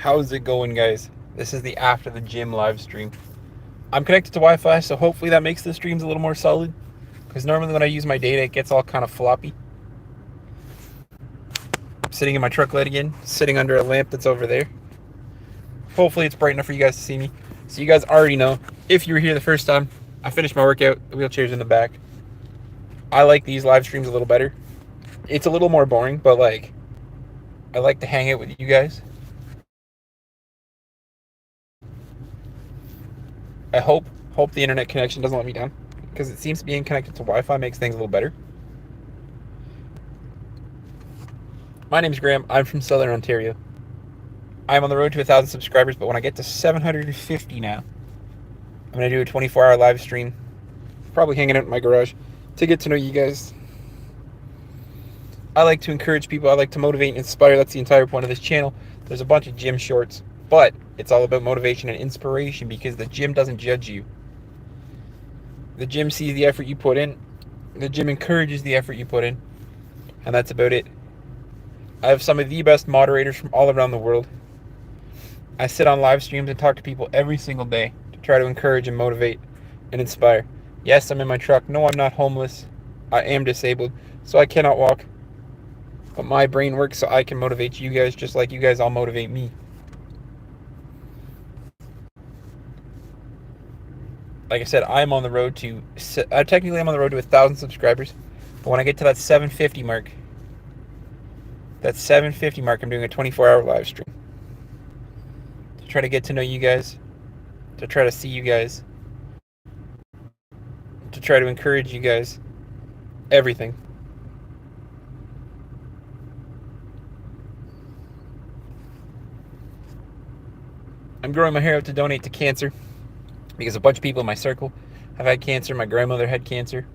How's it going, guys? This is the after the gym live stream. I'm connected to Wi-Fi, so hopefully that makes the streams a little more solid. Because normally when I use my data, it gets all kind of floppy. I'm sitting in my truck light again, sitting under a lamp that's over there. Hopefully it's bright enough for you guys to see me. So you guys already know, if you were here the first time, I finished my workout. The wheelchair's in the back. I like these live streams a little better. It's a little more boring, but I like to hang out with you guys. I hope the internet connection doesn't let me down, because it seems being connected to Wi-Fi makes things a little better. My name's Graham. I'm from Southern Ontario. I'm on the road to 1,000 subscribers, but when I get to 750 now, I'm going to do a 24-hour live stream, probably hanging out in my garage, to get to know you guys. I like to encourage people. I like to motivate and inspire. That's the entire point of this channel. There's a bunch of gym shorts, but it's all about motivation and inspiration, because the gym doesn't judge you. The gym sees the effort you put in. The gym encourages the effort you put in. And that's about it. I have some of the best moderators from all around the world. I sit on live streams and talk to people every single day to try to encourage and motivate and inspire. Yes, I'm in my truck. No, I'm not homeless. I am disabled, so I cannot walk. But my brain works so I can motivate you guys just like you guys all motivate me. Like I said, I'm on the road to, technically I'm on the road to 1,000 subscribers. But when I get to that 750 mark, I'm doing a 24-hour live stream. To try to get to know you guys, to try to see you guys, to try to encourage you guys, everything. I'm growing my hair out to donate to cancer, because a bunch of people in my circle have had cancer. My grandmother had cancer.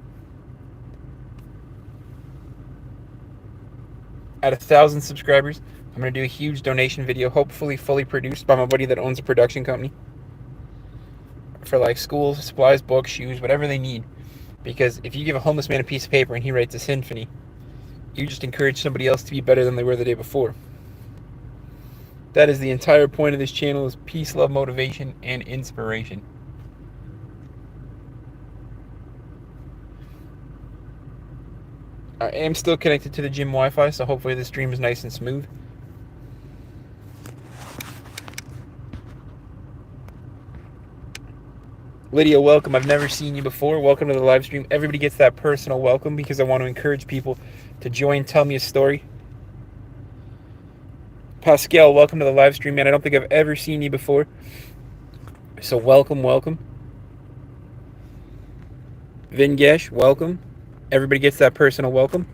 At 1,000 subscribers, I'm going to do a huge donation video, hopefully fully produced by my buddy that owns a production company, for like schools, supplies, books, shoes, whatever they need. Because if you give a homeless man a piece of paper and he writes a symphony, you just encourage somebody else to be better than they were the day before. That is the entire point of this channel, is peace, love, motivation, and inspiration. I am still connected to the gym Wi-Fi, so hopefully the stream is nice and smooth. Lydia, welcome. I've never seen you before. Welcome to the live stream. Everybody gets that personal welcome because I want to encourage people to join, tell me a story. Pascal, welcome to the live stream, man. I don't think I've ever seen you before. So welcome. Vingesh, welcome. Everybody gets that personal welcome.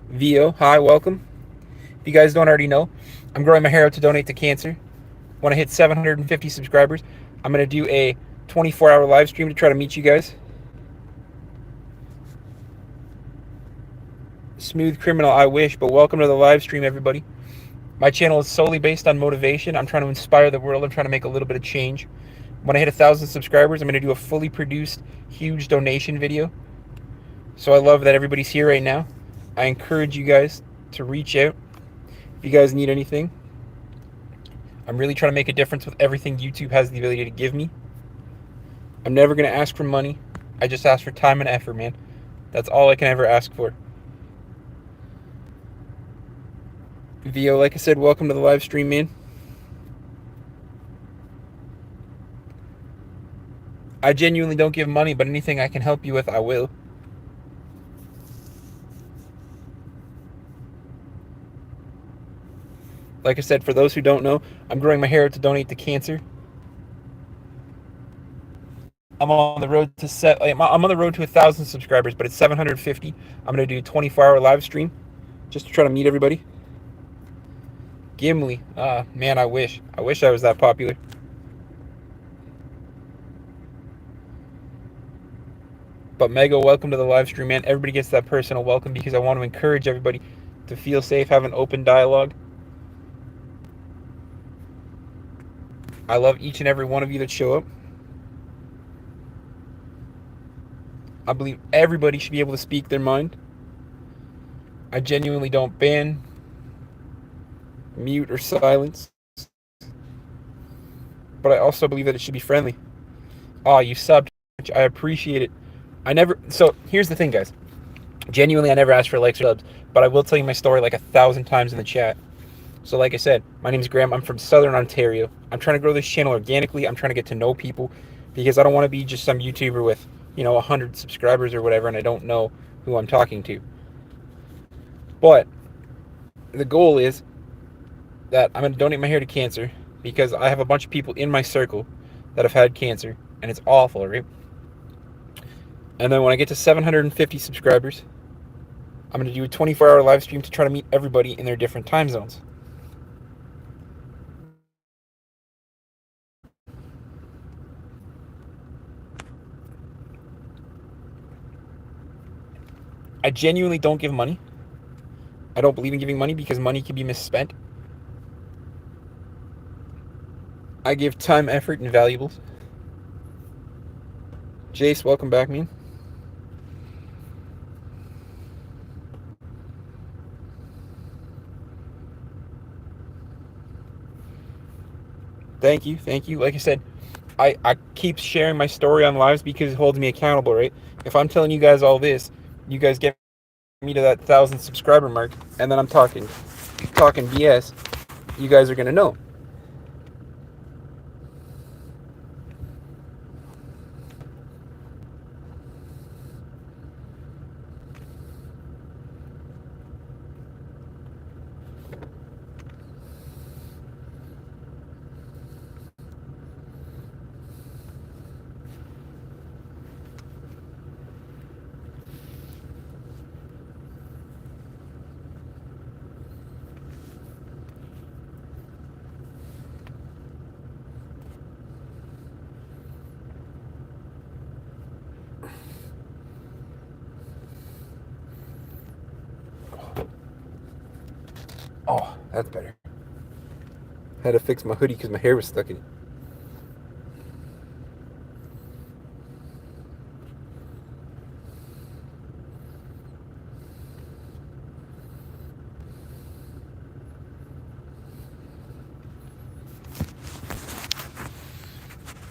Vio, hi, welcome. If you guys don't already know, I'm growing my hair out to donate to cancer. When I hit 750 subscribers, I'm going to do a 24-hour live stream to try to meet you guys. Smooth criminal, I wish, but welcome to the live stream, everybody. My channel is solely based on motivation. I'm trying to inspire the world. I'm trying to make a little bit of change. When I hit 1,000 subscribers, I'm going to do a fully produced, huge donation video. So I love that everybody's here right now. I encourage you guys to reach out if you guys need anything. I'm really trying to make a difference with everything YouTube has the ability to give me. I'm never going to ask for money. I just ask for time and effort, man. That's all I can ever ask for. Vio, like I said, welcome to the live stream, man. I genuinely don't give money, but anything I can help you with, I will. Like I said, for those who don't know, I'm growing my hair out to donate to cancer. I'm on the road to 1,000 subscribers, but it's 750. I'm going to do a 24-hour live stream just to try to meet everybody. Gimli, man, I wish I was that popular. But Mega, welcome to the live stream, man. Everybody gets that personal welcome because I want to encourage everybody to feel safe, have an open dialogue. I love each and every one of you that show up. I believe everybody should be able to speak their mind. I genuinely don't ban, mute, or silence. but I also believe that it should be friendly. Oh, you subbed. I appreciate it. I never. So here's the thing, guys. Genuinely, I never asked for likes or subs, but I will tell you my story like 1,000 times in the chat. So, like I said, my name is Graham. I'm from Southern Ontario. I'm trying to grow this channel organically. I'm trying to get to know people because I don't want to be just some YouTuber with, 100 subscribers or whatever, and I don't know who I'm talking to. But the goal is that I'm going to donate my hair to cancer because I have a bunch of people in my circle that have had cancer, and it's awful, right? And then when I get to 750 subscribers, I'm going to do a 24-hour live stream to try to meet everybody in their different time zones. I genuinely don't give money. I don't believe in giving money because money can be misspent. I give time, effort, and valuables. Jace, welcome back, man. Thank you. Like I said, I keep sharing my story on lives because it holds me accountable, right? If I'm telling you guys all this, you guys get me to that 1,000 subscriber mark, and then I'm talking BS, you guys are gonna know. Oh, that's better. Had to fix my hoodie because my hair was stuck in it.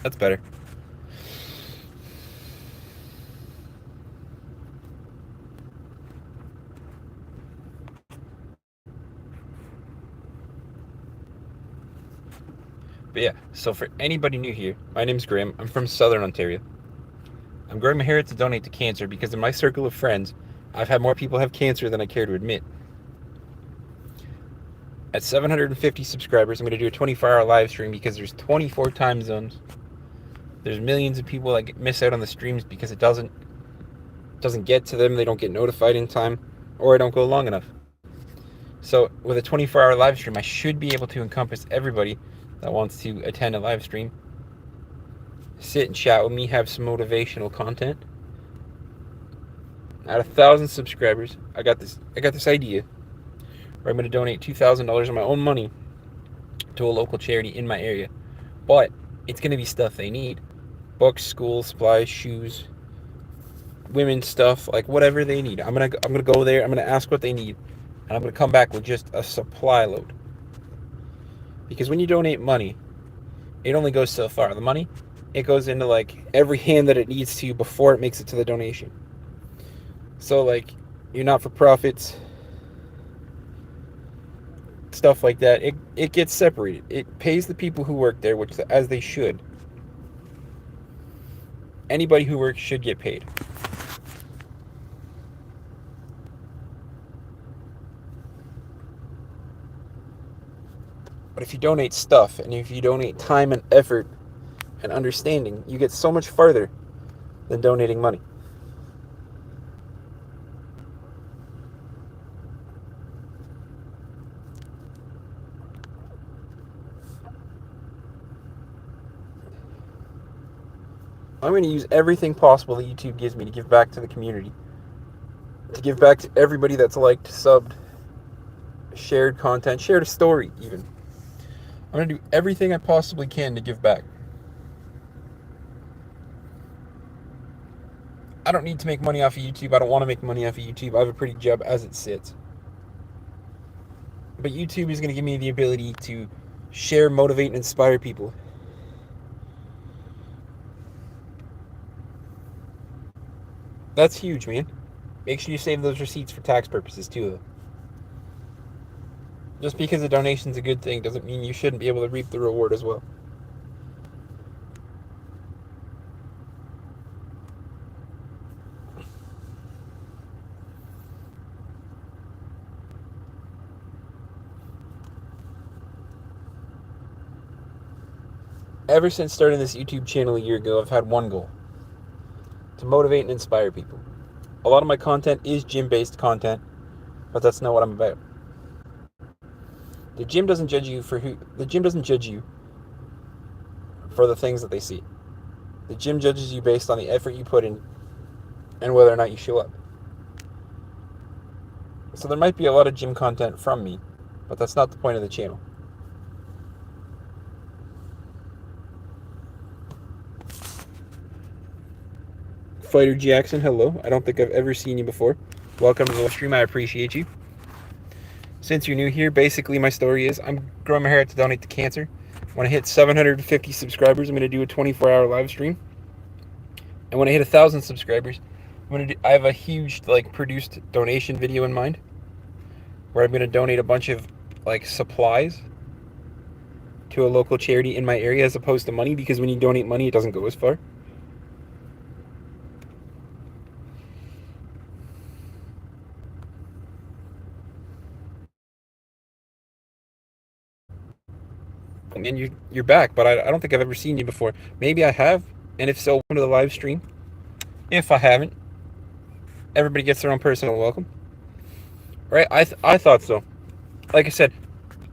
That's better. But yeah, so for anybody new here, my name's Graham. I'm from Southern Ontario. I'm growing my hair to donate to cancer because in my circle of friends, I've had more people have cancer than I care to admit. At 750 subscribers, I'm going to do a 24-hour live stream because there's 24 time zones. There's millions of people that miss out on the streams because it doesn't get to them. They don't get notified in time, or I don't go long enough. So with a 24-hour live stream, I should be able to encompass everybody that wants to attend a live stream, sit and chat with me, have some motivational content. At 1,000 subscribers, I got this idea where I'm going to donate $2,000 of my own money to a local charity in my area. But it's going to be stuff they need: books, school supplies, shoes, women's stuff, like whatever they need. I'm gonna go there. I'm gonna ask what they need, and I'm gonna come back with just a supply load. Because when you donate money, it only goes so far. The money, it goes into like every hand that it needs to before it makes it to the donation. So like your not-for-profits, stuff like that, it gets separated. It pays the people who work there, which as they should. Anybody who works should get paid. But if you donate stuff, and if you donate time and effort and understanding, you get so much farther than donating money. I'm going to use everything possible that YouTube gives me to give back to the community. To give back to everybody that's liked, subbed, shared content, shared a story even. I'm going to do everything I possibly can to give back. I don't need to make money off of YouTube. I don't want to make money off of YouTube. I have a pretty job as it sits. But YouTube is going to give me the ability to share, motivate, and inspire people. That's huge, man. Make sure you save those receipts for tax purposes too, though. Just because a donation's a good thing doesn't mean you shouldn't be able to reap the reward as well. Ever since starting this YouTube channel a year ago, I've had one goal: to motivate and inspire people. A lot of my content is gym-based content, but that's not what I'm about. The gym doesn't judge you for the things that they see. The gym judges you based on the effort you put in and whether or not you show up. So there might be a lot of gym content from me, but that's not the point of the channel. Fighter Jackson, hello. I don't think I've ever seen you before. Welcome to the stream. I appreciate you. Since you're new here, basically my story is I'm growing my hair out to donate to cancer. When I hit 750 subscribers, I'm going to do a 24-hour live stream. And when I hit 1,000 subscribers, I have a huge produced donation video in mind where I'm going to donate a bunch of supplies to a local charity in my area as opposed to money, because when you donate money, it doesn't go as far. And you're back, but I don't think I've ever seen you before. Maybe I have, and if so, welcome to the live stream. If I haven't, everybody gets their own personal welcome, right? I thought so. Like I said,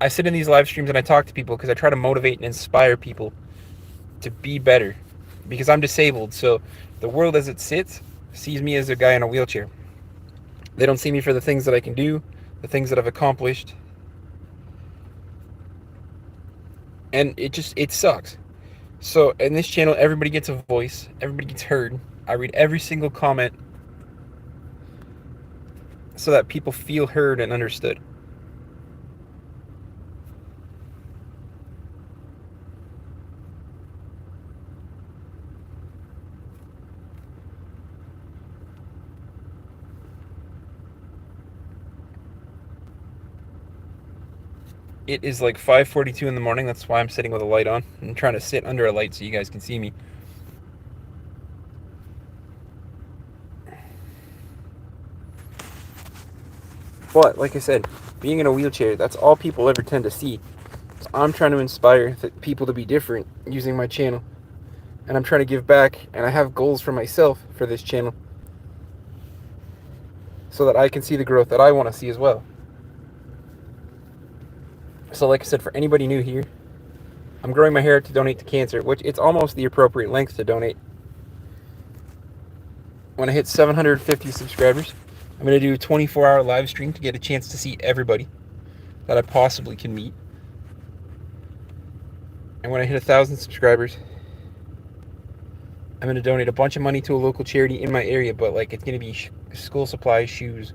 I sit in these live streams and I talk to people because I try to motivate and inspire people to be better, because I'm disabled. So the world as it sits sees me as a guy in a wheelchair. They don't see me for the things that I can do, the things that I've accomplished. And it sucks. So in this channel, everybody gets a voice. Everybody gets heard. I read every single comment so that people feel heard and understood. It is like 5:42 in the morning. That's why I'm sitting with a light on. I'm trying to sit under a light so you guys can see me. But like I said, being in a wheelchair, that's all people ever tend to see. So I'm trying to inspire people to be different using my channel. And I'm trying to give back, and I have goals for myself for this channel so that I can see the growth that I want to see as well. So like I said, for anybody new here, I'm growing my hair to donate to cancer, which it's almost the appropriate length to donate. When I hit 750 subscribers, I'm going to do a 24-hour live stream to get a chance to see everybody that I possibly can meet. And when I hit 1,000 subscribers, I'm going to donate a bunch of money to a local charity in my area, but it's going to be school supplies, shoes,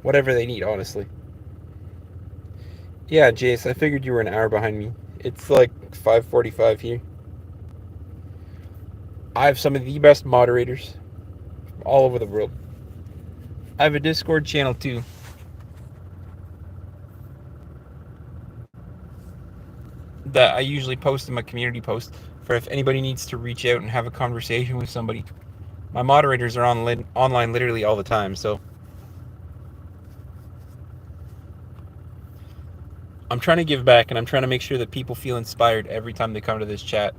whatever they need, honestly. Yeah, Jace, I figured you were an hour behind me. It's like 5:45 here. I have some of the best moderators from all over the world. I have a Discord channel too. That I usually post in my community post for if anybody needs to reach out and have a conversation with somebody. My moderators are online literally all the time, so I'm trying to give back, and I'm trying to make sure that people feel inspired every time they come to this chat,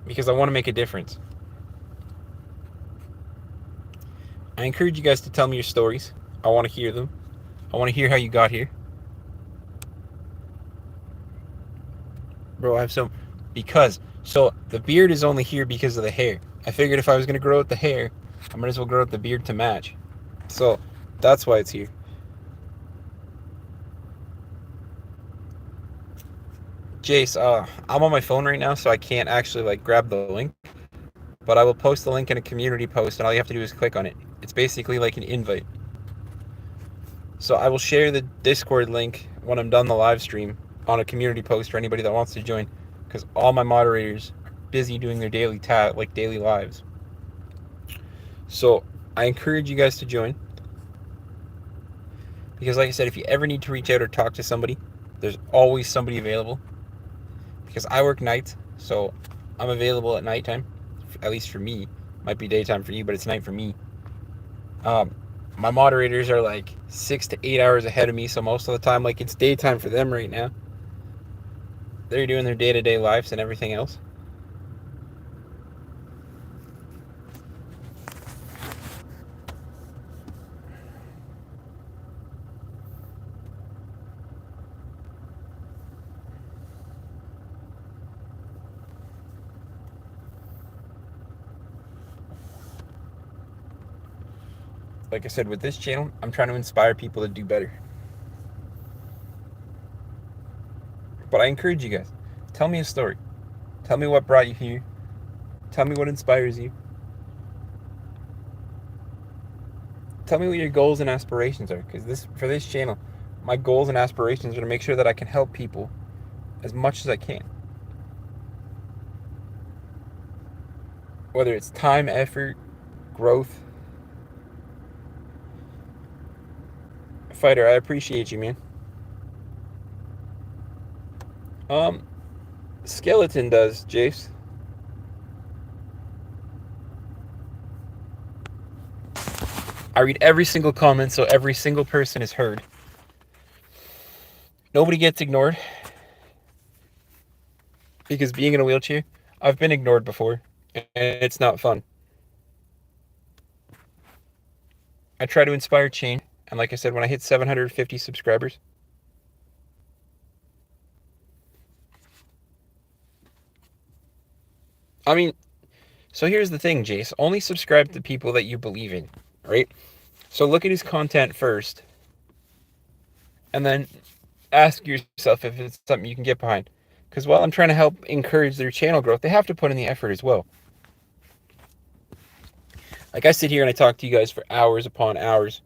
because I want to make a difference. I encourage you guys to tell me your stories. I want to hear them. I want to hear how you got here. Bro, I have so the beard is only here because of the hair. I figured if I was going to grow out the hair, I might as well grow out the beard to match. So that's why it's here. Jace, I'm on my phone right now, so I can't actually grab the link, but I will post the link in a community post, and all you have to do is click on it. It's basically like an invite. So I will share the Discord link when I'm done the live stream on a community post for anybody that wants to join, because all my moderators are busy doing their daily lives. So I encourage you guys to join. Because like I said, if you ever need to reach out or talk to somebody, there's always somebody available. Because I work nights, so I'm available at nighttime. At least for me. Might be daytime for you, but it's night for me. Um, my moderators are like 6 to 8 hours ahead of me, so most of the time, like, it's daytime for them right now. They're doing their day-to-day lives and everything else. Like I said, with this channel, I'm trying to inspire people to do better. But I encourage you guys, tell me a story. Tell me what brought you here. Tell me what inspires you. Tell me what your goals and aspirations are. Because for this channel, my goals and aspirations are to make sure that I can help people as much as I can. Whether it's time, effort, growth. Fighter, I appreciate you, man. Skeleton does, Jace. I read every single comment, so every single person is heard. Nobody gets ignored. Because being in a wheelchair, I've been ignored before, and it's not fun. I try to inspire change, and like I said, when I hit 750 subscribers, I mean, so here's the thing, Jace. Only subscribe to people that you believe in, right? So look at his content first, and then ask yourself if it's something you can get behind. Because while I'm trying to help encourage their channel growth, they have to put in the effort as well. Like, I sit here and I talk to you guys for hours upon hours.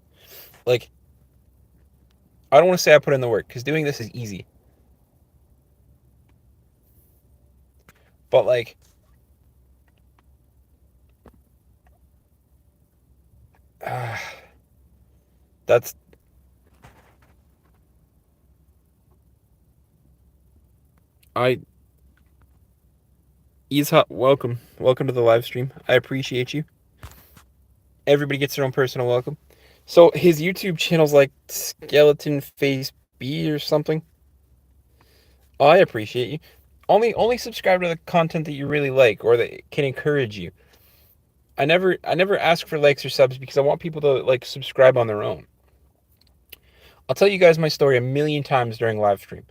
Like, I don't want to say I put in the work, because doing this is easy. But, like, that's... Ishak, welcome. Welcome to the live stream. I appreciate you. Everybody gets their own personal welcome. So his YouTube channel's like Skeleton Face B or something. Oh, I appreciate you. Only subscribe to the content that you really like or that can encourage you. I never ask for likes or subs because I want people to like subscribe on their own. I'll tell you guys my story a million times during live stream.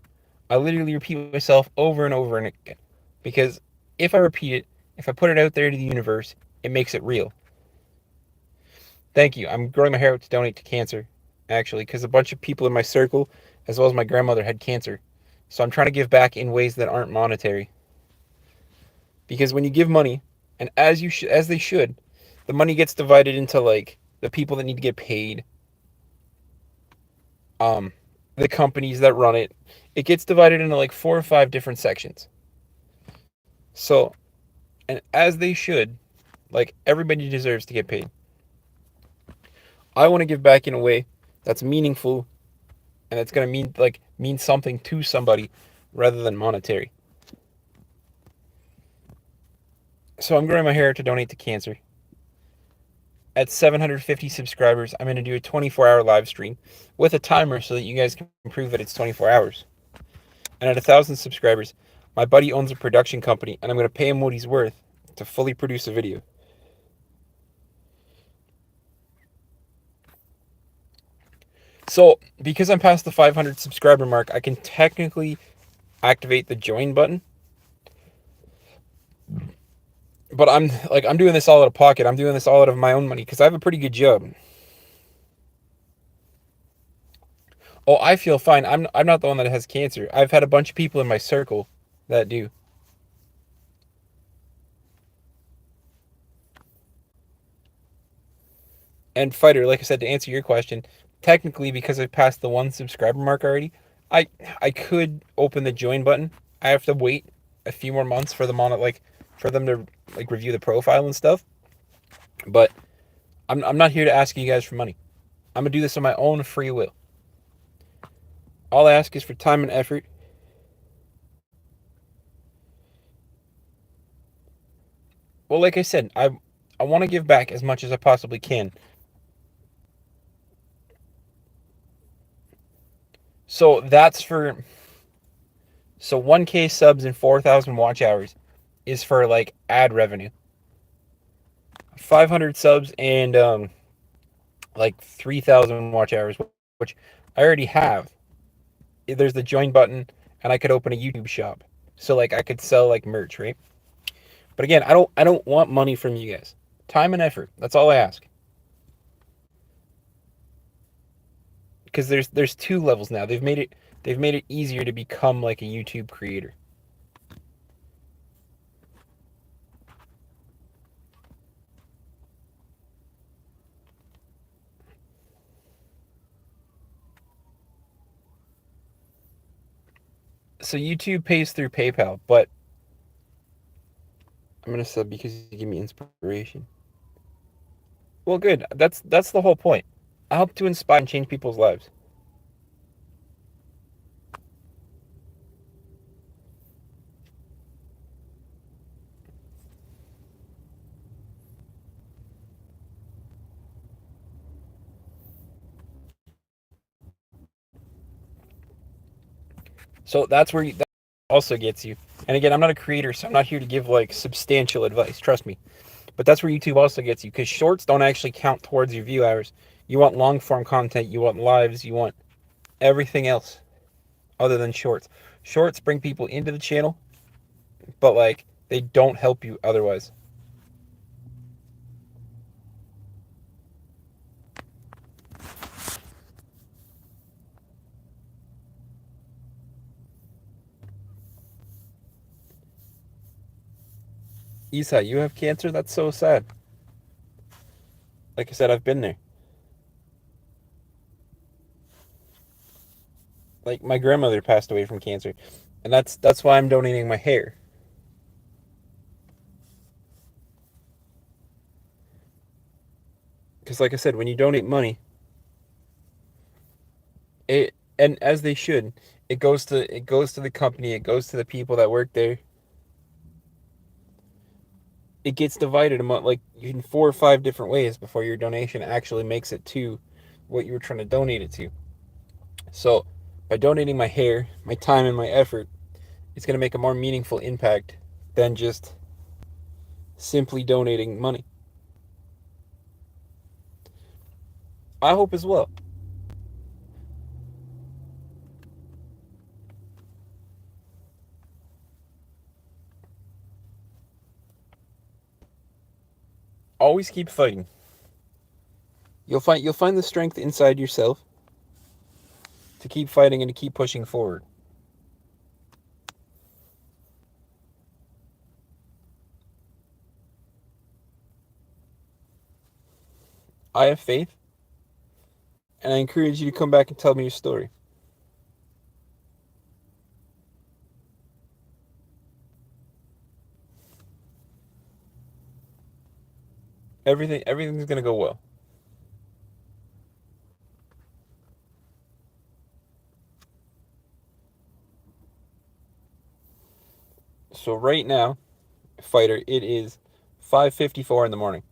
I literally repeat myself over and over and again. Because if I repeat it, if I put it out there to the universe, it makes it real. Thank you. I'm growing my hair out to donate to cancer, actually, because a bunch of people in my circle, as well as my grandmother, had cancer. So I'm trying to give back in ways that aren't monetary. Because when you give money, and as they should, the money gets divided into like the people that need to get paid, the companies that run it. It gets divided into like 4 or 5 different sections. So, and as they should, like everybody deserves to get paid. I want to give back in a way that's meaningful and it's going to mean something to somebody rather than monetary. So I'm growing my hair to donate to cancer. At 750 subscribers, I'm going to do a 24-hour live stream with a timer so that you guys can prove that it's 24 hours. And at 1,000 subscribers, my buddy owns a production company and I'm going to pay him what he's worth to fully produce a video. So, because I'm past the 500 subscriber mark, I can technically activate the join button. But I'm doing this all out of pocket. I'm doing this all out of my own money because I have a pretty good job. Oh, I feel fine. I'm not the one that has cancer. I've had a bunch of people in my circle that do. And Fighter, like I said, to answer your question, technically because I passed the 1 subscriber mark already, I could open the join button. I have to wait a few more months for them to review the profile and stuff. But I'm not here to ask you guys for money. I'm gonna do this on my own free will. All I ask is for time and effort. Well, like I said, I want to give back as much as I possibly can. So that's for 1K subs and 4,000 watch hours is for like ad revenue. 500 subs and like 3,000 watch hours, which I already have. There's the join button, and I could open a YouTube shop. So like I could sell like merch, right? But again, I don't want money from you guys. Time and effort. That's all I ask. Because there's two levels now. They've made it easier to become like a YouTube creator. So YouTube pays through PayPal, but I'm gonna sub because you give me inspiration. Well, good. That's the whole point. I hope to inspire and change people's lives. So that also gets you. And again, I'm not a creator, so I'm not here to give like substantial advice. Trust me. But that's where YouTube also gets you because shorts don't actually count towards your view hours. You want long form content, you want lives, you want everything else other than shorts. Shorts bring people into the channel, but like they don't help you otherwise. Isa, you have cancer? That's so sad. Like I said, I've been there. Like my grandmother passed away from cancer, and that's why I'm donating my hair. Because like I said, when you donate money, it and as they should, it goes to the company, it goes to the people that work there. It gets divided among like in 4 or 5 different ways before your donation actually makes it to what you were trying to donate it to. So by donating my hair, my time, and my effort, it's going to make a more meaningful impact than just simply donating money. I hope as well. Always keep fighting. You'll find the strength inside yourself to keep fighting and to keep pushing forward. I have faith, and I encourage you to come back and tell me your story. Everything's gonna go well. So right now, fighter, it is 5:54 in the morning.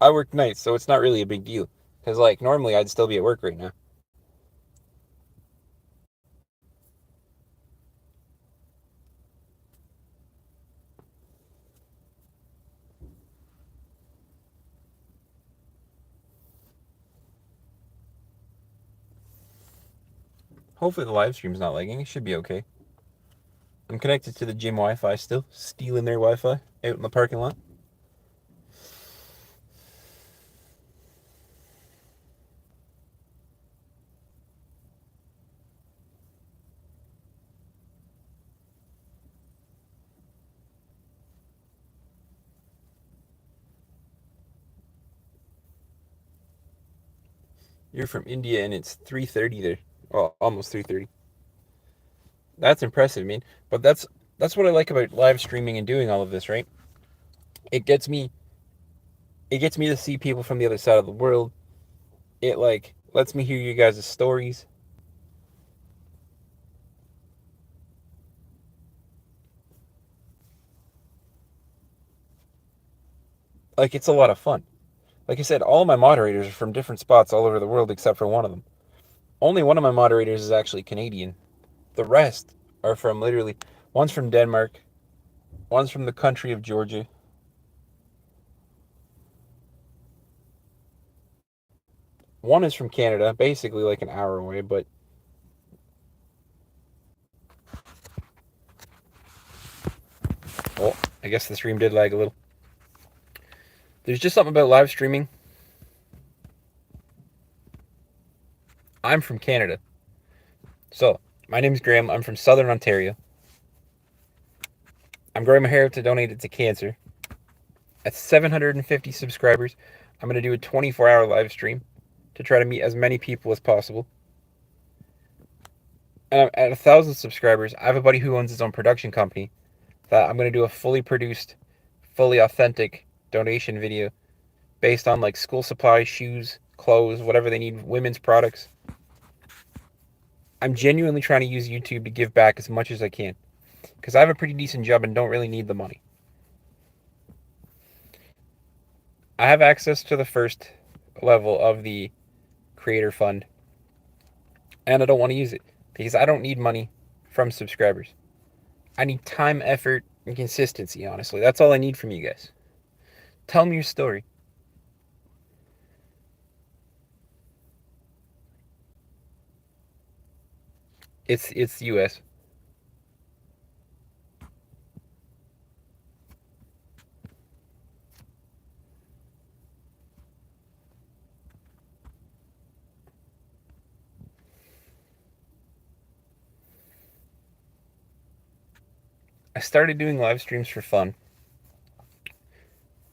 I work nights, so it's not really a big deal. Because like normally I'd still be at work right now. Hopefully the live stream's not lagging. It should be okay. I'm connected to the gym Wi-Fi still, stealing their Wi-Fi out in the parking lot. You're from India and it's 3:30 there. Well, almost 3:30. That's impressive, man. But that's what I like about live streaming and doing all of this, right? It gets me it gets me to see people from the other side of the world. It like lets me hear you guys' stories. Like it's a lot of fun. Like I said, all of my moderators are from different spots all over the world except for one of them. Only one of my moderators is actually Canadian. The rest are from literally one's from Denmark, one's from the country of Georgia. One is from Canada, basically like an hour away, but oh, I guess the stream did lag a little. There's just something about live streaming. I'm from Canada. So, my name's Graham. I'm from Southern Ontario. I'm growing my hair out to donate it to cancer. At 750 subscribers, I'm going to do a 24-hour live stream to try to meet as many people as possible. And at 1,000 subscribers, I have a buddy who owns his own production company that I'm going to do a fully produced, fully authentic donation video based on like school supplies, shoes, clothes, whatever they need, women's products. I'm genuinely trying to use YouTube to give back as much as I can because I have a pretty decent job and don't really need the money. I have access to the first level of the creator fund and I don't want to use it because I don't need money from subscribers. I need time, effort, and consistency, honestly. That's all I need from you guys. Tell me your story. It's US. I started doing live streams for fun.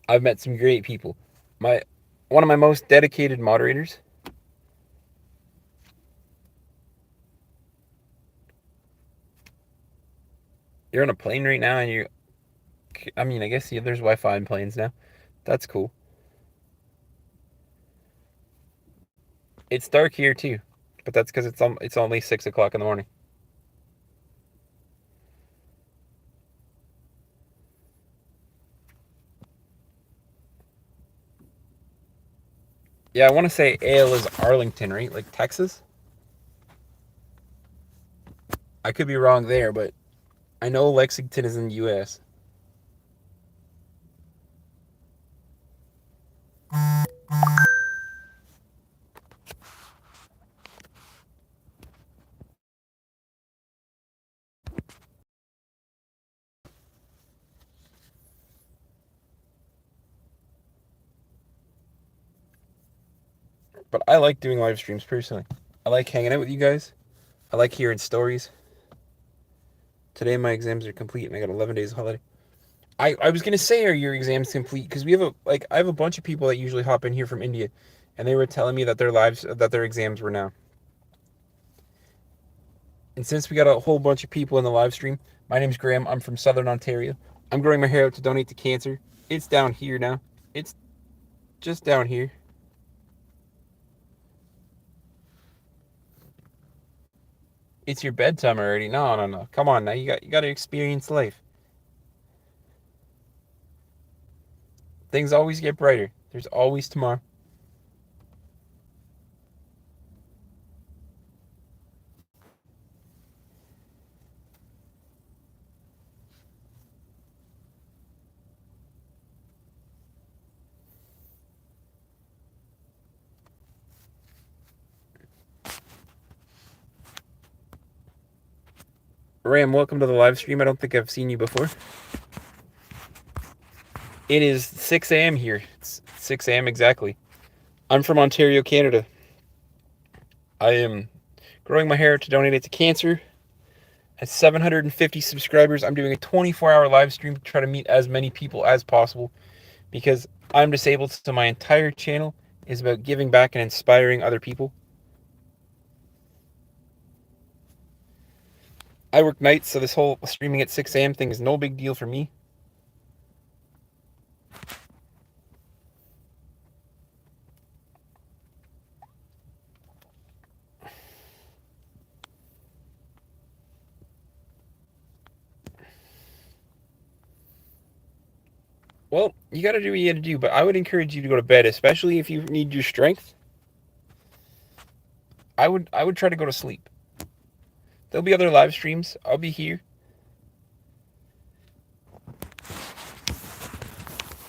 I've met some great people. My one of my most dedicated moderators. You're on a plane right now, and you. I mean, I guess there's Wi-Fi in planes now. That's cool. It's dark here too, but that's because it's only 6 o'clock in the morning. Yeah, I want to say Ale is Arlington, right? Like Texas. I could be wrong there, but I know Lexington is in the U.S. But I like doing live streams personally. I like hanging out with you guys. I like hearing stories. Today my exams are complete and I got 11 days of holiday. I was gonna say, are your exams complete? Because we have I have a bunch of people that usually hop in here from India, and they were telling me that their exams were now. And since we got a whole bunch of people in the live stream, my name's Graham. I'm from Southern Ontario. I'm growing my hair out to donate to cancer. It's down here now. It's just down here. It's your bedtime already. No, no, no. Come on now. You got to experience life. Things always get brighter. There's always tomorrow. Ram, welcome to the live stream. I don't think I've seen you before. It is 6 a.m. here. It's 6 a.m. exactly. I'm from Ontario, Canada. I am growing my hair to donate it to cancer. At 750 subscribers, I'm doing a 24-hour live stream to try to meet as many people as possible because I'm disabled, so my entire channel is about giving back and inspiring other people. I work nights, so this whole streaming at 6 a.m. thing is no big deal for me. Well, you got to do what you got to do, but I would encourage you to go to bed, especially if you need your strength. I would try to go to sleep. There'll be other live streams. I'll be here.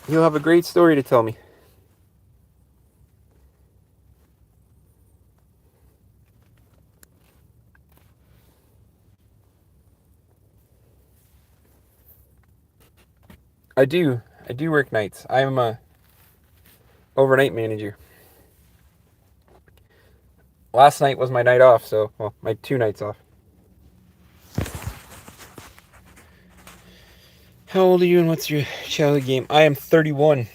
You'll have a great story to tell me. I do. I do work nights. I'm a overnight manager. Last night was my night off, so well, my 2 nights off. How old are you and what's your childhood game? I am 31.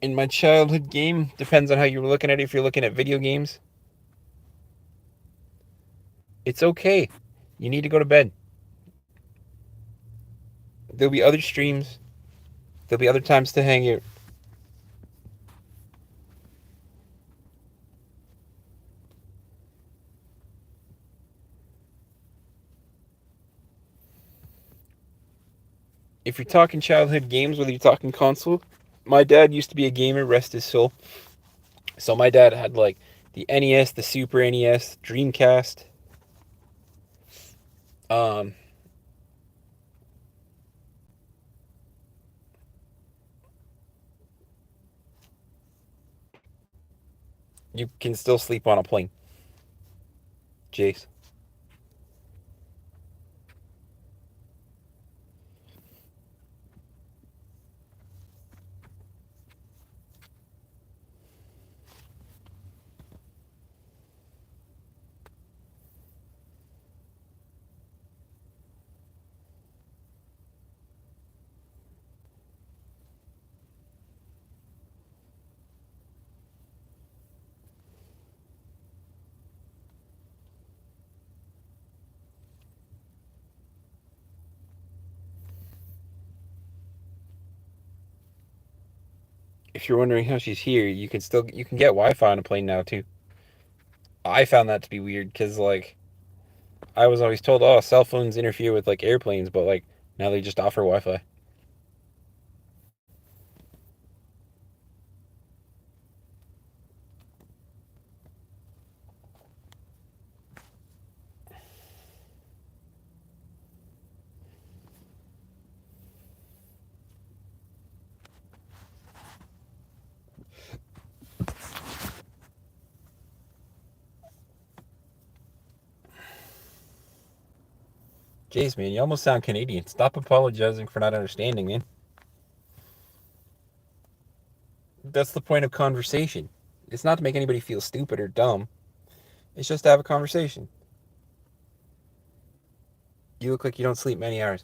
In my childhood game, depends on how you're looking at it. If you're looking at video games, it's okay. You need to go to bed. There'll be other streams. There'll be other times to hang out. If you're talking childhood games, whether you're talking console, my dad used to be a gamer, rest his soul. So my dad had like the NES, the Super NES, Dreamcast. Um, you can still sleep on a plane, Jace. If you're wondering how she's here, you can get Wi-Fi on a plane now too. I found that to be weird because like I was always told, oh, cell phones interfere with like airplanes, but like now they just offer Wi-Fi. Jace, man, you almost sound Canadian. Stop apologizing for not understanding, man. That's the point of conversation. It's not to make anybody feel stupid or dumb. It's just to have a conversation. You look like you don't sleep many hours.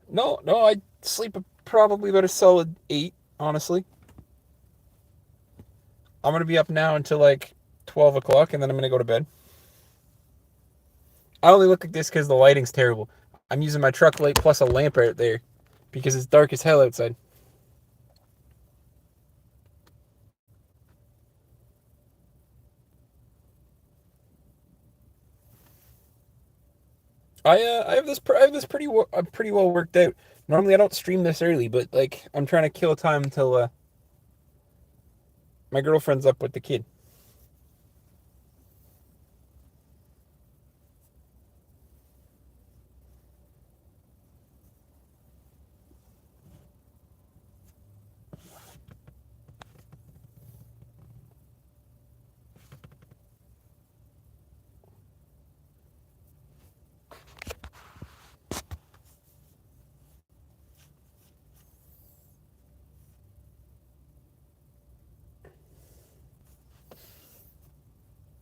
No, I sleep probably about a solid 8, honestly. I'm going to be up now until like 12 o'clock, and then I'm going to go to bed. I only look like this because the lighting's terrible. I'm using my truck light plus a lamp out there because it's dark as hell outside. I have this pretty well worked out. Normally I don't stream this early, but like I'm trying to kill time until my girlfriend's up with the kid.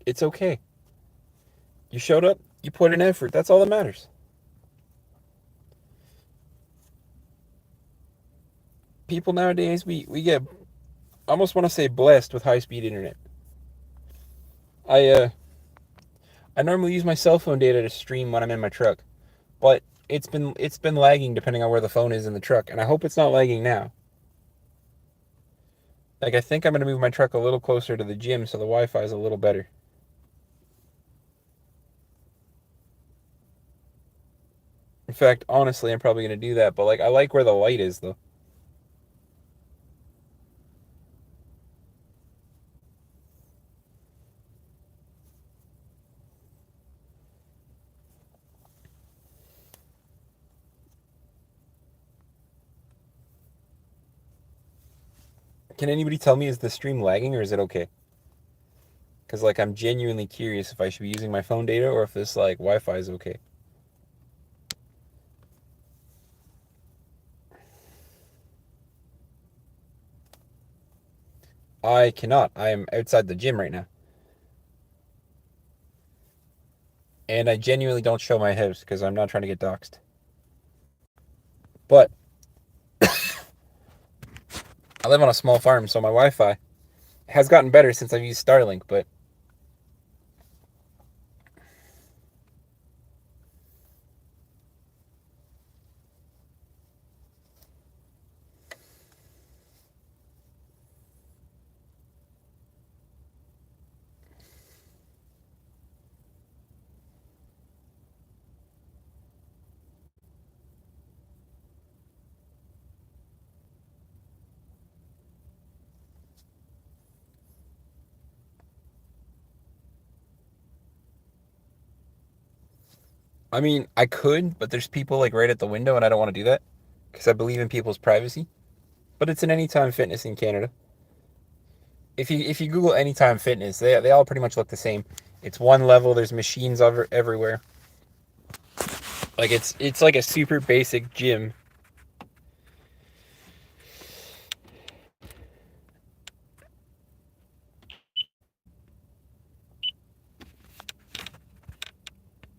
It's okay. You showed up, you put in effort. That's all that matters. People nowadays, we get, I almost want to say blessed with high speed internet. I uh I normally use my cell phone data to stream when I'm in my truck, but it's been lagging depending on where the phone is in the truck, and I hope it's not lagging now. Like I think I'm gonna move my truck a little closer to the gym so the Wi-Fi is a little better. In fact, honestly, I'm probably gonna do that. But like, I like where the light is though. Can anybody tell me, is the stream lagging or is it okay? Because like I'm genuinely curious if I should be using my phone data or if this like Wi-Fi is okay. I cannot. I am outside the gym right now. And I genuinely don't show my hips because I'm not trying to get doxxed. But I live on a small farm, so my Wi-Fi has gotten better since I've used Starlink, but I mean, I could, but there's people like right at the window and I don't want to do that because I believe in people's privacy. But it's an Anytime Fitness in Canada. If you Google Anytime Fitness, they all pretty much look the same. It's one level. There's machines everywhere. Like it's like a super basic gym.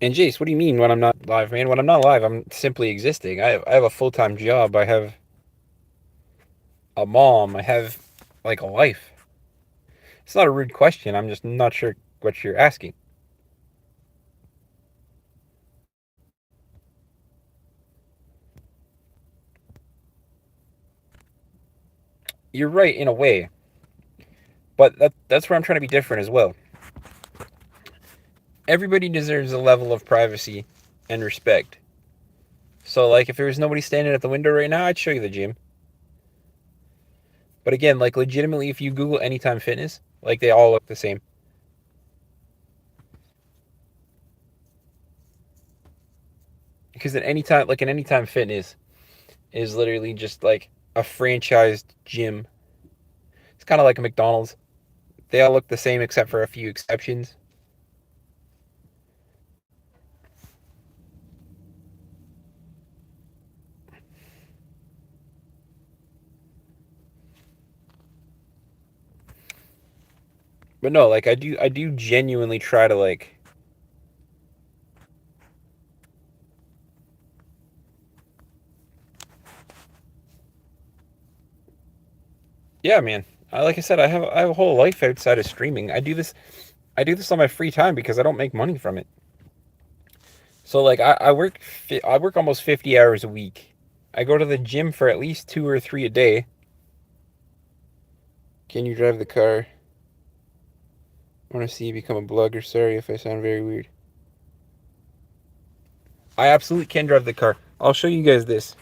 And Jace, what do you mean when I'm not live, man? When I'm not live, I'm simply existing. I have a full-time job. I have a mom. I have like a life. It's not a rude question. I'm just not sure what you're asking. You're right in a way, but that's where I'm trying to be different as well. Everybody deserves a level of privacy and respect. So like if there was nobody standing at the window right now, I'd show you the gym. But again, like legitimately if you Google Anytime Fitness, like they all look the same. Because at any time like an Anytime Fitness is literally just like a franchised gym. It's kind of like a McDonald's. They all look the same except for a few exceptions. But no, like I do genuinely try to like yeah, man. Like I said, I have a whole life outside of streaming. I do this on my free time because I don't make money from it. So like I work almost 50 hours a week. I go to the gym for at least 2 or 3 a day. Can you drive the car? I want to see you become a blogger. Sorry if I sound very weird. I absolutely can drive the car. I'll show you guys this.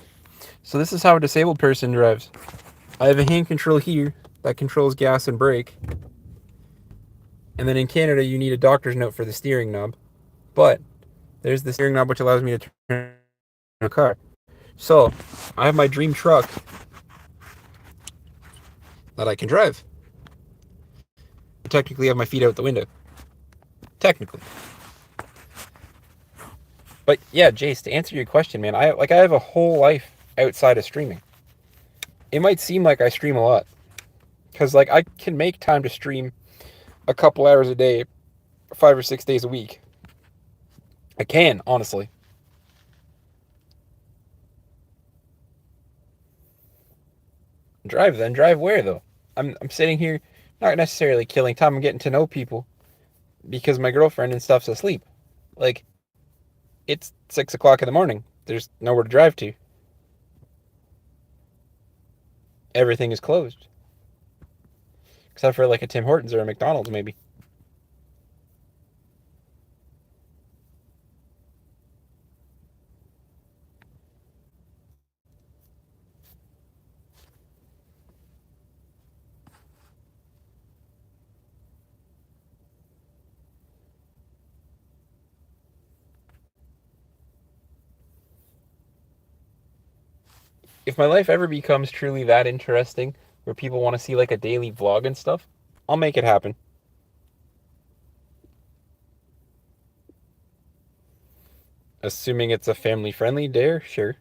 So this is how a disabled person drives. I have a hand control here that controls gas and brake. And then in Canada, you need a doctor's note for the steering knob. But there's the steering knob which allows me to turn a car. So I have my dream truck that I can drive. I technically have my feet out the window. Technically. But yeah, Jace, to answer your question, man, I have a whole life outside of streaming. It might seem like I stream a lot. Because like I can make time to stream a couple hours a day, 5 or 6 days a week. I can, honestly. Drive then. Drive where though? I'm sitting here, not necessarily killing time. I'm getting to know people. because my girlfriend and stuff's asleep. Like, it's 6 o'clock in the morning. There's nowhere to drive to. Everything is closed. Except for like a Tim Hortons or a McDonald's, maybe. If my life ever becomes truly that interesting, where people want to see like a daily vlog and stuff, I'll make it happen. Assuming it's a family friendly dare, sure.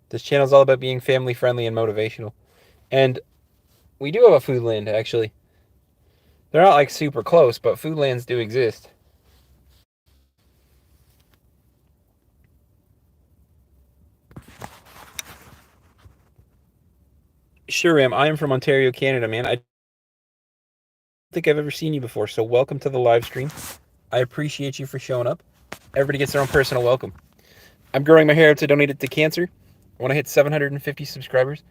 This channel's all about being family friendly and motivational. And we do have a food land, actually. They're not like super close, but food lands do exist. Sure am. I am from Ontario, Canada, man. I don't think I've ever seen you before, so welcome to the live stream. I appreciate you for showing up. Everybody gets their own personal welcome. I'm growing my hair out to donate it to cancer. I want to hit 750 subscribers.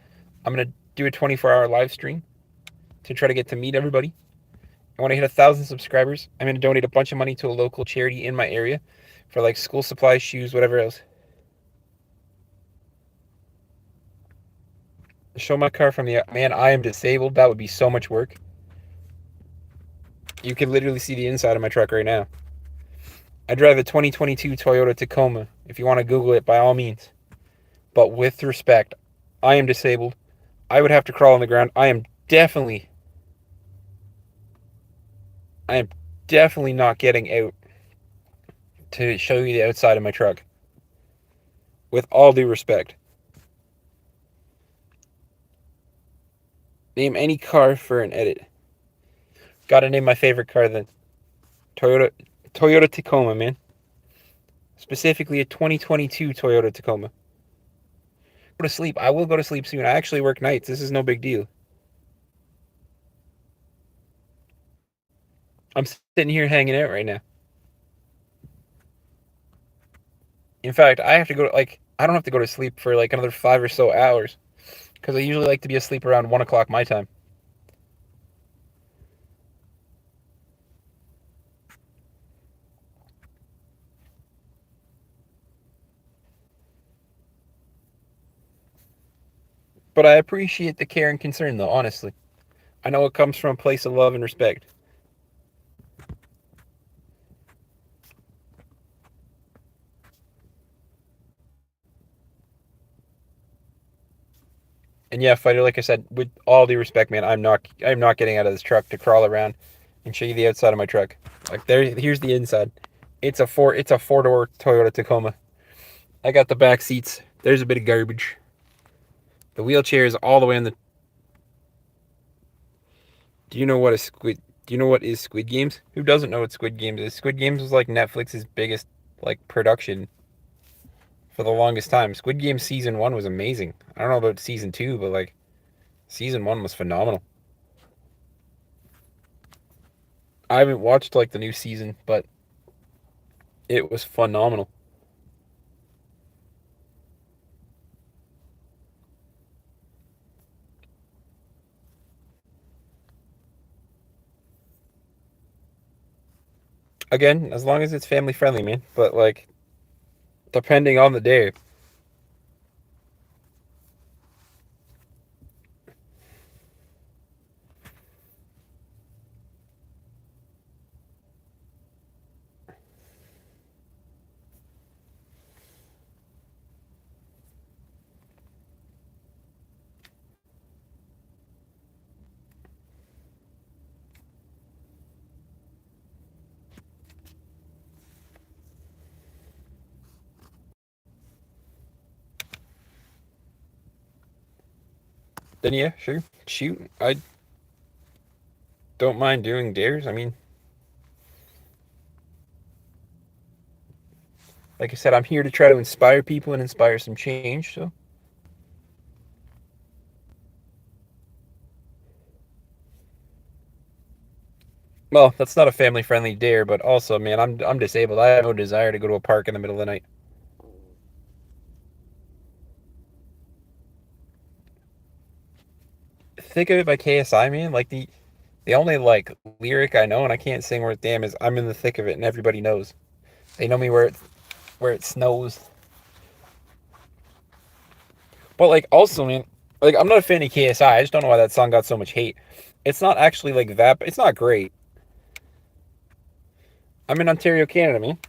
I'm going to do a 24-hour live stream to try to get to meet everybody. I want to hit 1,000 subscribers. I'm going to donate a bunch of money to a local charity in my area for like school supplies, shoes, whatever else. Show my car from the... Man, I am disabled. That would be so much work. You can literally see the inside of my truck right now. I drive a 2022 Toyota Tacoma. If you want to Google it, by all means. But with respect, I am disabled. I would have to crawl on the ground. I am definitely not getting out to show you the outside of my truck. With all due respect. Name any car for an edit. Gotta name my favorite car then. Toyota Tacoma, man. Specifically a 2022 Toyota Tacoma. Go to sleep. I will go to sleep soon. I actually work nights. This is no big deal. I'm sitting here hanging out right now. In fact, I have to go to, like, I don't have to go to sleep for like another 5 or so hours. Because I usually like to be asleep around 1 o'clock my time. But I appreciate the care and concern, though, honestly. I know it comes from a place of love and respect. And yeah, fighter, like I said, with all due respect, man, I'm not getting out of this truck to crawl around and show you the outside of my truck. Like here's the inside. It's a four-door Toyota Tacoma. I got the back seats. There's a bit of garbage. The wheelchair is all the way in the... Do you know what is Squid Games? Who doesn't know what Squid Games is? Squid Games was like Netflix's biggest like production for the longest time. Squid Game season 1 was amazing. I don't know about season 2, but like season 1 was phenomenal. I haven't watched like the new season, but it was phenomenal. Again, as long as it's family friendly, man. But like, depending on the day. Then yeah, sure. Shoot. I don't mind doing dares. I mean, like I said, I'm here to try to inspire people and inspire some change, so. Well, that's not a family friendly dare, but also, man, I'm disabled. I have no desire to go to a park in the middle of the night. Think of it by KSI, man. Like the only like lyric I know, and I can't sing worth damn, is "I'm in the thick of it," and everybody knows. They know me where it snows. But like also, man, like I'm not a fan of KSI. I just don't know why that song got so much hate. It's not actually like that. It's not great. I'm in Ontario, Canada, man.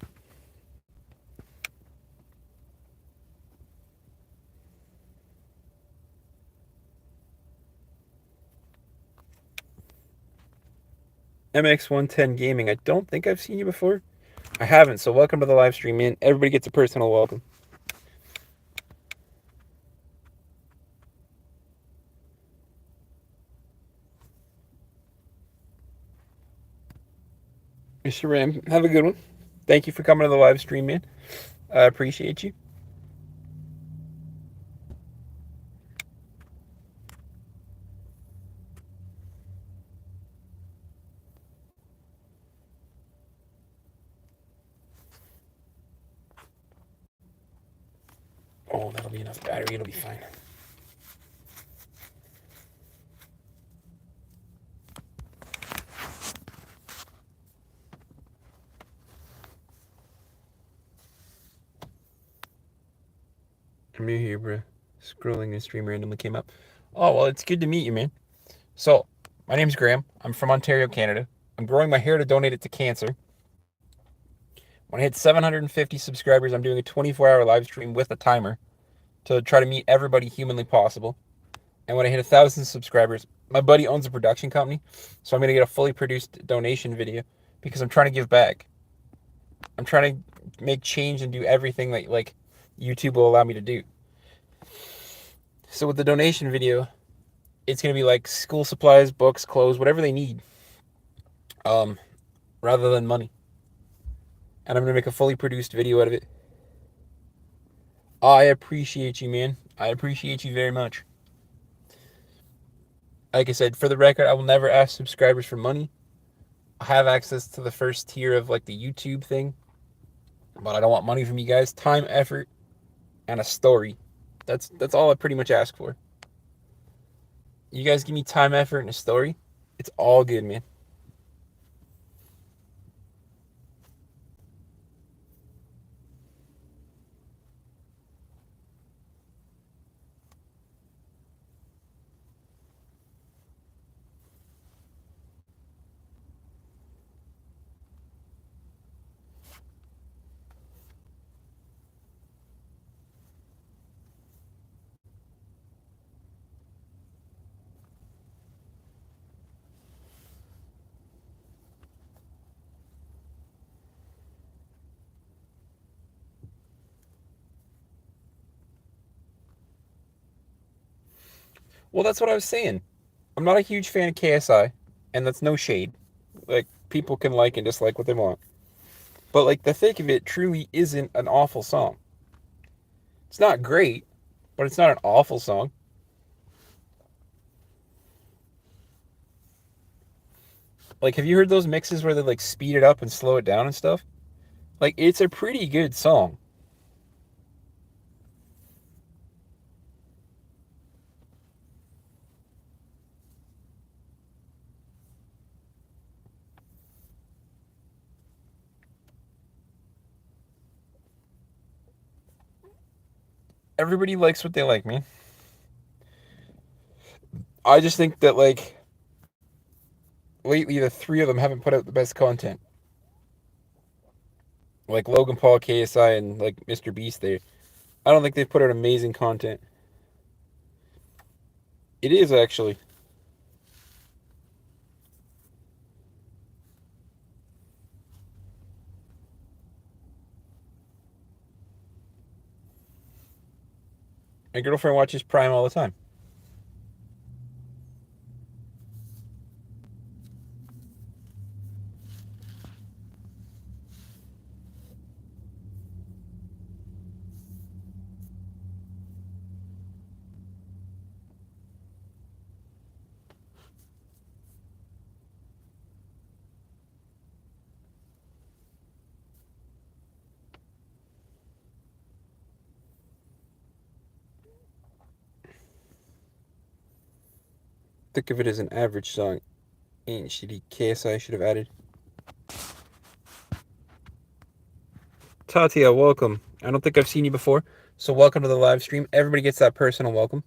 MX110 Gaming. I don't think I've seen you before. I haven't. So welcome to the live stream, man. Everybody gets a personal welcome. Mr. Ram, have a good one. Thank you for coming to the live stream, man. I appreciate you. Oh, that'll be enough battery. It'll be fine. I'm new here, bro. Scrolling and stream randomly came up. Oh, well, it's good to meet you, man. So, my name's Graham. I'm from Ontario, Canada. I'm growing my hair to donate it to cancer. When I hit 750 subscribers, I'm doing a 24-hour live stream with a timer to try to meet everybody humanly possible. And when I hit 1,000 subscribers, my buddy owns a production company, so I'm gonna get a fully produced donation video because I'm trying to give back. I'm trying to make change and do everything that like YouTube will allow me to do. So with the donation video, it's gonna be like school supplies, books, clothes, whatever they need, um, rather than money. And I'm gonna make a fully produced video out of it. I appreciate you, man. I appreciate you very much. Like I said, for the record, I will never ask subscribers for money. I have access to the first tier of like the YouTube thing, but I don't want money from you guys. Time, effort, and a story. That's all I pretty much ask for. You guys give me time, effort, and a story. It's all good, man. Well, that's what I was saying. I'm not a huge fan of KSI, and that's no shade. Like people can like and dislike what they want. But like the thick of it truly isn't an awful song. It's not great, but it's not an awful song. Like have you heard those mixes where they like speed it up and slow it down and stuff? Like it's a pretty good song. Everybody likes what they like, man. I just think that like lately the three of them haven't put out the best content. Like Logan Paul, KSI, and like Mr. Beast there. I don't think they've put out amazing content. It is actually. My girlfriend watches Prime all the time. think of it as an average song. Ain't shitty. KSI should have added. Tatia, welcome. I don't think I've seen you before, so welcome to the live stream. Everybody gets that personal welcome.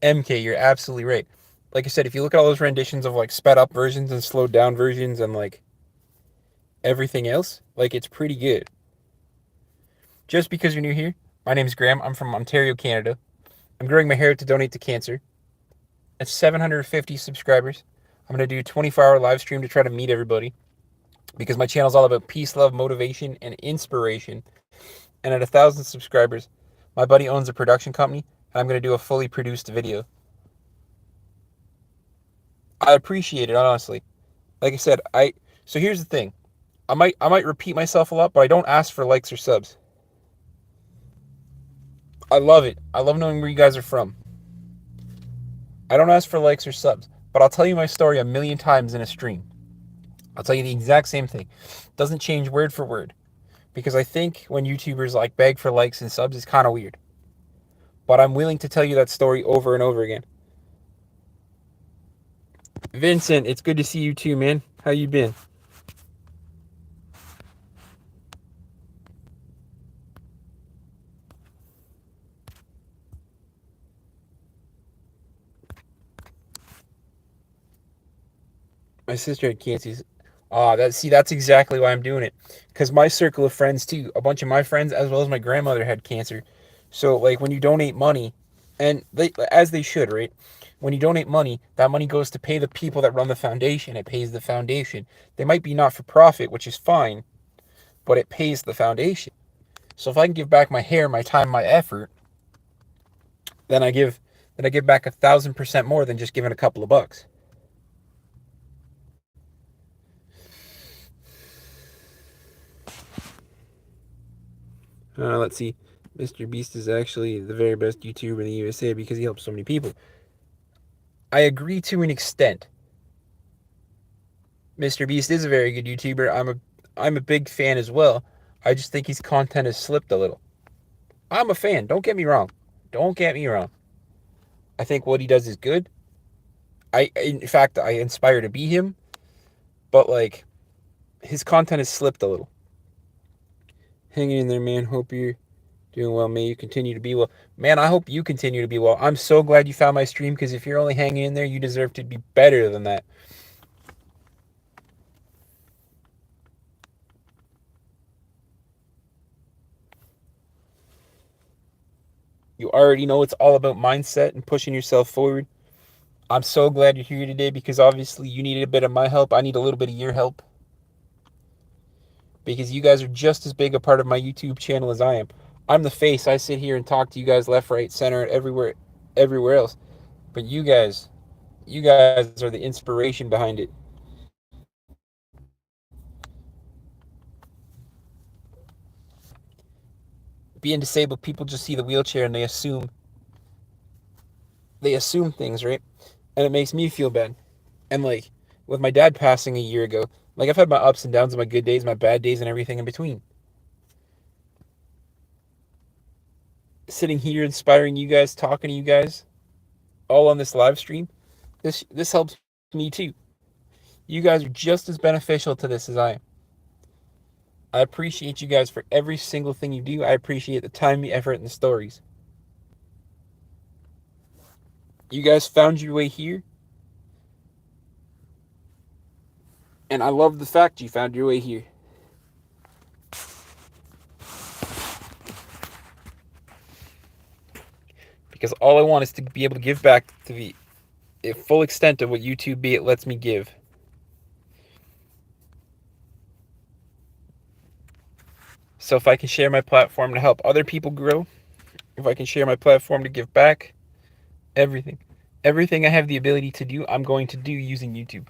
MK, you're absolutely right. Like I said, if you look at all those renditions of like sped up versions and slowed down versions and like everything else, like it's pretty good. Just because you're new here, my name is Graham. I'm from Ontario, Canada. I'm growing my hair to donate to cancer. At 750 subscribers, I'm going to do a 24-hour live stream to try to meet everybody because my channel is all about peace, love, motivation, and inspiration. And at 1,000 subscribers, my buddy owns a production company, and I'm going to do a fully produced video. I appreciate it, honestly. Like I said, so here's the thing. I might repeat myself a lot, but I don't ask for likes or subs. I love it. I love knowing where you guys are from. I don't ask for likes or subs, but I'll tell you my story a million times in a stream. I'll tell you the exact same thing. Doesn't change word for word. Because I think when YouTubers like beg for likes and subs, it's kind of weird. But I'm willing to tell you that story over and over again. Vincent, it's good to see you too, man. How you been? My sister had cancer. That's exactly why I'm doing it. Because my circle of friends too, a bunch of my friends as well as my grandmother had cancer. So like when you donate money, and as they should, right? When you donate money, that money goes to pay the people that run the foundation. It pays the foundation. They might be not for profit, which is fine, but it pays the foundation. So if I can give back my hair, my time, my effort, then I give back 1,000% more than just giving a couple of bucks. Let's see. Mr. Beast is actually the very best YouTuber in the USA because he helps so many people. I agree to an extent. Mr. Beast is a very good YouTuber. I'm a big fan as well. I just think his content has slipped a little. I'm a fan. Don't get me wrong. Don't get me wrong. I think what he does is good. In fact, I inspire to be him. But like, his content has slipped a little. Hang in there, man. Hope you're doing well. May you continue to be well. Man, I hope you continue to be well. I'm so glad you found my stream because if you're only hanging in there, you deserve to be better than that. You already know it's all about mindset and pushing yourself forward. I'm so glad you're here today because obviously you needed a bit of my help. I need a little bit of your help because you guys are just as big a part of my YouTube channel as I am. I'm the face. I sit here and talk to you guys left, right, center, everywhere else. But you guys are the inspiration behind it. Being disabled, people just see the wheelchair and they assume things, right? And it makes me feel bad. And like with my dad passing a year ago, like I've had my ups and downs, my good days, my bad days, and everything in between. Sitting here inspiring you guys, talking to you guys, all on this live stream, this helps me too. You guys are just as beneficial to this as I am. I appreciate you guys for every single thing you do. I appreciate the time, the effort, and the stories. You guys found your way here. And I love the fact you found your way here. Because all I want is to be able to give back to the full extent of what YouTube Be It lets me give. So if I can share my platform to help other people grow, if I can share my platform to give back, everything I have the ability to do, I'm going to do using YouTube.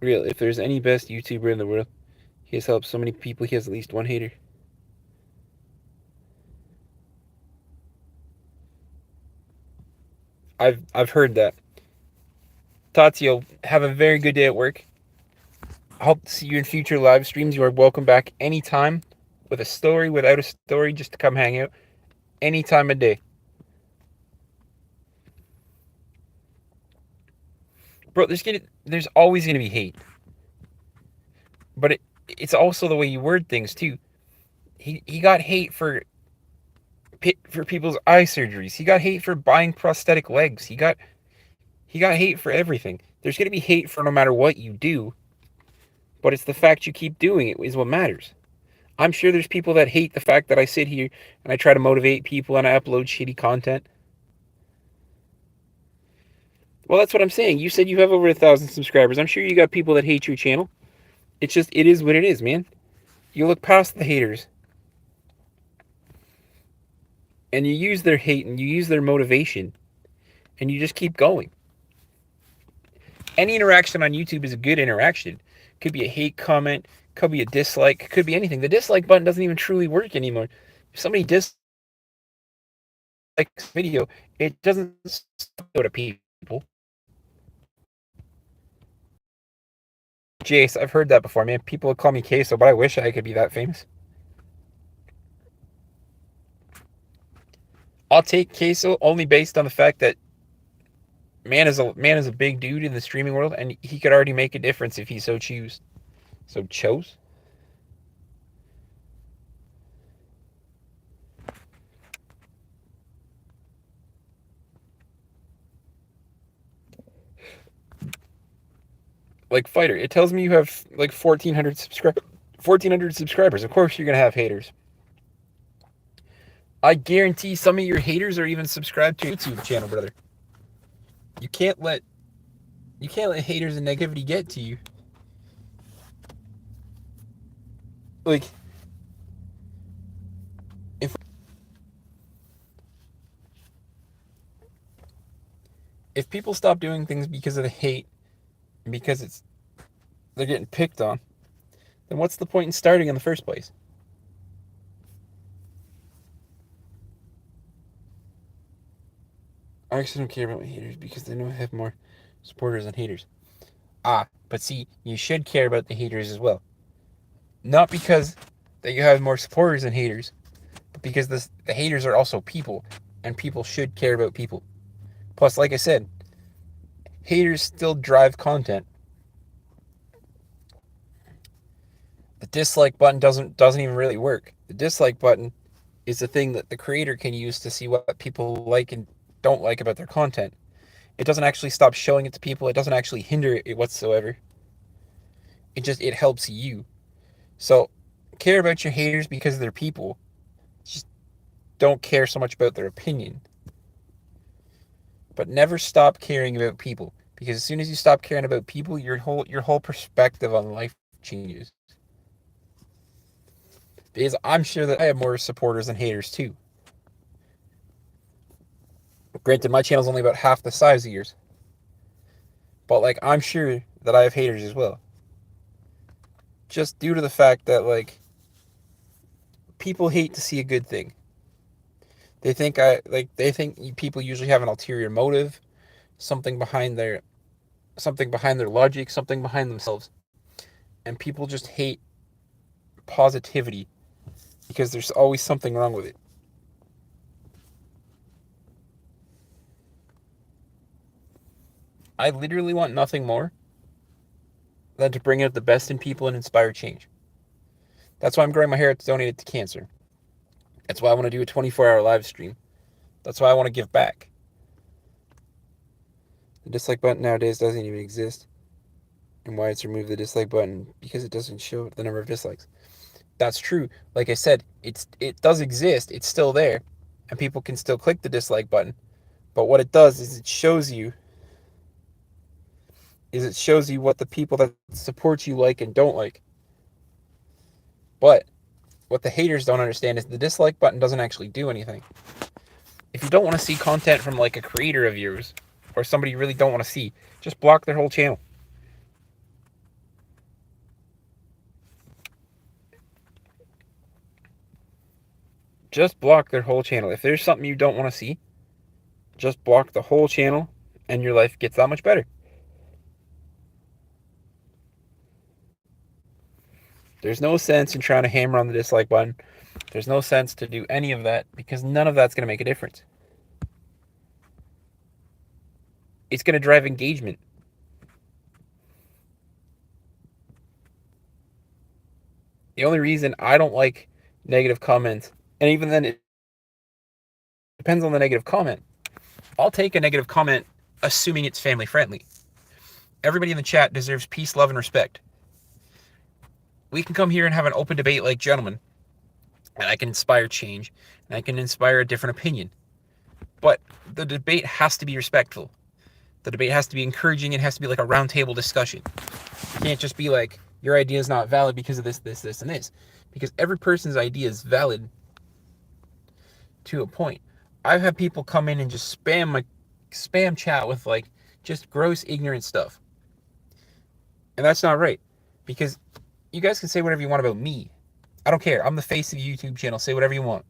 Real, if there's any best YouTuber in the world, he has helped so many people, he has at least one hater. I've heard that. Tatio, have a very good day at work. I hope to see you in future live streams. You are welcome back anytime, with a story, without a story, just to come hang out any time of day. Bro, there's always gonna be hate, but it's also the way you word things too. He got hate for people's eye surgeries. He got hate for buying prosthetic legs. He got hate for everything. There's gonna be hate for no matter what you do, but it's the fact you keep doing it is what matters. I'm sure there's people that hate the fact that I sit here and I try to motivate people and I upload shitty content. Well, that's what I'm saying. You said you have over 1,000 subscribers. I'm sure you got people that hate your channel. It's just, it is what it is, man. You look past the haters and you use their hate and you use their motivation and you just keep going. Any interaction on YouTube is a good interaction. Could be a hate comment, could be a dislike, could be anything. The dislike button doesn't even truly work anymore. If somebody dislikes a video, it doesn't go to people. Jace, I've heard that before, man. People call me Queso, but I wish I could be that famous. I'll take Queso only based on the fact that man is a big dude in the streaming world, and he could already make a difference if he so chose. So chose. Like Fighter, it tells me you have like 1,400 subscribers. Of course, you're gonna have haters. I guarantee some of your haters are even subscribed to your YouTube channel, brother. You can't let haters and negativity get to you. Like, if people stop doing things because of the hate, because they're getting picked on, then what's the point in starting in the first place? I actually don't care about my haters because they know I have more supporters than haters. But see, you should care about the haters as well. Not because that you have more supporters than haters, but because the haters are also people, and people should care about people. Plus, like I said, haters still drive content. The dislike button doesn't even really work. The dislike button is the thing that the creator can use to see what people like and don't like about their content. It doesn't actually stop showing it to people. It doesn't actually hinder it whatsoever. It helps you. So care about your haters because they're people. Just don't care so much about their opinion. But never stop caring about people, because as soon as you stop caring about people, your whole perspective on life changes. Because I'm sure that I have more supporters than haters too. Granted, my channel's only about half the size of yours. But like, I'm sure that I have haters as well. Just due to the fact that like people hate to see a good thing. They think people usually have an ulterior motive, something behind their logic, something behind themselves. And people just hate positivity because there's always something wrong with it. I literally want nothing more than to bring out the best in people and inspire change. That's why I'm growing my hair to donate it to cancer. That's why I want to do a 24-hour live stream. That's why I want to give back. The dislike button nowadays doesn't even exist. And why it's removed the dislike button? Because it doesn't show the number of dislikes. That's true. Like I said, it does exist. It's still there. And people can still click the dislike button. But what it does is it shows you what the people that support you like and don't like. But what the haters don't understand is the dislike button doesn't actually do anything. If you don't want to see content from like a creator of yours or somebody you really don't want to see, just block their whole channel. Just block their whole channel. If there's something you don't want to see, just block the whole channel and your life gets that much better. There's no sense in trying to hammer on the dislike button. There's no sense to do any of that because none of that's going to make a difference. It's going to drive engagement. The only reason I don't like negative comments, and even then it depends on the negative comment. I'll take a negative comment assuming it's family friendly. Everybody in the chat deserves peace, love, and respect. We can come here and have an open debate like gentlemen, and I can inspire change, and I can inspire a different opinion. But the debate has to be respectful. The debate has to be encouraging. It has to be like a roundtable discussion. It can't just be like, your idea is not valid because of this, this, this, and this. Because every person's idea is valid to a point. I've had people come in and just spam chat with like just gross ignorant stuff. And that's not right. Because you guys can say whatever you want about me. I don't care. I'm the face of the YouTube channel. Say whatever you want.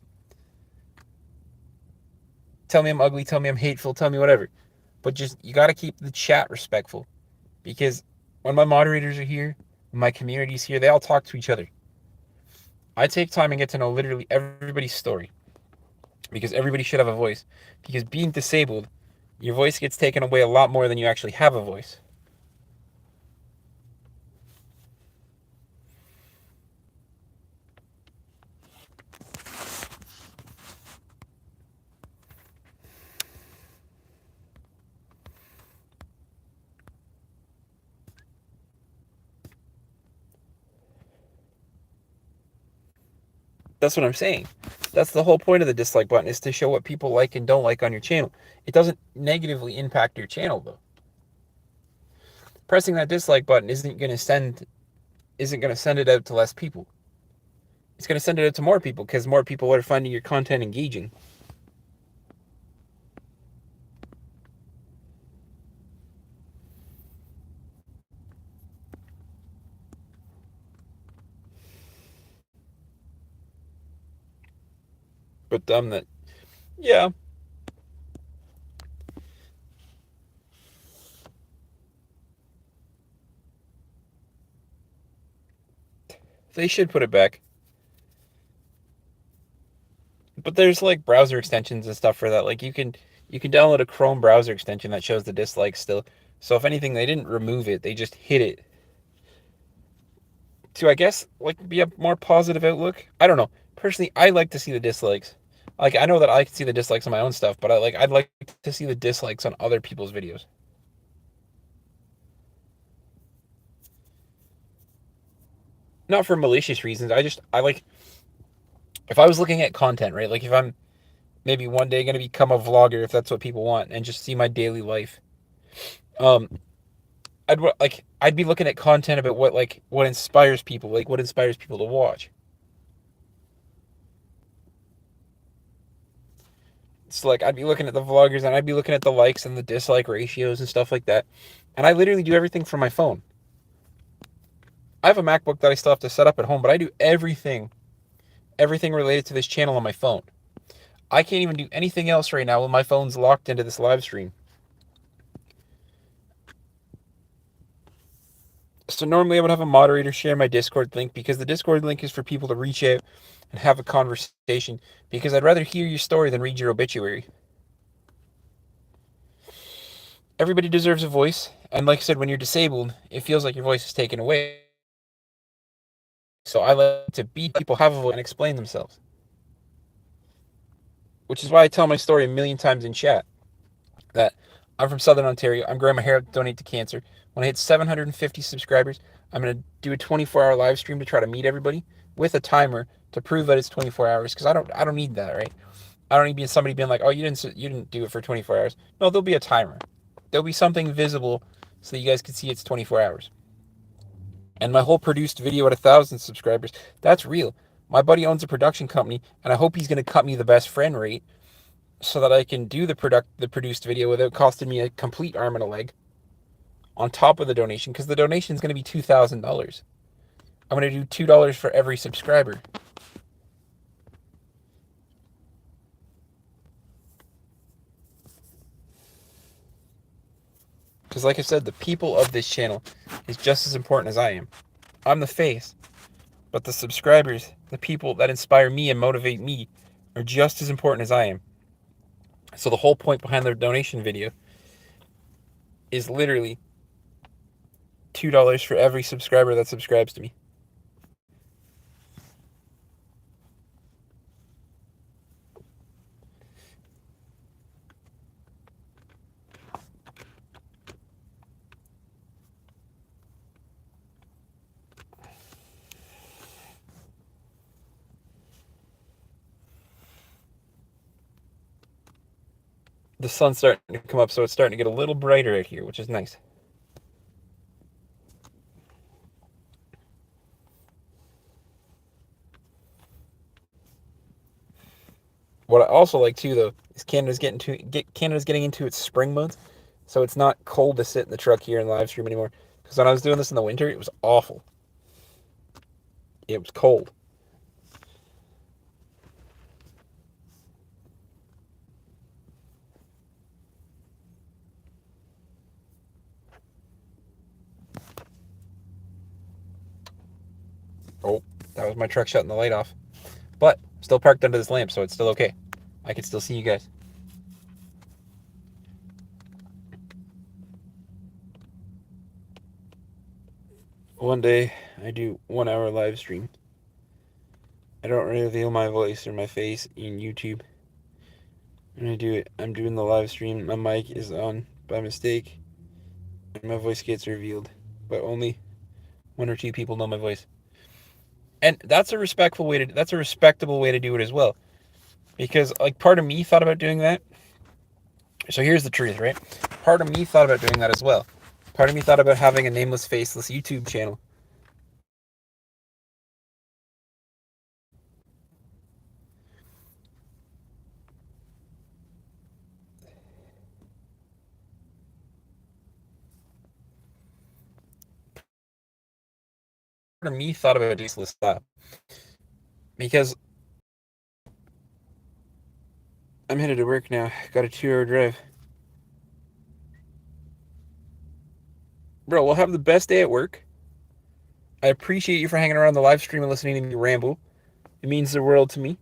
Tell me I'm ugly. Tell me I'm hateful. Tell me whatever. But just, you got to keep the chat respectful. Because when my moderators are here, when my community's here, they all talk to each other. I take time and get to know literally everybody's story. Because everybody should have a voice. Because being disabled, your voice gets taken away a lot more than you actually have a voice. That's what I'm saying. That's the whole point of the dislike button, is to show what people like and don't like on your channel. It doesn't negatively impact your channel, though. Pressing that dislike button isn't going to send it out to less people. It's going to send it out to more people because more people are finding your content engaging. But yeah. They should put it back. But there's like browser extensions and stuff for that. Like you can download a Chrome browser extension that shows the dislikes still. So if anything, they didn't remove it. They just hid it. To, I guess, like be a more positive outlook. I don't know. Personally, I like to see the dislikes. Like, I know that I can see the dislikes on my own stuff, but I'd like to see the dislikes on other people's videos. Not for malicious reasons. I like, if I was looking at content, right? Like if I'm maybe one day going to become a vlogger, if that's what people want, and just see my daily life. I'd be looking at content about what inspires people, like what inspires people to watch. So like I'd be looking at the vloggers and I'd be looking at the likes and the dislike ratios and stuff like that. And I literally do everything from my phone. I have a MacBook that I still have to set up at home, but I do everything related to this channel on my phone. I can't even do anything else right now when my phone's locked into this live stream. So normally I would have a moderator share my Discord link, because the Discord link is for people to reach out and have a conversation, because I'd rather hear your story than read your obituary. Everybody deserves a voice, and like I said, when you're disabled, it feels like your voice is taken away. So I like to be people have a voice and explain themselves. Which is why I tell my story a million times in chat. That I'm from Southern Ontario. I'm growing my hair out to donate to cancer. When I hit 750 subscribers, I'm going to do a 24-hour live stream to try to meet everybody with a timer to prove that it's 24 hours, because I don't need that, right? I don't need somebody being like, oh, you didn't do it for 24 hours. No, there'll be a timer. There'll be something visible so that you guys can see it's 24 hours. And my whole produced video at 1,000 subscribers, that's real. My buddy owns a production company, and I hope he's going to cut me the best friend rate so that I can do the produced video without costing me a complete arm and a leg on top of the donation, because the donation is going to be $2,000. I'm going to do $2 for every subscriber. Because like I said, the people of this channel is just as important as I am. I'm the face. But the subscribers, the people that inspire me and motivate me, are just as important as I am. So the whole point behind their donation video is literally $2 for every subscriber that subscribes to me. The sun's starting to come up, so it's starting to get a little brighter out here, which is nice. What I also like too, though, is Canada's getting into its spring months, so it's not cold to sit in the truck here and live stream anymore. Because when I was doing this in the winter, it was awful. It was cold. Oh, that was my truck shutting the light off. But I'm still parked under this lamp, so it's still okay. I can still see you guys. One day, I do 1 hour live stream. I don't reveal my voice or my face in YouTube. And I do it. I'm doing the live stream. My mic is on by mistake. And my voice gets revealed. But only 1 or 2 people know my voice. And that's a respectable way to do it as well. Because like part of me thought about doing that. So here's the truth, right? Part of me thought about doing that as well. Part of me thought about having a nameless, faceless YouTube channel. Part of me thought about a faceless style. Because I'm headed to work now. Got a 2-hour drive. Bro, we'll have the best day at work. I appreciate you for hanging around the live stream and listening to me ramble. It means the world to me.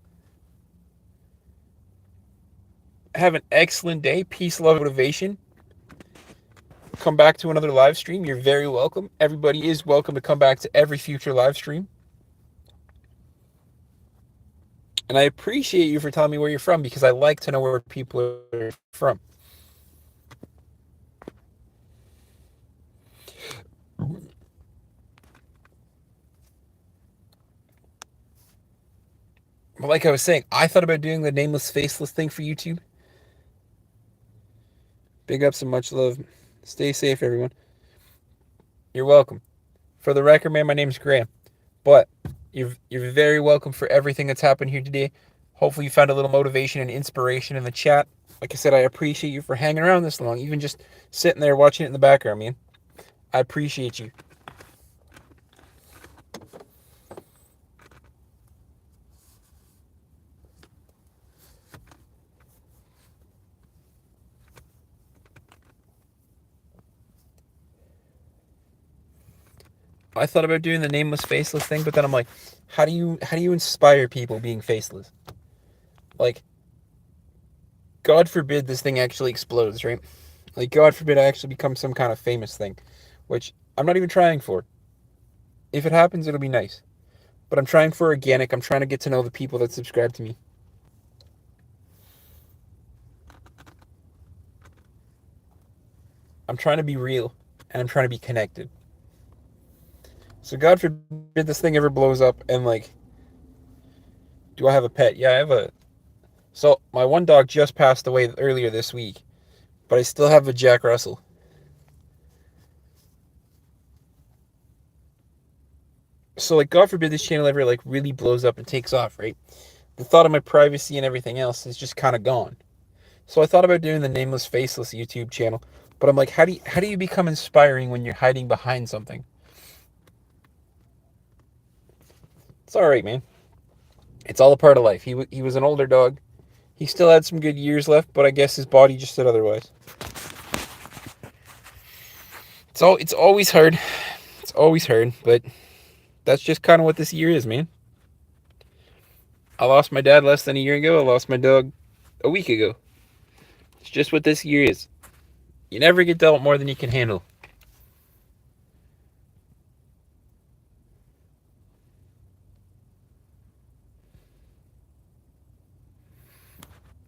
Have an excellent day. Peace, love, motivation. Come back to another live stream. You're very welcome. Everybody is welcome to come back to every future live stream. And I appreciate you for telling me where you're from, because I like to know where people are from. But like I was saying, I thought about doing the nameless, faceless thing for YouTube. Big ups and much love. Stay safe, everyone. You're welcome. For the record, man, my name's Graham. But you're very welcome for everything that's happened here today. Hopefully you found a little motivation and inspiration in the chat. Like I said, I appreciate you for hanging around this long, even just sitting there watching it in the background, man. I appreciate you. I thought about doing the nameless, faceless thing, but then I'm like, how do you inspire people being faceless? Like, God forbid this thing actually explodes, right? Like, God forbid I actually become some kind of famous thing, which I'm not even trying for. If it happens, it'll be nice. But I'm trying for organic. I'm trying to get to know the people that subscribe to me. I'm trying to be real, and I'm trying to be connected. So God forbid this thing ever blows up, and like, do I have a pet? Yeah, I have a... So, my one dog just passed away earlier this week, but I still have a Jack Russell. So, like, God forbid this channel ever, like, really blows up and takes off, right? The thought of my privacy and everything else is just kind of gone. So I thought about doing the nameless, faceless YouTube channel, but I'm like, how do you become inspiring when you're hiding behind something? It's all right, man. It's all a part of life. He was an older dog. He still had some good years left, but I guess his body just said otherwise. It's always hard. It's always hard, but That's just kind of what this year is, man. I lost my dad less than a year ago. I lost my dog a week ago. It's just what this year is. You never get dealt more than you can handle.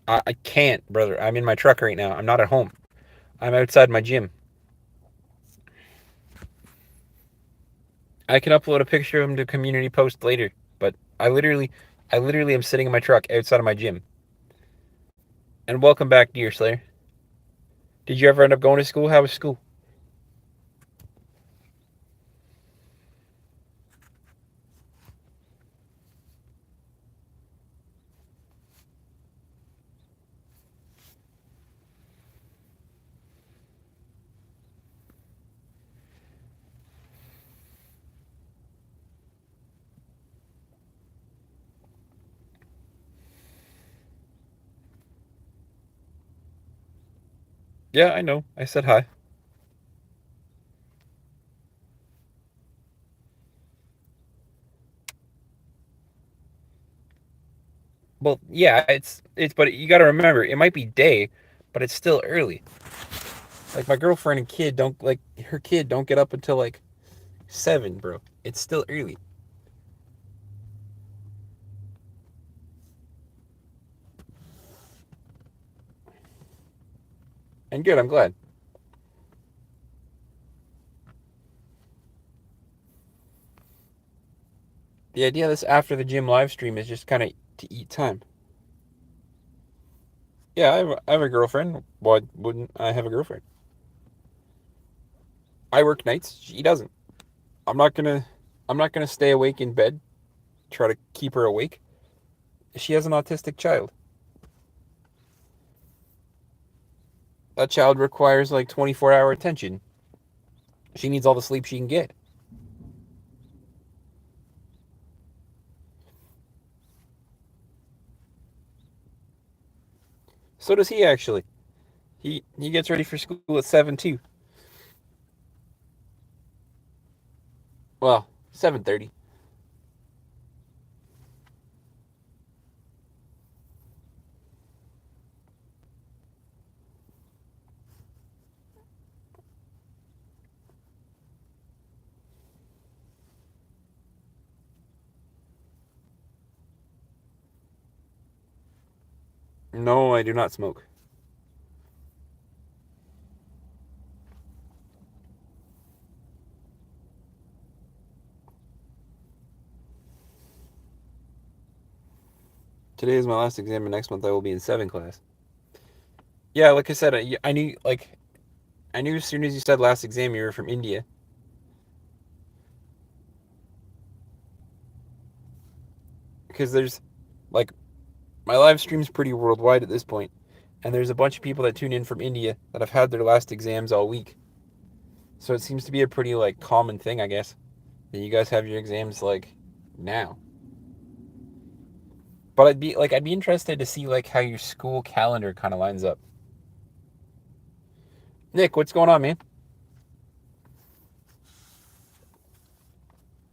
I can't, brother. I'm in my truck right now. I'm not at home. I'm outside my gym. I can upload a picture of him to community post later, but I literally am sitting in my truck outside of my gym. And welcome back, dear Slayer. Did you ever end up going to school? How was school? Yeah, I know. I said hi. Well, yeah, but you got to remember, it might be day, but it's still early. Like my girlfriend and kid don't like her kid don't get up until like 7, bro. It's still early. And good, I'm glad. The idea of this after the gym live stream is just kind of to eat time. Yeah, I have a girlfriend. Why wouldn't I have a girlfriend? I work nights. She doesn't. I'm not gonna. I'm not gonna stay awake in bed. Try to keep her awake. She has an autistic child. That child requires like 24-hour attention. She needs all the sleep she can get. So does he actually. He gets ready for school at 7 too. Well, 7:30. No, I do not smoke. Today is my last exam, and next month I will be in 7 class. Yeah, like I said, I knew as soon as you said last exam you were from India. Because there's like my live stream's pretty worldwide at this point, and there's a bunch of people that tune in from India that have had their last exams all week. So it seems to be a pretty like common thing, I guess, that you guys have your exams like now. But I'd be interested to see like how your school calendar kind of lines up. Nick, what's going on, man?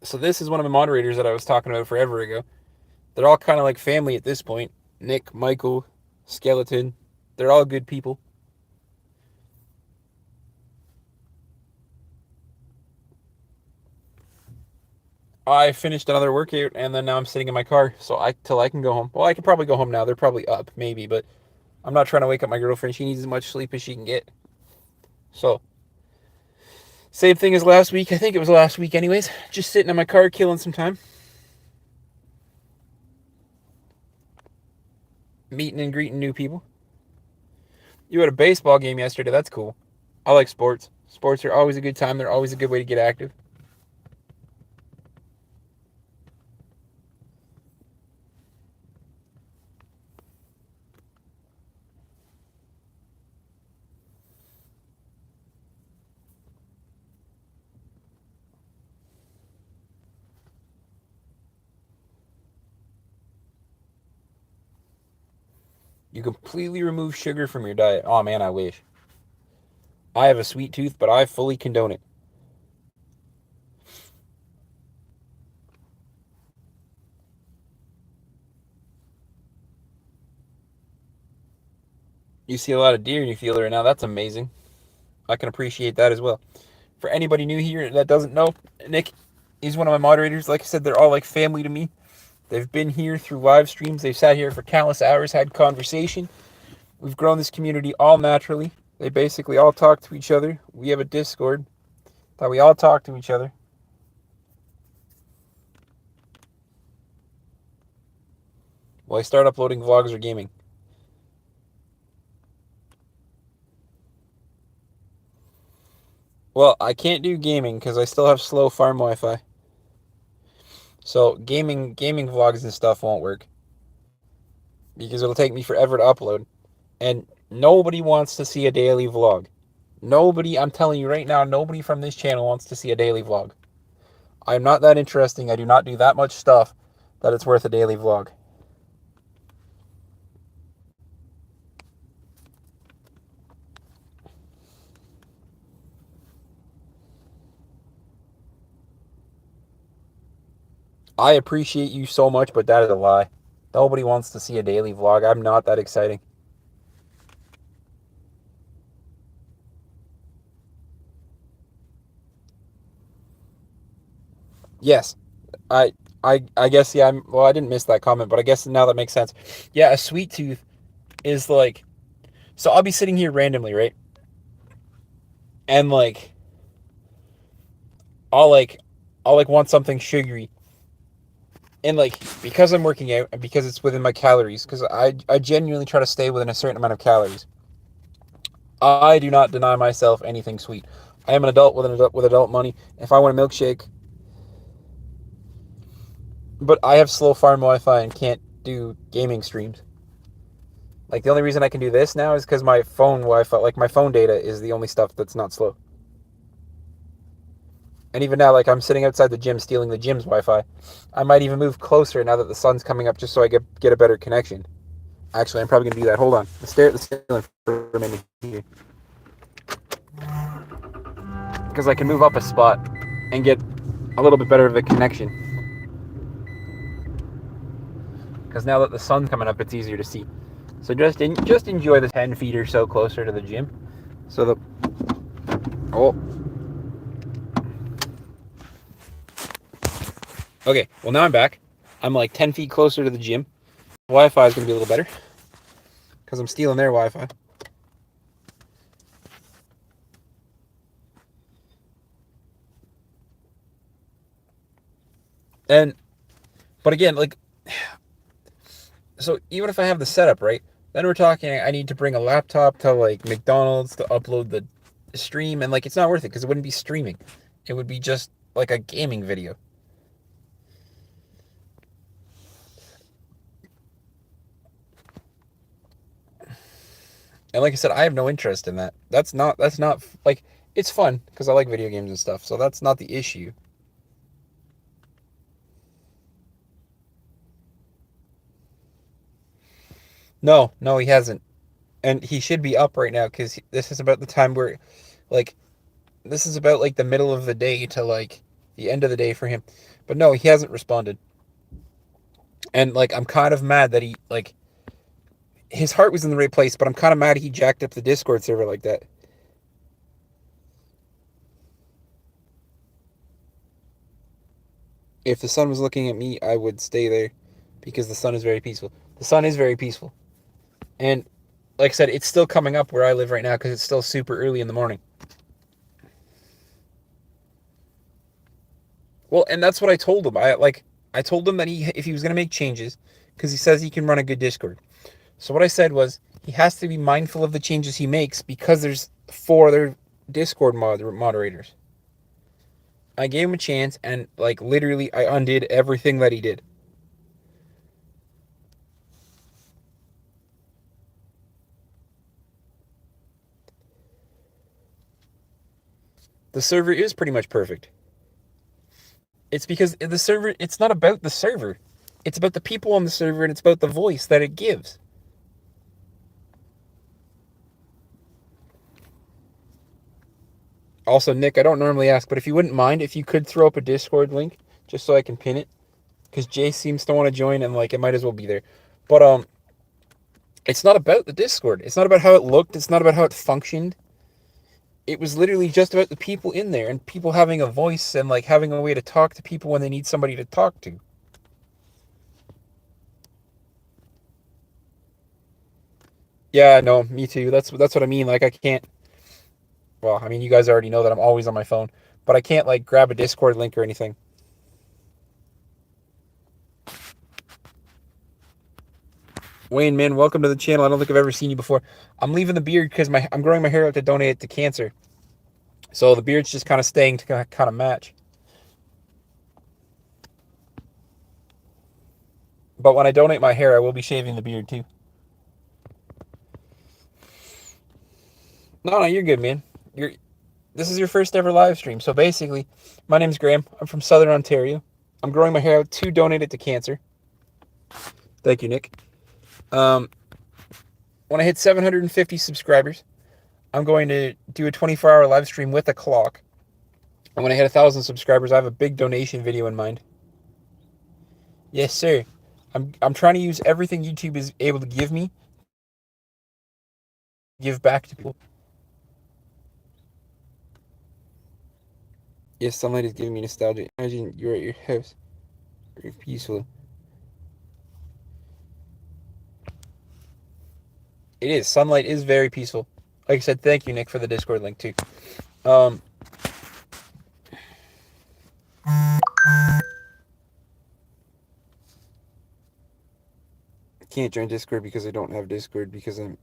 So this is one of the moderators that I was talking about forever ago. They're all kind of like family at this point. Nick, Michael, Skeleton, they're all good people. I finished another workout and then now I'm sitting in my car so I till I can go home. Well, I can probably go home now. They're probably up, maybe, but I'm not trying to wake up my girlfriend. She needs as much sleep as she can get. So, same thing as last week. I think it was last week anyways. Just sitting in my car killing some time. Meeting and greeting new people. You had a baseball game yesterday. That's cool. I like sports. Sports are always a good time. They're always a good way to get active. You completely remove sugar from your diet. Oh man, I wish. I have a sweet tooth, but I fully condone it. You see a lot of deer in your field right now. That's amazing. I can appreciate that as well. For anybody new here that doesn't know, Nick is one of my moderators. Like I said, they're all like family to me. They've been here through live streams. They've sat here for countless hours, had conversation. We've grown this community all naturally. They basically all talk to each other. We have a Discord that we all talk to each other. Will I start uploading vlogs or gaming? Well, I can't do gaming because I still have slow farm Wi-Fi. So gaming vlogs and stuff won't work because it'll take me forever to upload. And nobody wants to see a daily vlog. Nobody, I'm telling you right now, nobody from this channel wants to see a daily vlog. I'm not that interesting. I do not do that much stuff that it's worth a daily vlog. I appreciate you so much, but that is a lie. Nobody wants to see a daily vlog. I'm not that exciting. Yes. I guess, yeah, well, I didn't miss that comment, but I guess now that makes sense. Yeah, a sweet tooth is like, so I'll be sitting here randomly, right? And like I'll like want something sugary. And like, because I'm working out and because it's within my calories, because I genuinely try to stay within a certain amount of calories. I do not deny myself anything sweet. I am an adult with adult money. If I want a milkshake, but I have slow farm Wi-Fi and can't do gaming streams. Like, the only reason I can do this now is because my phone Wi-Fi, like my phone data, is the only stuff that's not slow. And even now, like, I'm sitting outside the gym stealing the gym's Wi-Fi. I might even move closer now that the sun's coming up just so I get a better connection. Actually, I'm probably going to do that. Hold on. Let's stare at the ceiling for a minute here. Because I can move up a spot and get a little bit better of a connection. Because now that the sun's coming up, it's easier to see. So just enjoy the 10 feet or so closer to the gym. So the... Oh. Okay, well now I'm back. I'm like 10 feet closer to the gym. Wi-Fi is going to be a little better. Because I'm stealing their Wi-Fi. But again, like... So even if I have the setup, right? Then we're talking, I need to bring a laptop to like McDonald's to upload the stream. And like, it's not worth it because it wouldn't be streaming. It would be just like a gaming video. And like I said, I have no interest in that. That's not like, it's fun because I like video games and stuff. So that's not the issue. No, he hasn't. And he should be up right now because this is about the time where, like, this is about like the middle of the day to like the end of the day for him. But no, he hasn't responded. And like, I'm kind of mad that he, like, his heart was in the right place, but I'm kind of mad he jacked up the Discord server like that. If the sun was looking at me, I would stay there because the sun is very peaceful. The sun is very peaceful. And like I said, it's still coming up where I live right now because it's still super early in the morning. Well, and that's what I told him. I told him that if he was going to make changes, because he says he can run a good Discord. So what I said was he has to be mindful of the changes he makes because there's 4 other Discord moderators. I gave him a chance, and like literally I undid everything that he did. The server is pretty much perfect. It's because the server, it's not about the server. It's about the people on the server, and it's about the voice that it gives. Also, Nick, I don't normally ask, but if you wouldn't mind, if you could throw up a Discord link, just so I can pin it. Because Jay seems to want to join, and like, it might as well be there. But, It's not about the Discord. It's not about how it looked. It's not about how it functioned. It was literally just about the people in there and people having a voice and like having a way to talk to people when they need somebody to talk to. Yeah, no, me too. That's what I mean. Like I can't. Well, I mean, you guys already know that I'm always on my phone, but I can't like grab a Discord link or anything. Wayne, man, welcome to the channel. I don't think I've ever seen you before. I'm leaving the beard because I'm growing my hair out to donate it to cancer. So the beard's just kind of staying to kind of match. But when I donate my hair, I will be shaving the beard too. No, you're good, man. This is your first ever live stream. So basically, my name's Graham. I'm from Southern Ontario. I'm growing my hair out to donate it to cancer. Thank you, Nick. When I hit 750 subscribers, I'm going to do a 24-hour live stream with a clock. And when I hit 1,000 subscribers, I have a big donation video in mind. Yes, sir. I'm trying to use everything YouTube is able to give me, give back to people. Yes, sunlight is giving me nostalgia. Imagine you're at your house. Very peaceful. It is. Sunlight is very peaceful. Like I said, thank you, Nick, for the Discord link, too. Can't join Discord because I don't have Discord because I'm...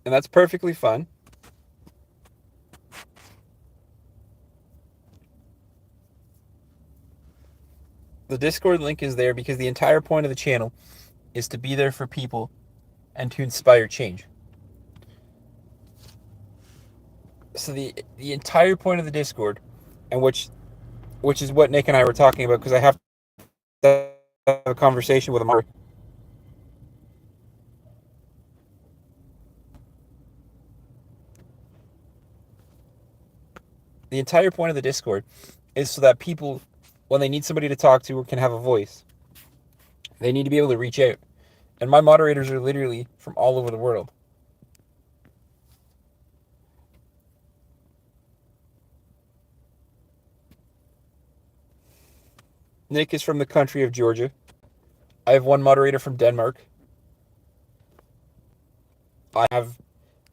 And that's perfectly fine. The Discord link is there because the entire point of the channel is to be there for people and to inspire change. So the entire point of the Discord, and which is what Nick and I were talking about, because I have to have a conversation with him. The entire point of the Discord is so that people, when they need somebody to talk to or can have a voice, they need to be able to reach out. And my moderators are literally from all over the world. Nick is from the country of Georgia. I have one moderator from Denmark. I have,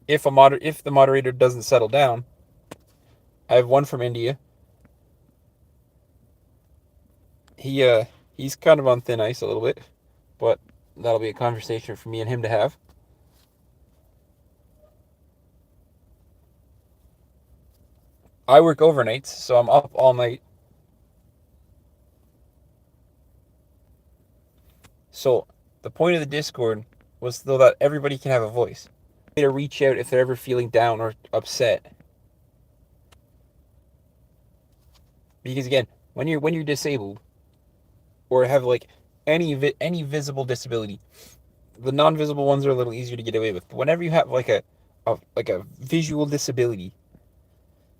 if the moderator doesn't settle down, I have one from India. He's kind of on thin ice a little bit, but that'll be a conversation for me and him to have. I work overnights, so I'm up all night. So the point of the Discord was so that everybody can have a voice. To reach out if they're ever feeling down or upset. Because again, when you're disabled or have like any visible disability, the non-visible ones are a little easier to get away with. But whenever you have like a visual disability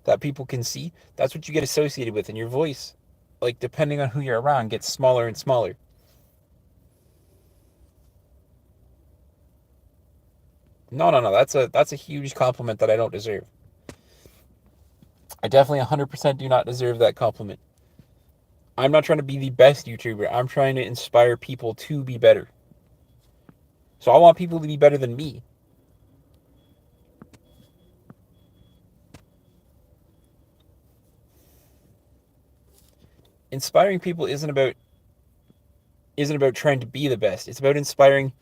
that people can see, that's what you get associated with, and your voice, like depending on who you're around, gets smaller and smaller. No. That's a huge compliment that I don't deserve. I definitely 100% do not deserve that compliment. I'm not trying to be the best YouTuber. I'm trying to inspire people to be better. So I want people to be better than me. Inspiring people isn't about trying to be the best. It's about inspiring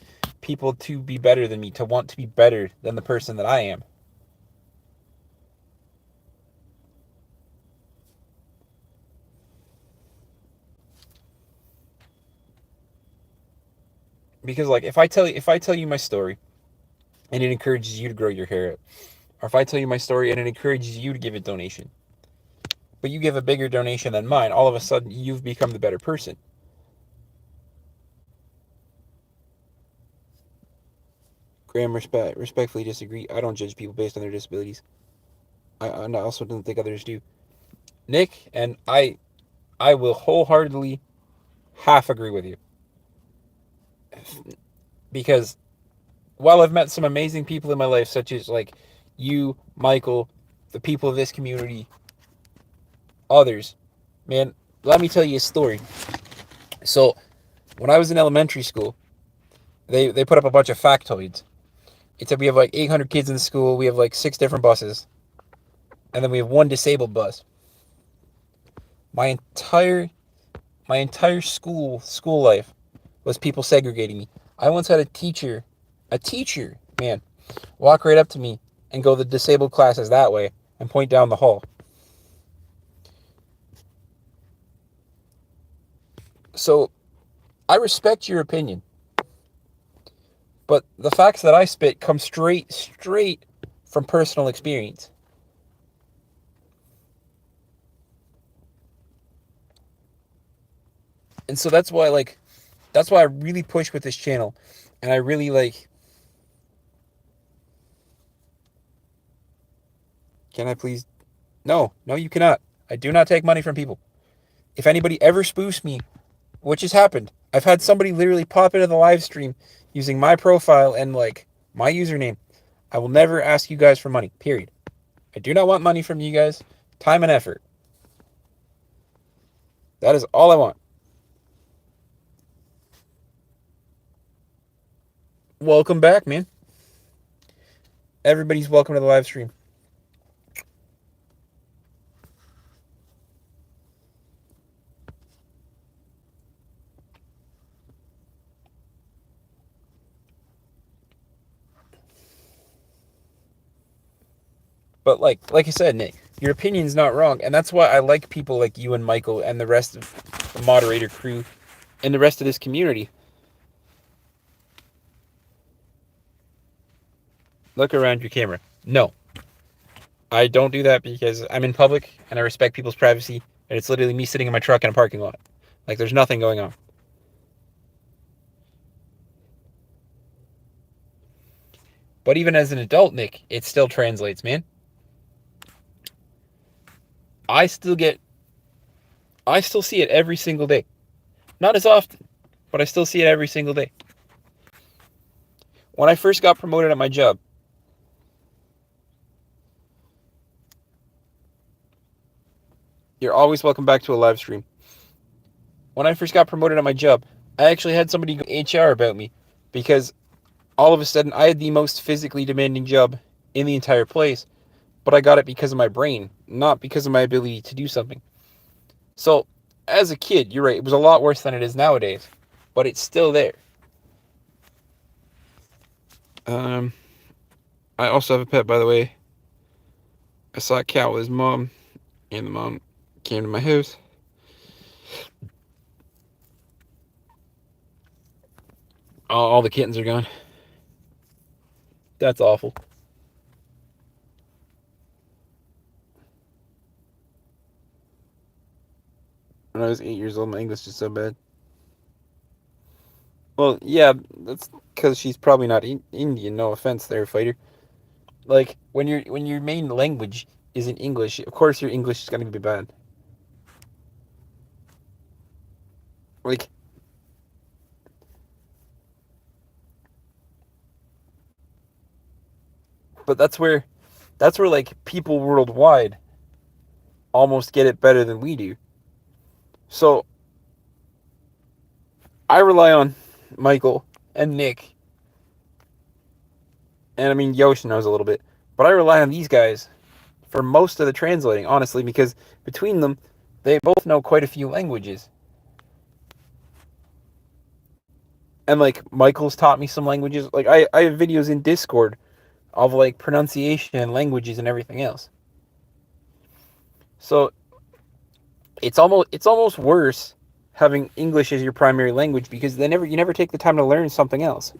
people to be better than me, to want to be better than the person that I am. Because like if I tell you my story and it encourages you to grow your hair out, or if I tell you my story and it encourages you to give a donation, but you give a bigger donation than mine, all of a sudden you've become the better person. Graham, respectfully disagree. I don't judge people based on their disabilities. I also don't think others do. Nick and I will wholeheartedly half agree with you. Because while I've met some amazing people in my life, such as like you, Michael, the people of this community, others, man, let me tell you a story. So, when I was in elementary school, they put up a bunch of factoids. It said we have like 800 kids in the school, we have like 6 different buses, and then we have one disabled bus. My entire school life was people segregating me. I once had a teacher, man, walk right up to me and go, the disabled class is that way, and point down the hall. So, I respect your opinion, but the facts that I spit come straight from personal experience. And so that's why I really push with this channel, and I really can I please? No, you cannot. I do not take money from people. If anybody ever spoofs me, which has happened, I've had somebody literally pop into the live stream using my profile and my username. I will never ask you guys for money, period. I do not want money from you guys. Time and effort. That is all I want. Welcome back, man. Everybody's welcome to the live stream. But like I said, Nick, your opinion's not wrong, and that's why I like people like you and Michael and the rest of the moderator crew and the rest of this community. Look around your camera. No, I don't do that because I'm in public and I respect people's privacy, and it's literally me sitting in my truck in a parking lot. Like, there's nothing going on. But even as an adult, Nick, it still translates, man. I still see it every single day. Not as often, but I still see it every single day. When I first got promoted at my job, you're always welcome back to a live stream. When I first got promoted at my job, I actually had somebody go HR about me because all of a sudden I had the most physically demanding job in the entire place, but I got it because of my brain, not because of my ability to do something. So, as a kid, you're right, it was a lot worse than it is nowadays, but it's still there. I also have a pet, by the way. I saw a cat with his mom, and the mom came to my house. All the kittens are gone. That's awful. When I was 8 years old, my English is so bad. Well, yeah, that's because she's probably not Indian. No offense, there, fighter. Like, when your main language isn't English, of course your English is gonna be bad. Like, but that's where like people worldwide almost get it better than we do. So I rely on Michael and Nick, and I mean Yosh knows a little bit, but I rely on these guys for most of the translating, honestly, because between them, they both know quite a few languages. And like Michael's taught me some languages. Like I have videos in Discord of like pronunciation and languages and everything else. So it's almost worse having English as your primary language because you never take the time to learn something else.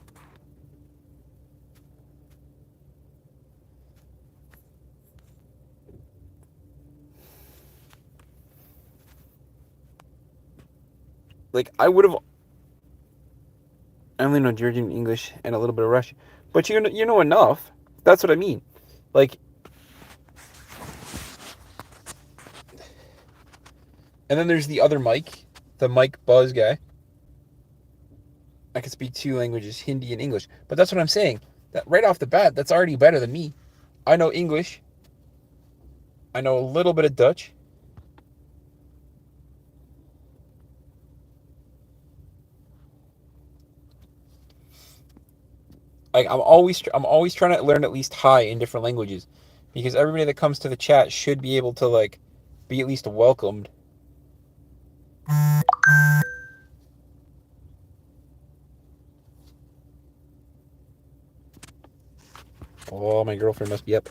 Like I only know Georgian, English, and a little bit of Russian, but you know enough. That's what I mean. Like, and then there's the other Mike, the Mike Buzz guy. I can speak two languages, Hindi and English. But that's what I'm saying. That right off the bat, that's already better than me. I know English. I know a little bit of Dutch. Like I'm always trying to learn at least hi in different languages, because everybody that comes to the chat should be able to like be at least welcomed. Oh, my girlfriend must be up.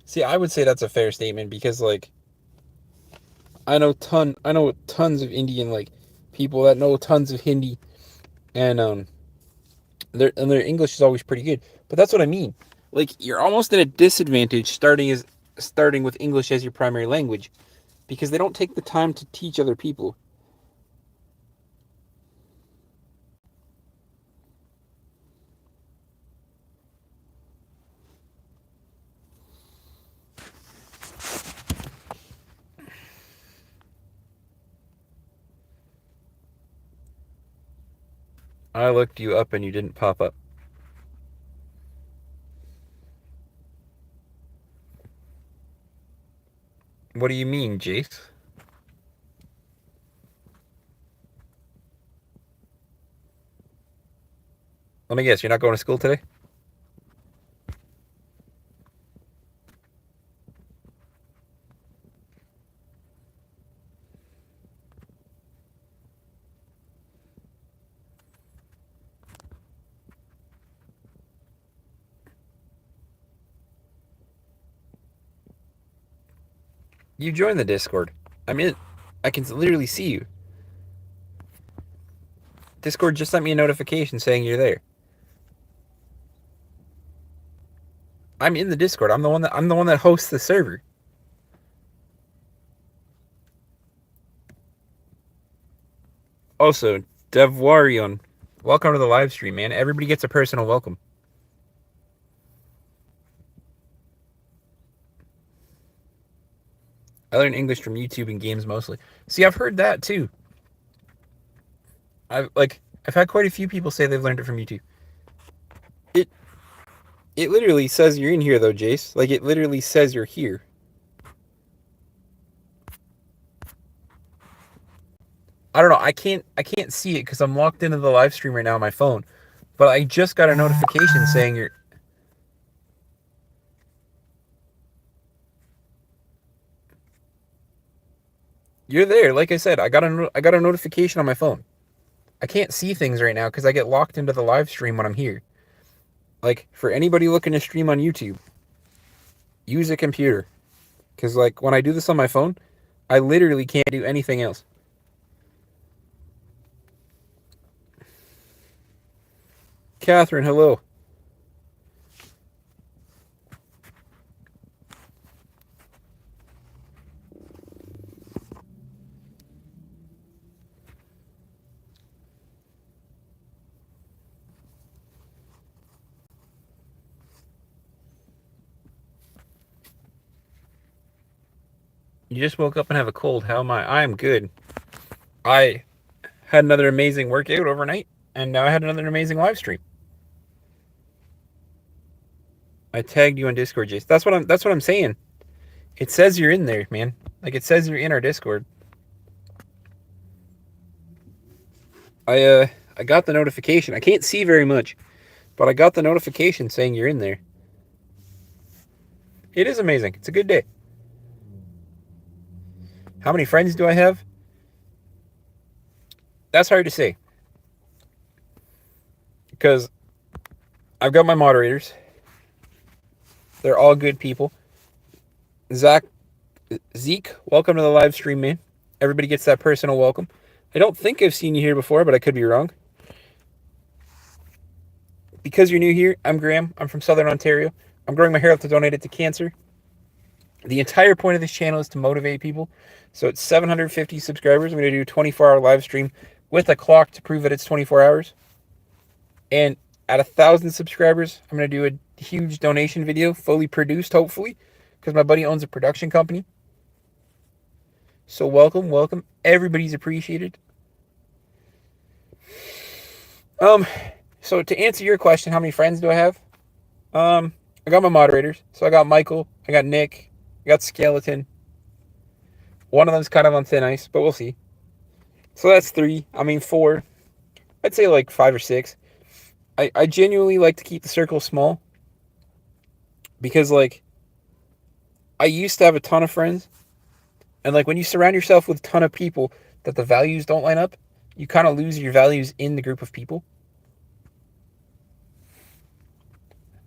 See, I would say that's a fair statement, because like I know tons of Indian like people that know tons of Hindi, and their English is always pretty good. But that's what I mean. Like you're almost at a disadvantage starting with English as your primary language, because they don't take the time to teach other people. I looked you up and you didn't pop up. What do you mean, Jace? Let me guess, you're not going to school today? You joined the Discord. I'm in. I can literally see you. Discord just sent me a notification saying you're there. I'm in the Discord. I'm the one that hosts the server. Also, Devwarion, welcome to the live stream, man. Everybody gets a personal welcome. I learn English from YouTube and games mostly. See, I've heard that too. I've had quite a few people say they've learned it from YouTube. It literally says you're in here though, Jace. Like it literally says you're here. I don't know. I can't see it because I'm locked into the live stream right now on my phone. But I just got a notification saying you're there. Like I said, I got a notification on my phone. I can't see things right now because I get locked into the live stream when I'm here. Like for anybody looking to stream on YouTube, use a computer, because like when I do this on my phone, I literally can't do anything else. Catherine, hello. You just woke up and have a cold. How am I? I am good. I had another amazing workout overnight, and now I had another amazing live stream. I tagged you on Discord, Jace. That's what I'm saying. It says you're in there, man. Like it says you're in our Discord. I got the notification. I can't see very much, but I got the notification saying you're in there. It is amazing. It's a good day. How many friends do I have? That's hard to say. Because I've got my moderators. They're all good people. Zeke, welcome to the live stream, man. Everybody gets that personal welcome. I don't think I've seen you here before, but I could be wrong. Because you're new here, I'm Graham. I'm from Southern Ontario. I'm growing my hair out to donate it to cancer. The entire point of this channel is to motivate people. So it's 750 subscribers. I'm going to do a 24-hour live stream with a clock to prove that it's 24 hours. And at 1,000 subscribers, I'm going to do a huge donation video, fully produced, hopefully, because my buddy owns a production company. So welcome, welcome. Everybody's appreciated. So to answer your question, how many friends do I have? I got my moderators. So I got Michael, I got Nick, I got Skeleton. One of them's kind of on thin ice, but we'll see. So that's 3. I mean 4. I'd say like 5 or 6. I genuinely like to keep the circle small. Because like I used to have a ton of friends. And like when you surround yourself with a ton of people that the values don't line up, you kind of lose your values in the group of people.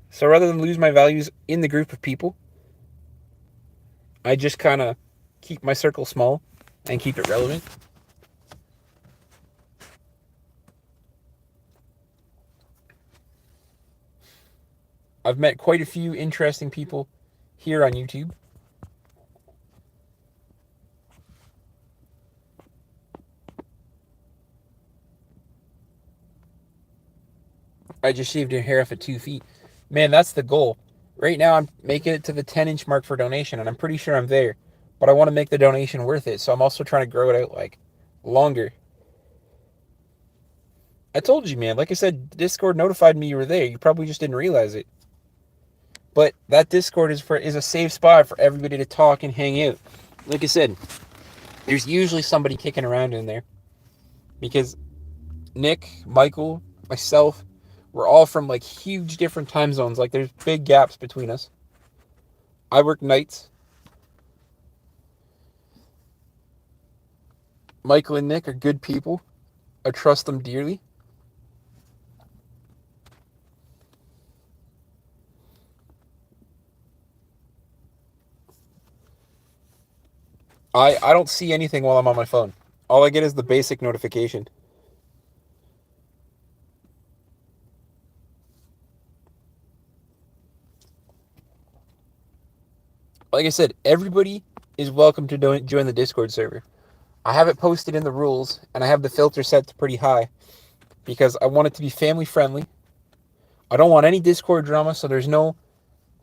So rather than lose my values in the group of people, I just kind of keep my circle small and keep it relevant. I've met quite a few interesting people here on YouTube. I just shaved your hair off at 2 feet. Man, that's the goal. Right now, I'm making it to the 10-inch mark for donation, and I'm pretty sure I'm there. But I want to make the donation worth it, so I'm also trying to grow it out, like, longer. I told you, man. Like I said, Discord notified me you were there. You probably just didn't realize it. But that Discord is a safe spot for everybody to talk and hang out. Like I said, there's usually somebody kicking around in there. Because Nick, Michael, myself, we're all from like huge different time zones. Like there's big gaps between us. I work nights. Michael and Nick are good people. I trust them dearly. I don't see anything while I'm on my phone. All I get is the basic notification. Like I said, everybody is welcome to join the Discord server. I have it posted in the rules, and I have the filter set to pretty high because I want it to be family friendly. I don't want any Discord drama, so there's no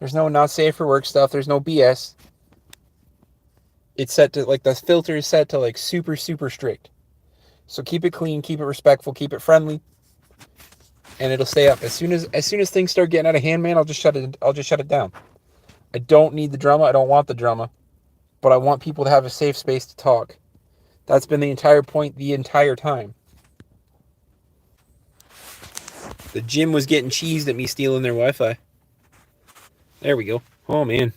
not safe for work stuff. There's no BS. It's set to like the filter is set to like super strict. So keep it clean, keep it respectful, keep it friendly, and it'll stay up. As soon as things start getting out of hand, man, I'll just shut it down. I don't need the drama. I don't want the drama, but I want people to have a safe space to talk. That's been the entire point the entire time. The gym was getting cheesed at me stealing their Wi-Fi. There we go. Oh, man.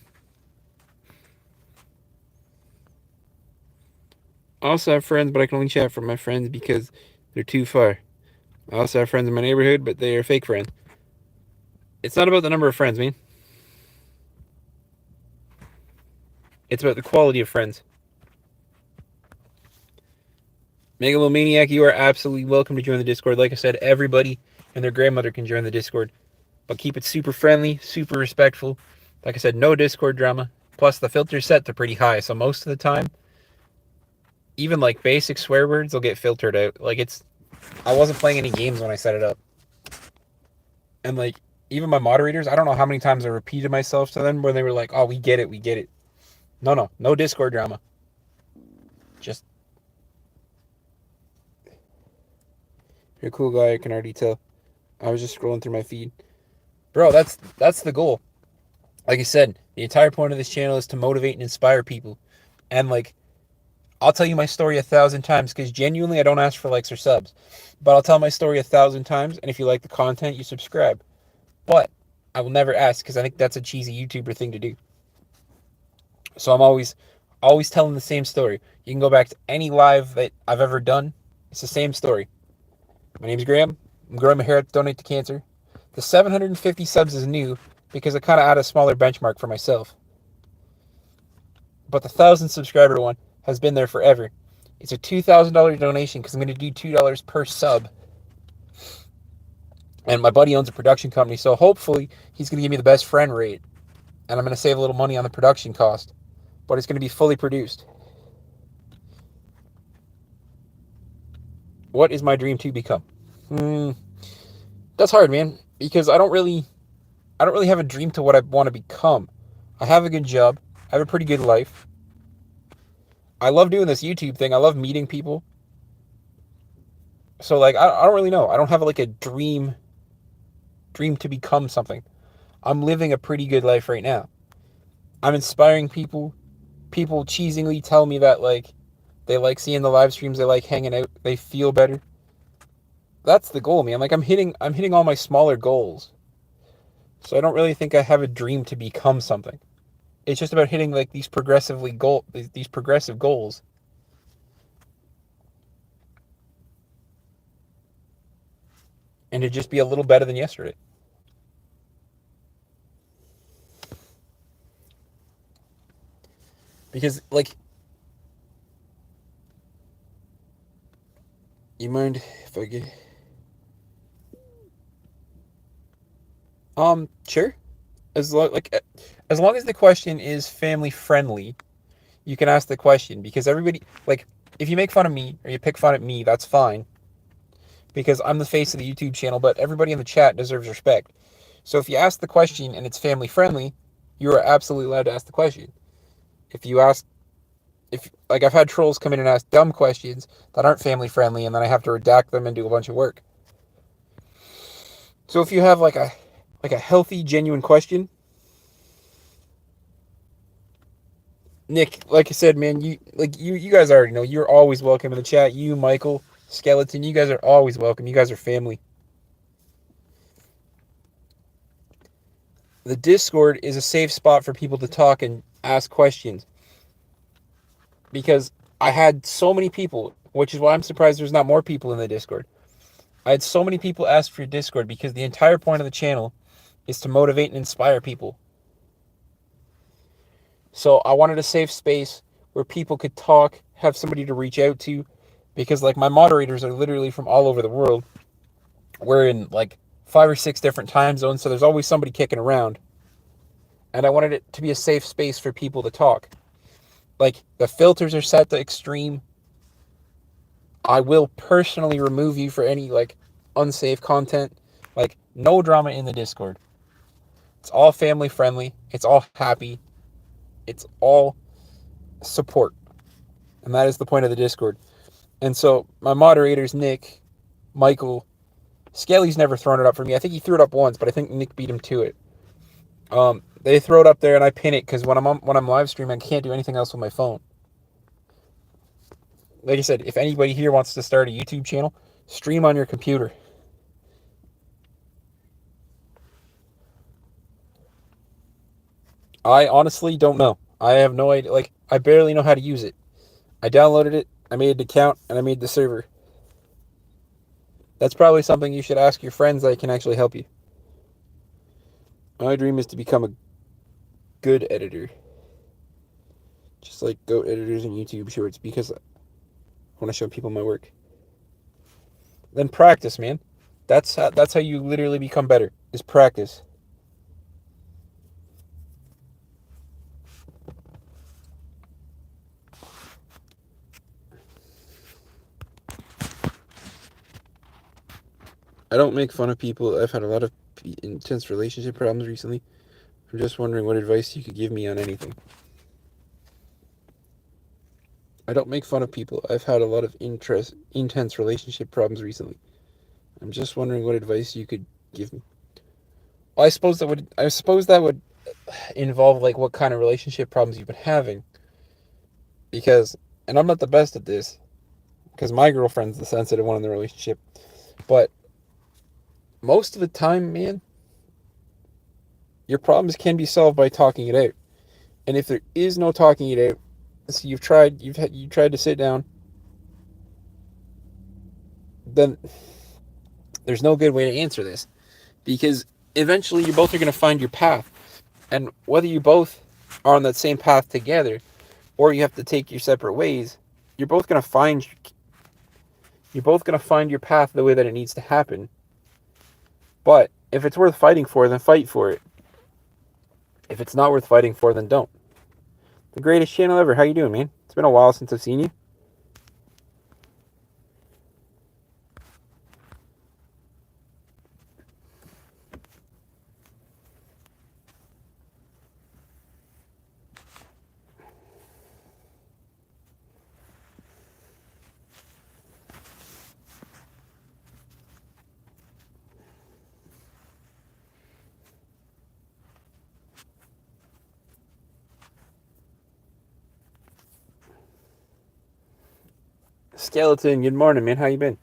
I also have friends, but I can only chat from my friends because they're too far. I also have friends in my neighborhood, but they are fake friends. It's not about the number of friends, man. It's about the quality of friends. Megalomaniac, you are absolutely welcome to join the Discord. Like I said, everybody and their grandmother can join the Discord. But keep it super friendly, super respectful. Like I said, no Discord drama. Plus, the filter's set to pretty high, so most of the time, even like basic swear words will get filtered out. Like I wasn't playing any games when I set it up. And like, even my moderators, I don't know how many times I repeated myself to them when they were like, oh, we get it. No Discord drama. Just, you're a cool guy, I can already tell. I was just scrolling through my feed. Bro, that's the goal. Like I said, the entire point of this channel is to motivate and inspire people. And like, I'll tell you my story 1,000 times because genuinely I don't ask for likes or subs. But I'll tell my story 1,000 times, and if you like the content, you subscribe. But I will never ask because I think that's a cheesy YouTuber thing to do. So I'm always telling the same story. You can go back to any live that I've ever done. It's the same story. My name's Graham. I'm growing my hair to donate to cancer. The 750 subs is new because I kind of add a smaller benchmark for myself. But the 1,000 subscriber one has been there forever. It's a $2,000 donation because I'm going to do $2 per sub. And my buddy owns a production company, so hopefully he's going to give me the best friend rate. And I'm going to save a little money on the production cost. But it's going to be fully produced. What is my dream to become? That's hard, man, because I don't really have a dream to what I want to become. I have a good job. I have a pretty good life. I love doing this YouTube thing. I love meeting people. So like I don't really know. I don't have like a dream to become something. I'm living a pretty good life right now. I'm inspiring people. People cheesingly tell me that like they like seeing the live streams, they like hanging out, they feel better. That's the goal, man. Like I'm hitting all my smaller goals. So I don't really think I have a dream to become something. It's just about hitting like these progressive goals. And to just be a little better than yesterday. Because like, you mind if I get sure. As long as the question is family friendly, you can ask the question, because everybody, like, if you make fun of me or you pick fun at me, that's fine, because I'm the face of the YouTube channel, but everybody in the chat deserves respect. So if you ask the question and it's family friendly, you are absolutely allowed to ask the question. If like, I've had trolls come in and ask dumb questions that aren't family friendly, and then I have to redact them and do a bunch of work. So if you have like a healthy, genuine question, Nick, like I said, man, you guys already know, you're always welcome in the chat. You, Michael, Skeleton, you guys are always welcome. You guys are family. The Discord is a safe spot for people to talk and ask questions. Because I had so many people, which is why I'm surprised there's not more people in the Discord. I had so many people ask for your Discord because the entire point of the channel is to motivate and inspire people. So I wanted a safe space where people could talk, have somebody to reach out to, because like my moderators are literally from all over the world. We're in like 5 or 6 different time zones, so there's always somebody kicking around. And I wanted it to be a safe space for people to talk. Like, the filters are set to extreme. I will personally remove you for any like unsafe content. Like, no drama in the Discord. It's all family friendly. It's all happy. It's all support. And that is the point of the Discord. And so my moderators, Nick, Michael, Skelly's never thrown it up for me. I think he threw it up once, but I think Nick beat him to it. They throw it up there and I pin it because when I'm live streaming, I can't do anything else with my phone. Like I said, if anybody here wants to start a YouTube channel, stream on your computer. I honestly don't know. I have no idea. Like, I barely know how to use it. I downloaded it, I made an account, and I made the server. That's probably something you should ask your friends that can actually help you. My dream is to become a good editor. Just like GOAT editors and YouTube shorts, because I want to show people my work. Then practice, man. That's how you literally become better, is practice. I don't make fun of people. I've had a lot of intense relationship problems recently. I'm just wondering what advice you could give me on anything. I don't make fun of people. I've had a lot of intense relationship problems recently. I'm just wondering what advice you could give me. Well, I suppose that would involve like what kind of relationship problems you've been having. Because and I'm not the best at this because my girlfriend's the sensitive one in the relationship, but most of the time, man, your problems can be solved by talking it out. And if there is no talking it out, so you tried to sit down, then there's no good way to answer this, because eventually you both are going to find your path. And whether you both are on that same path together or you have to take your separate ways, you're both going to find your path the way that it needs to happen. But if it's worth fighting for, then fight for it. If it's not worth fighting for, then don't. The greatest channel ever. How you doing, man? It's been a while since I've seen you. Skeleton, good morning, man. How you been?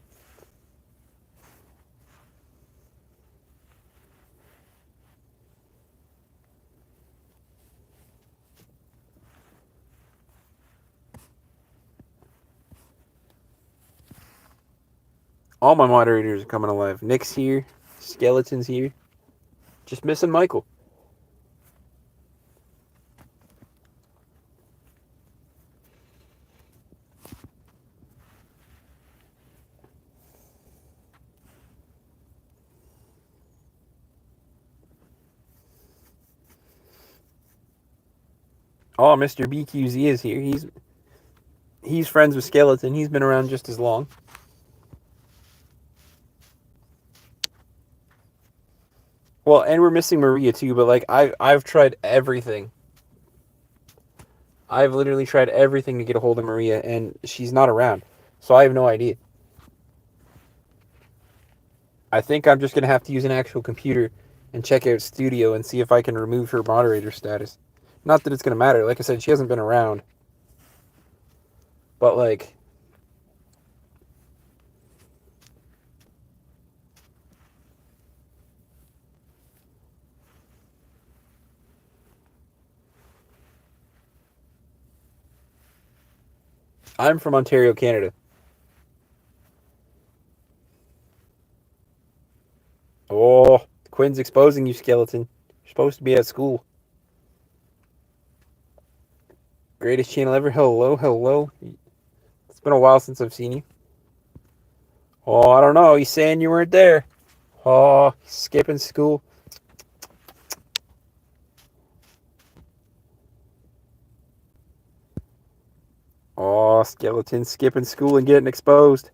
All my moderators are coming alive. Nick's here. Skeleton's here. Just missing Michael. Oh, Mr. BQZ is here. He's friends with Skeleton. He's been around just as long. Well, and we're missing Maria too, but like I've tried everything. I've literally tried everything to get a hold of Maria, and she's not around. So I have no idea. I think I'm just going to have to use an actual computer and check out Studio and see if I can remove her moderator status. Not that it's going to matter. Like I said, she hasn't been around. But like, I'm from Ontario, Canada. Oh, Quinn's exposing you, Skeleton. You're supposed to be at school. Greatest channel ever. Hello, hello. It's been a while since I've seen you. Oh, I don't know. He's saying you weren't there. Oh, skipping school. Oh, Skeleton skipping school and getting exposed.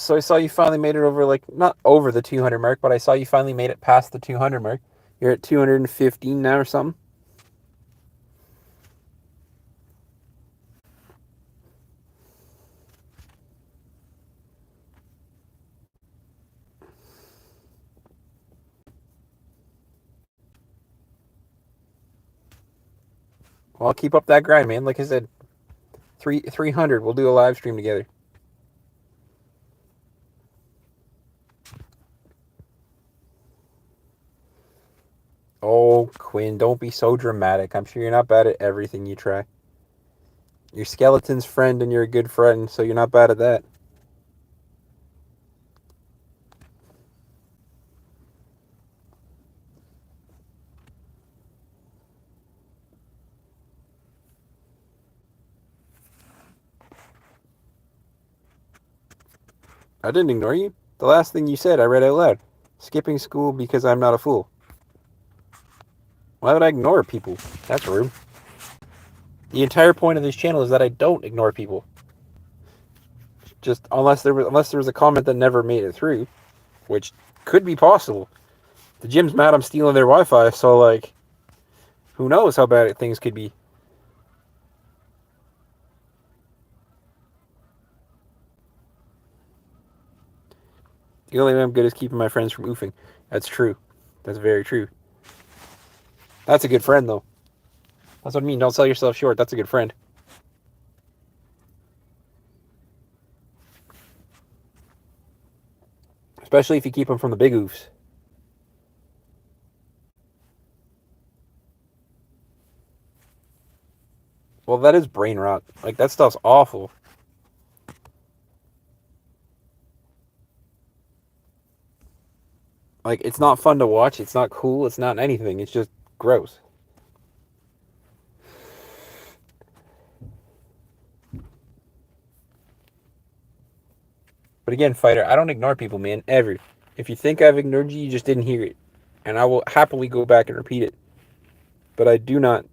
So I saw you finally made it over, like, not over the 200 mark, but I saw you finally made it past the 200 mark. You're at 215 now or something? Well, I'll keep up that grind, man. Like I said, 300, we'll do a live stream together. Oh, Quinn, don't be so dramatic. I'm sure you're not bad at everything you try. You're Skeleton's friend and you're a good friend, so you're not bad at that. I didn't ignore you. The last thing you said, I read out loud. Skipping school because I'm not a fool. Why would I ignore people? That's rude. The entire point of this channel is that I don't ignore people. Just unless there was a comment that never made it through, which could be possible. The gym's mad I'm stealing their Wi-Fi, so, like, who knows how bad things could be. The only way I'm good is keeping my friends from oofing. That's true. That's very true. That's a good friend, though. That's what I mean. Don't sell yourself short. That's a good friend. Especially if you keep them from the big oofs. Well, that is brain rot. Like, that stuff's awful. Like, it's not fun to watch. It's not cool. It's not anything. It's just gross. But again, fighter, I don't ignore people, man. Ever. If you think I've ignored you, you just didn't hear it. And I will happily go back and repeat it. But I do not.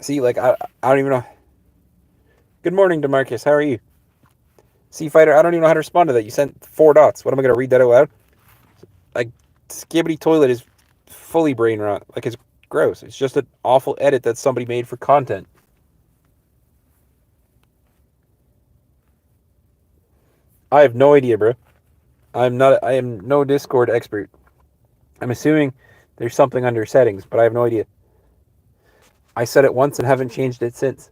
See, like, I don't even know. Good morning, DeMarcus. How are you? See, fighter, I don't even know how to respond to that. You sent 4 dots. What am I going to read that out loud? Like, Skibbity Toilet is fully brain rot. Like, it's gross. It's just an awful edit that somebody made for content. I have no idea, bro. I am no Discord expert. I'm assuming there's something under settings, but I have no idea. I said it once and haven't changed it since.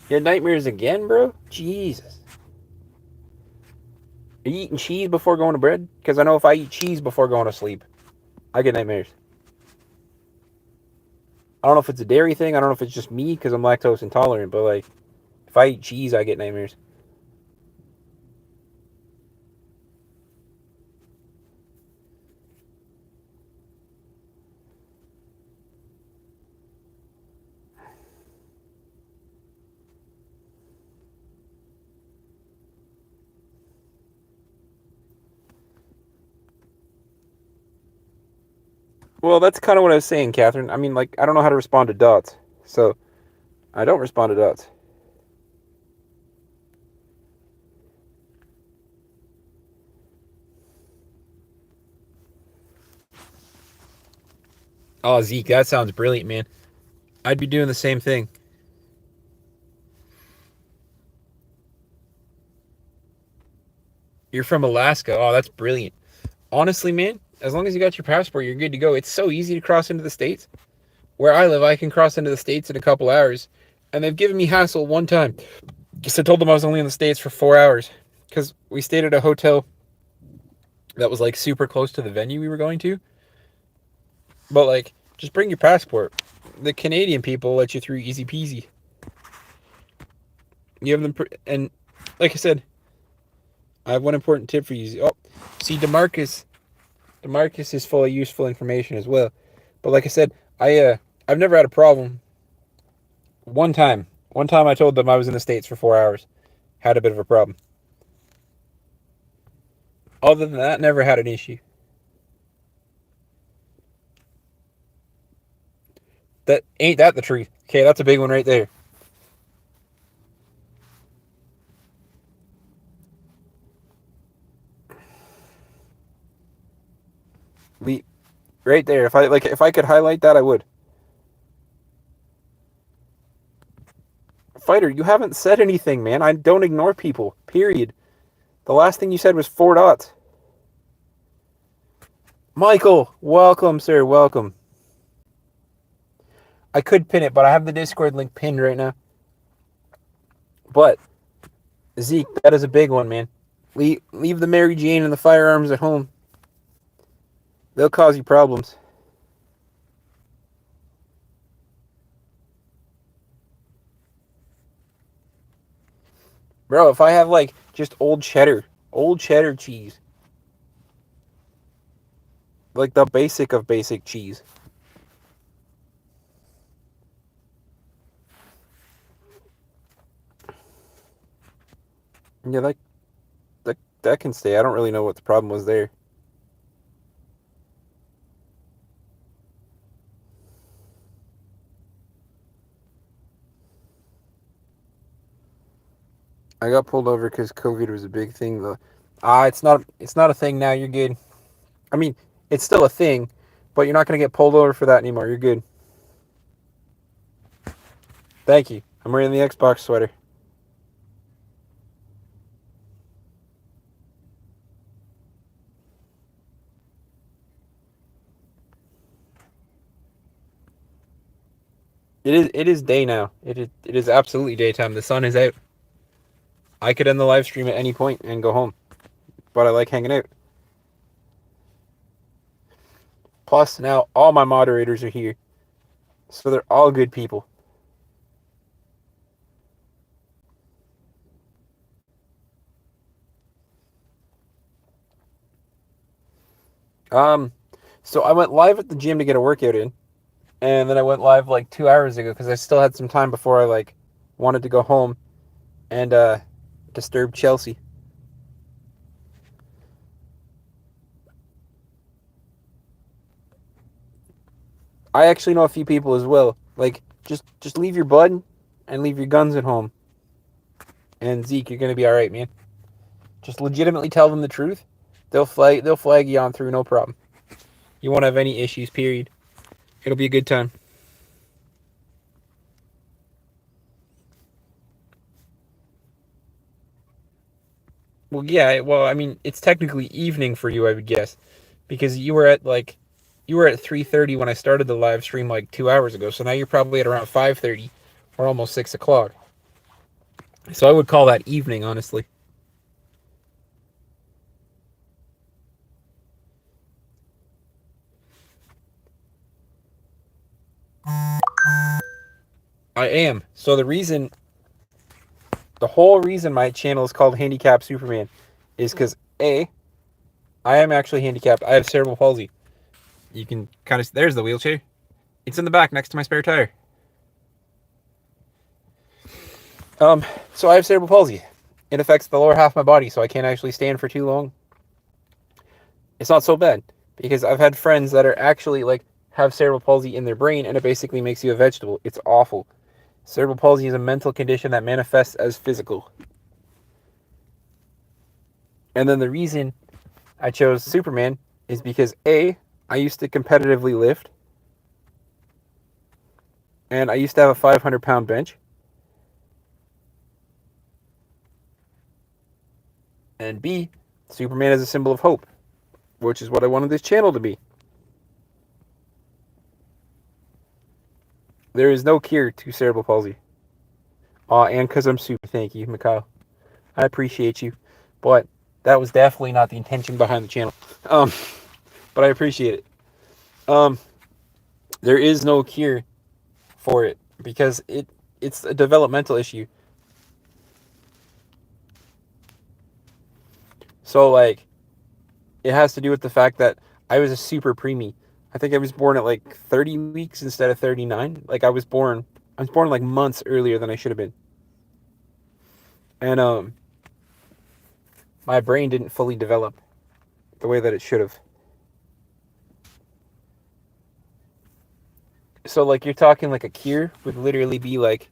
You had nightmares again, bro? Jesus. Are you eating cheese before going to bed? Because I know if I eat cheese before going to sleep, I get nightmares. I don't know if it's a dairy thing. I don't know if it's just me because I'm lactose intolerant. But, like, if I eat cheese, I get nightmares. Well, that's kind of what I was saying, Catherine. I mean, like, I don't know how to respond to dots. So, I don't respond to dots. Oh, Zeke, that sounds brilliant, man. I'd be doing the same thing. You're from Alaska. Oh, that's brilliant. Honestly, man, as long as you got your passport, you're good to go. It's so easy to cross into the States. Where I live, I can cross into the States in a couple hours. And they've given me hassle one time. Because I told them I was only in the States for 4 hours. Because we stayed at a hotel that was, like, super close to the venue we were going to. But, like, just bring your passport. The Canadian people let you through easy peasy. You have them, and like I said, I have one important tip for you. Oh, see, DeMarcus is full of useful information as well. But like I said, I've never had a problem. One time I told them I was in the States for 4 hours. Had a bit of a problem. Other than that, never had an issue. That ain't that the truth. Okay, that's a big one right there. Right there. If I could highlight that, I would. Fighter, you haven't said anything, man. I don't ignore people. Period. The last thing you said was 4 dots. Michael, welcome, sir. Welcome. I could pin it, but I have the Discord link pinned right now. But, Zeke, that is a big one, man. Leave the Mary Jane and the firearms at home. They'll cause you problems. Bro, if I have, like, just old cheddar cheese. like the basic of basic cheese. Yeah, that can stay. I don't really know what the problem was there. I got pulled over because COVID was a big thing though. It's not. It's not a thing now. You're good. I mean, it's still a thing, but you're not gonna get pulled over for that anymore. You're good. Thank you. I'm wearing the Xbox sweater. It is. It is day now. It is. It is absolutely daytime. The sun is out. I could end the live stream at any point and go home, but I like hanging out. Plus, now all my moderators are here, so they're all good people. Um, so I went live at the gym to get a workout in, and then I went live like 2 hours ago because I still had some time before I like wanted to go home and disturb Chelsea. I actually know a few people as well. Like just leave your bud and leave your guns at home. And Zeke, you're gonna be all right, man. Just legitimately tell them the truth. They'll flag you on through, no problem. You won't have any issues. Period. It'll be a good time. Well, yeah. Well, I mean, it's technically evening for you, I would guess, because you were at 3:30 when I started the live stream like 2 hours ago. So now you're probably at around 5:30 or almost 6 o'clock. So I would call that evening, honestly. I am. So the whole reason my channel is called Handicap Superman is because I am actually handicapped. I have cerebral palsy. You can kind of there's the wheelchair. It's in the back next to my spare tire. So I have cerebral palsy. It affects the lower half of my body, so I can't actually stand for too long. It's not so bad because I've had friends that are actually like have cerebral palsy in their brain, and it basically makes you a vegetable. It's awful. Cerebral palsy is a mental condition that manifests as physical. And then the reason I chose Superman is because I used to competitively lift, and I used to have a 500-pound bench. And B, Superman is a symbol of hope, which is what I wanted this channel to be. There is no cure to cerebral palsy. And because I'm super, thank you, Mikhail. I appreciate you. But that was definitely not the intention behind the channel. But I appreciate it. There is no cure for it because it's a developmental issue. So like it has to do with the fact that I was a super preemie. I think I was born at like 30 weeks instead of 39. Like I was born like months earlier than I should have been. And my brain didn't fully develop the way that it should have. So like you're talking like a cure would literally be like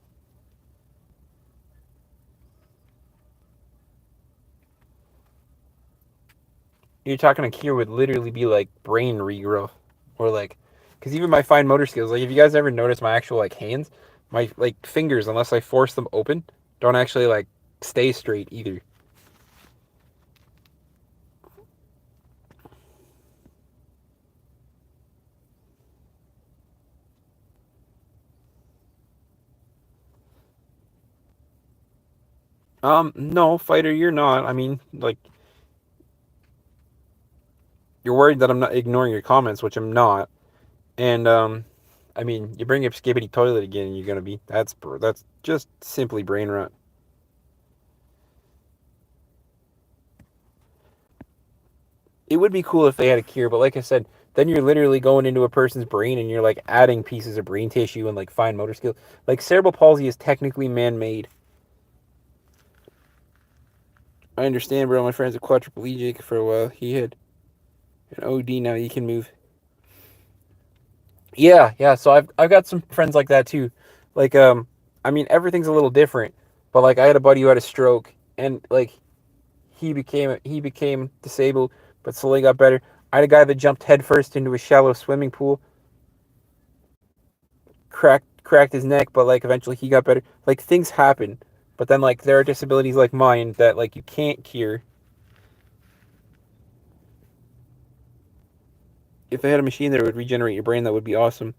you're talking a cure would literally be like brain regrowth or like because even my fine motor skills, like if you guys ever notice my actual like hands, my like fingers, unless I force them open, don't actually like stay straight either. No, fighter, you're not. I mean, like you're worried that I'm not ignoring your comments, which I'm not. And I mean, you bring up Skibbity Toilet again, and you're gonna be that's just simply brain rot. It would be cool if they had a cure, but like I said, then you're literally going into a person's brain and you're like adding pieces of brain tissue and like fine motor skill. Like cerebral palsy is technically man-made. I understand, bro. My friend's a quadriplegic for a while. He had an OD. Now he can move. Yeah, yeah. So I've got some friends like that too. Like I mean everything's a little different, but like I had a buddy who had a stroke and like he became disabled, but slowly got better. I had a guy that jumped headfirst into a shallow swimming pool, cracked his neck, but like eventually he got better. Like things happen, but then like there are disabilities like mine that like you can't cure. If they had a machine that would regenerate your brain, that would be awesome.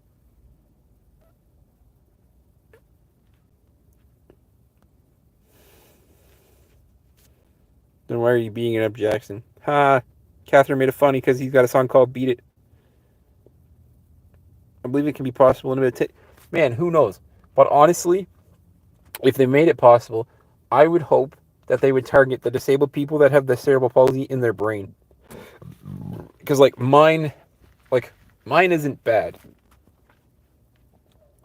Then why are you being it up, Jackson? Ha! Catherine made it funny because he's got a song called "Beat It." I believe it can be possible in a bit. Man, who knows? But honestly, if they made it possible, I would hope that they would target the disabled people that have the cerebral palsy in their brain. Because like mine isn't bad.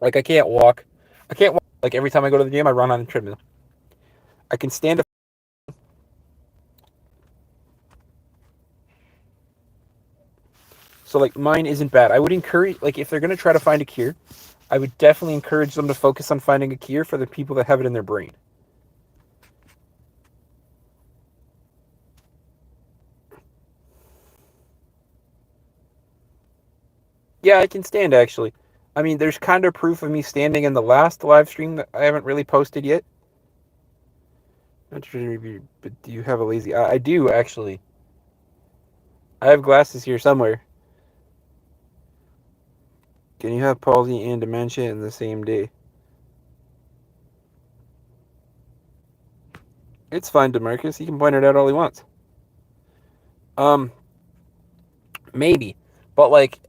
Like I can't walk. I can't walk. Like every time I go to the gym, I run on a treadmill. I can stand up. So like mine isn't bad. I would encourage, like, if they're gonna try to find a cure, I would definitely encourage them to focus on finding a cure for the people that have it in their brain. Yeah, I can stand actually. I mean, there's kind of proof of me standing in the last live stream that I haven't really posted yet. Not sure, but do you have a lazy eye? I do actually. I have glasses here somewhere. Can you have palsy and dementia in the same day? It's fine, DeMarcus. He can point it out all he wants. Maybe, but like,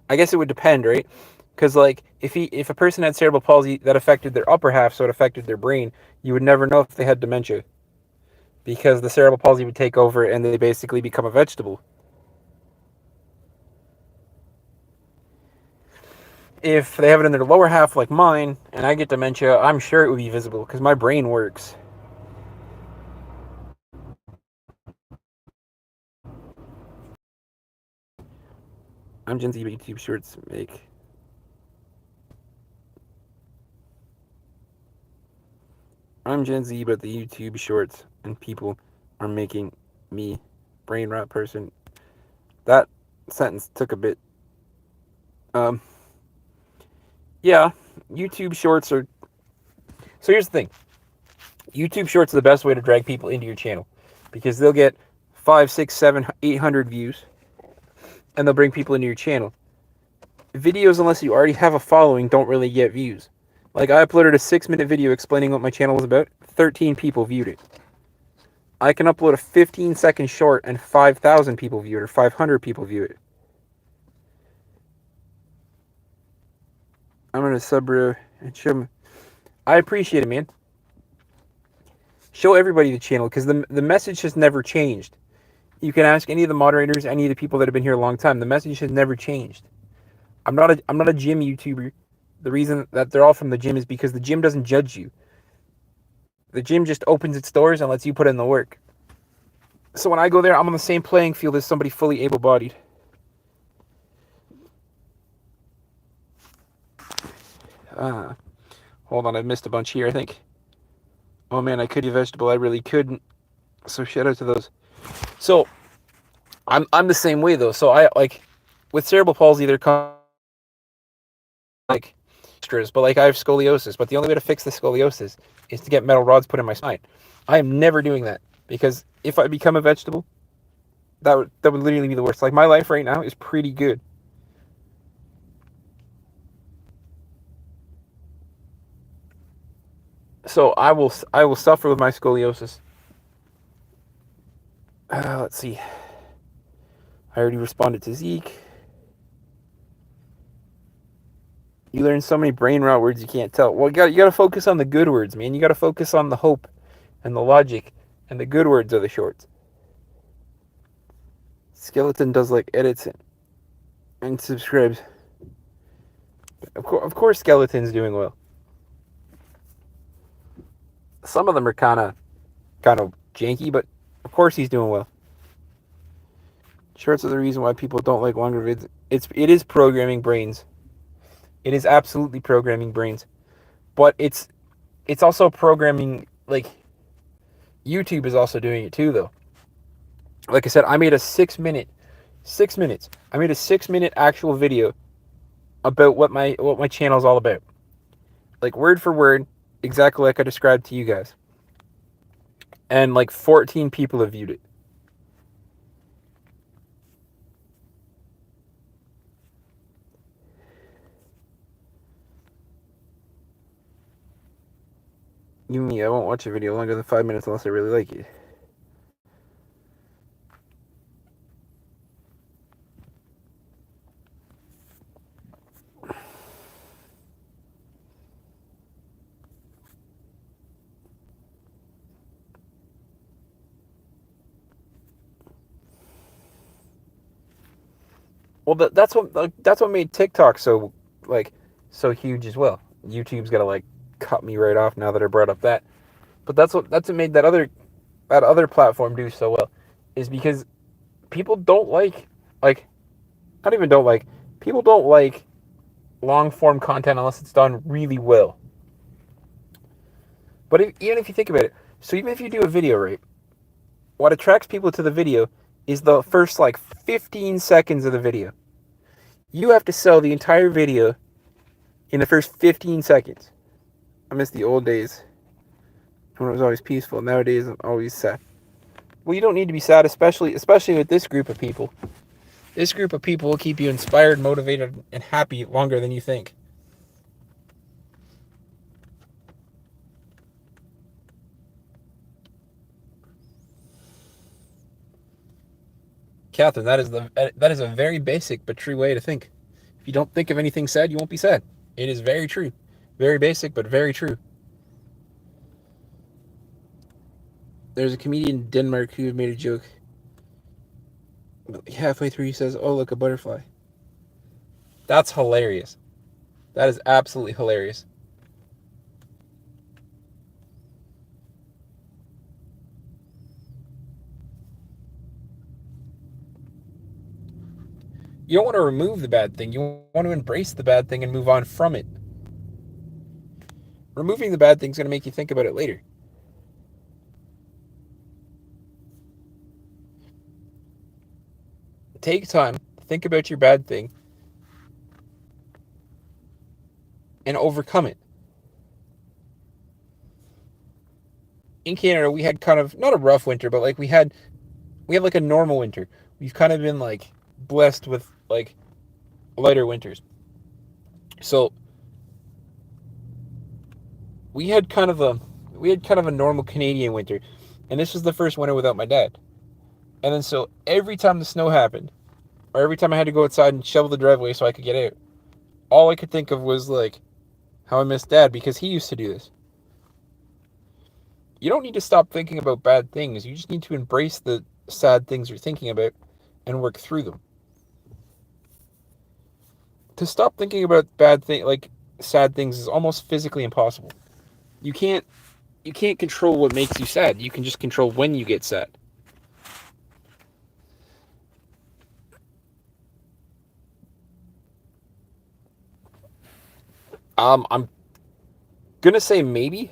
I guess it would depend, right? Because like, if a person had cerebral palsy that affected their upper half, so it affected their brain, you would never know if they had dementia, because the cerebral palsy would take over and they basically become a vegetable. If they have it in their lower half, like mine, and I get dementia, I'm sure it would be visible because my brain works. I'm Gen Z, but YouTube shorts make. I'm Gen Z, but the YouTube shorts and people are making me brain rot person. That sentence took a bit. Yeah, YouTube shorts are. So here's the thing. YouTube shorts are the best way to drag people into your channel because they'll get 5, 6, 7, 800 views and they'll bring people into your channel. Videos, unless you already have a following, don't really get views. Like, I uploaded a 6-minute video explaining what my channel was about. 13 people viewed it. I can upload a 15-second short and 5,000 people view it, or 500 people view it. I'm gonna sub bro and show me. I appreciate it, man. Show everybody the channel because the message has never changed. You can ask any of the moderators, any of the people that have been here a long time. The message has never changed. I'm not a gym YouTuber. The reason that they're all from the gym is because the gym doesn't judge you. The gym just opens its doors and lets you put in the work. So when I go there, I'm on the same playing field as somebody fully able-bodied. Hold on, I missed a bunch here, I think. Oh man, I could eat vegetable. I really couldn't. So shout out to those. So I'm the same way though. So I like with cerebral palsy, there come like extras, but like I have scoliosis. But the only way to fix the scoliosis is to get metal rods put in my spine. I am never doing that because if I become a vegetable, that would literally be the worst. Like my life right now is pretty good. So I will suffer with my scoliosis. Let's see. I already responded to Zeke. You learn so many brain rot words you can't tell. Well, you got to focus on the good words, man. You got to focus on the hope and the logic, and the good words are the shorts. Skeleton does like edits it. and subscribes. Of course, Skeleton's doing well. Some of them are kind of janky, but of course he's doing well. Shorts are the reason why people don't like longer vids. It is programming brains. It is absolutely programming brains, but it's also programming, like, YouTube is also doing it too, though. Like I said, I made a 6 minutes. I made a 6 minute actual video about what my channel is all about. Like, word for word, exactly like I described to you guys. And like 14 people have viewed it. You mean I won't watch a video longer than 5 minutes unless I really like it. Well, that's what made TikTok so huge as well. YouTube's gotta like cut me right off now that I brought up that. But that's what made that other platform do so well, is because people don't like not even don't like people don't like long form content unless it's done really well. But even if you think about it, so even if you do a video, right, what attracts people to the video is the first like 15 seconds of the video. You have to sell the entire video in the first 15 seconds. I miss the old days when it was always peaceful. Nowadays, I'm always sad. Well, you don't need to be sad, especially with this group of people. This group of people will keep you inspired, motivated, and happy longer than you think. Catherine, that is a very basic but true way to think. If you don't think of anything sad, you won't be sad. It is very true. Very basic, but very true. There's a comedian in Denmark who made a joke. Halfway through, he says, "Oh, look, a butterfly." That's hilarious. That is absolutely hilarious. You don't want to remove the bad thing. You want to embrace the bad thing and move on from it. Removing the bad thing is going to make you think about it later. Take time, think about your bad thing, and overcome it. In Canada, we had kind of, not a rough winter, but like we had like a normal winter. We've kind of been like blessed with like lighter winters. So we had kind of a normal Canadian winter, and this was the first winter without my dad. And then so every time the snow happened, or every time I had to go outside and shovel the driveway so I could get out, all I could think of was like how I missed Dad because he used to do this. You don't need to stop thinking about bad things. You just need to embrace the sad things you're thinking about and work through them. To stop thinking about sad things is almost physically impossible. You can't control what makes you sad. You can just control when you get sad. I'm gonna say maybe.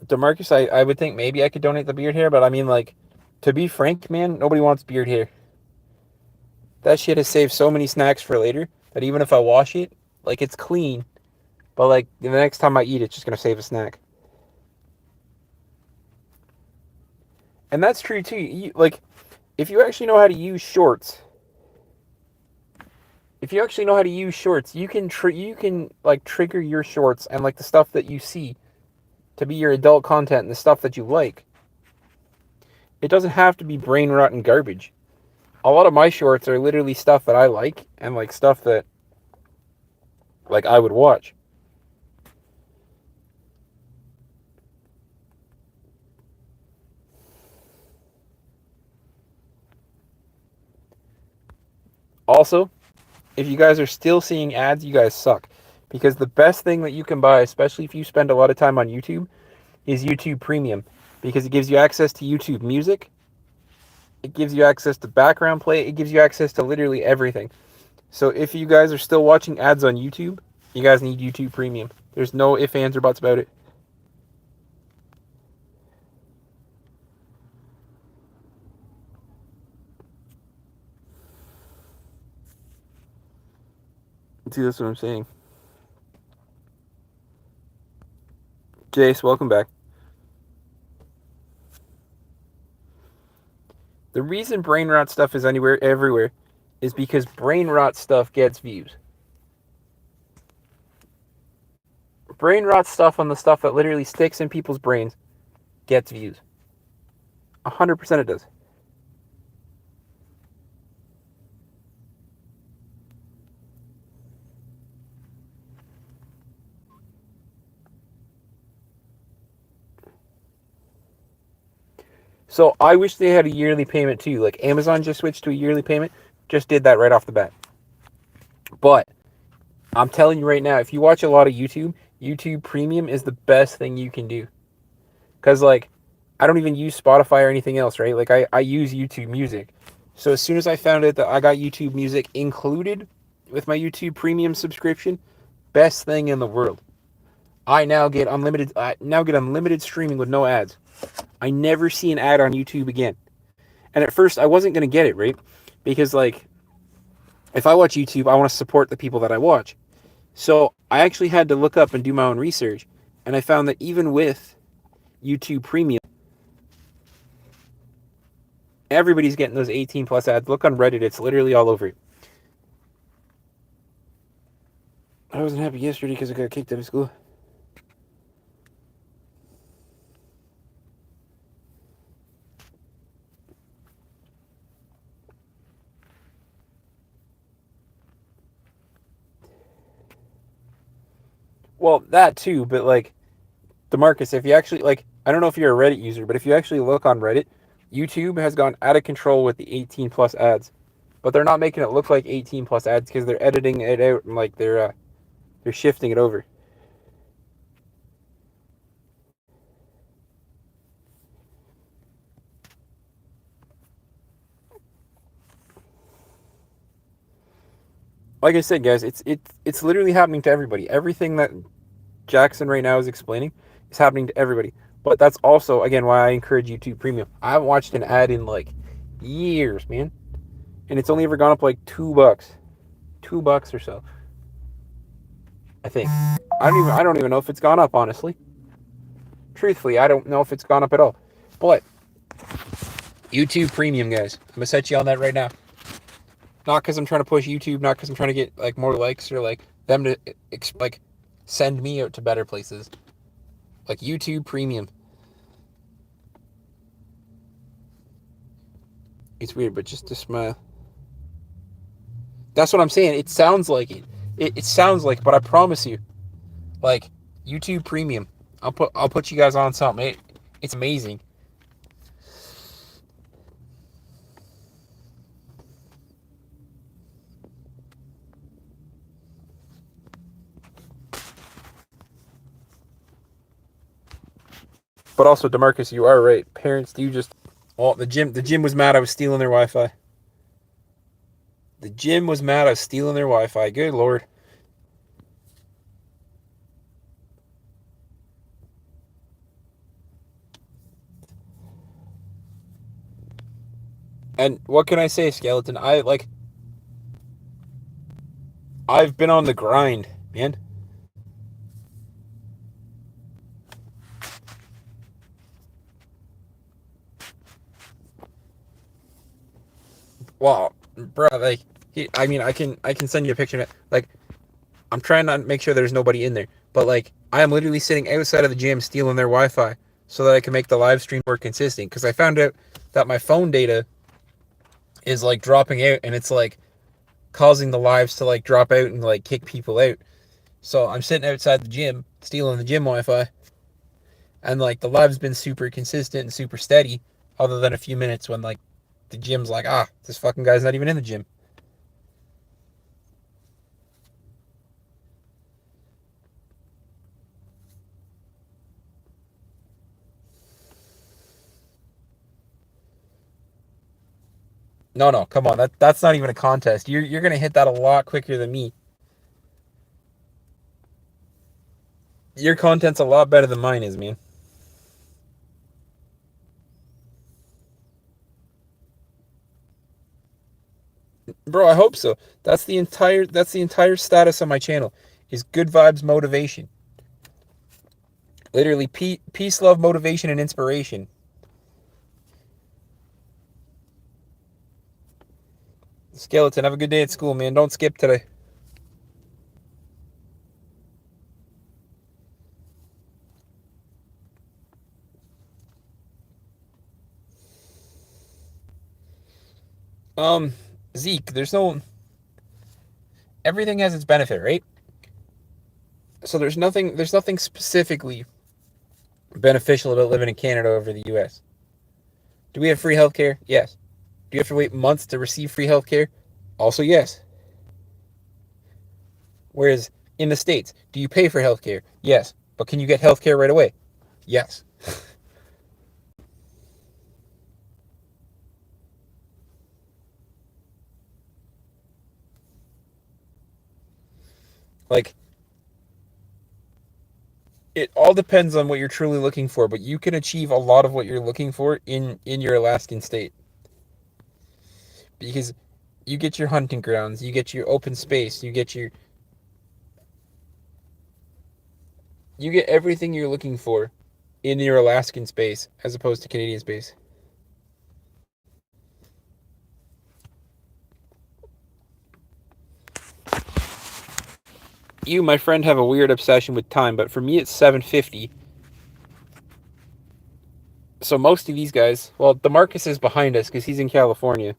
DeMarcus, I would think maybe I could donate the beard hair, but I mean, like, to be frank, man, nobody wants beard hair. That shit has saved so many snacks for later that even if I wash it, like, it's clean, but like the next time I eat, it's just gonna save a snack. And that's true too. Like, if you actually know how to use shorts, you can like trigger your shorts and like the stuff that you see to be your adult content and the stuff that you like. It doesn't have to be brain rot and garbage. A lot of my shorts are literally stuff that I like and like stuff that like I would watch. Also, if you guys are still seeing ads, you guys suck. Because the best thing that you can buy, especially if you spend a lot of time on YouTube, is YouTube Premium. Because it gives you access to YouTube Music. It gives you access to background play. It gives you access to literally everything. So if you guys are still watching ads on YouTube, you guys need YouTube Premium. There's no ifs, ands, or buts about it. See, that's what I'm saying. Jace, welcome back. The reason brain rot stuff is everywhere is because brain rot stuff gets views. Brain rot stuff on the stuff that literally sticks in people's brains gets views. 100% it does. So I wish they had a yearly payment too. Like Amazon just switched to a yearly payment. Just did that right off the bat. But I'm telling you right now, if you watch a lot of YouTube, YouTube Premium is the best thing you can do. Because, like, I don't even use Spotify or anything else, right? Like, I use YouTube Music. So as soon as I found out that I got YouTube Music included with my YouTube Premium subscription, best thing in the world. I now get unlimited streaming with no ads. I never see an ad on YouTube again. And at first, I wasn't going to get it, right? Because, like, if I watch YouTube, I want to support the people that I watch. So I actually had to look up and do my own research. And I found that even with YouTube Premium, everybody's getting those 18 plus ads. Look on Reddit, it's literally all over it. I wasn't happy yesterday because I got kicked out of school. Well, that too, but like, DeMarcus, if you actually, like, I don't know if you're a Reddit user, but if you actually look on Reddit, YouTube has gone out of control with the 18 plus ads. But they're not making it look like 18 plus ads because they're editing it out and like they're shifting it over. Like I said, guys, it's literally happening to everybody. Everything that Jackson right now is explaining is happening to everybody. But that's also, again, why I encourage YouTube Premium. I haven't watched an ad in like years, man. And it's only ever gone up like $2. $2 or so. I think. I don't even know if it's gone up, honestly. Truthfully, I don't know if it's gone up at all. But YouTube Premium, guys. I'm gonna set you on that right now. Not because I'm trying to push YouTube, not because I'm trying to get like more likes or like them to like send me out to better places. Like YouTube Premium. It's weird, but just to smile. That's what I'm saying. It sounds like it. It sounds like, but I promise you, like YouTube Premium. I'll put you guys on something. It's amazing. But also, DeMarcus, you are right. Parents do just. Well, the gym was mad I was stealing their Wi-Fi. The gym was mad I was stealing their Wi-Fi. Good Lord. And what can I say, Skeleton? I've been on the grind, man. Well, bro, like, I can send you a picture of it. Like, I'm trying to make sure there's nobody in there, but like, I am literally sitting outside of the gym stealing their Wi-Fi so that I can make the live stream more consistent. Because I found out that my phone data is like dropping out, and it's like causing the lives to like drop out and like kick people out. So I'm sitting outside the gym stealing the gym Wi-Fi, and like the live's been super consistent and super steady, other than a few minutes when like the gym's like, this fucking guy's not even in the gym. No, no, come on. That's not even a contest. You're gonna hit that a lot quicker than me. Your content's a lot better than mine is, man. Bro, I hope so. That's the entire status of my channel is good vibes motivation. Literally peace, love, motivation, and inspiration. Skeleton, have a good day at school, man. Don't skip today. Um, Zeke, everything has its benefit, right? So there's nothing specifically beneficial about living in Canada over the US. Do we have free healthcare? Yes. Do you have to wait months to receive free healthcare? Also, yes. Whereas in the States, do you pay for healthcare? Yes. But can you get healthcare right away? Yes. Like, it all depends on what you're truly looking for, but you can achieve a lot of what you're looking for in your Alaskan state because you get your hunting grounds, you get your open space, you get everything you're looking for in your Alaskan space as opposed to Canadian space. You, my friend, have a weird obsession with time, but for me it's 7:50. So most of these guys, well, DeMarcus is behind us because he's in California.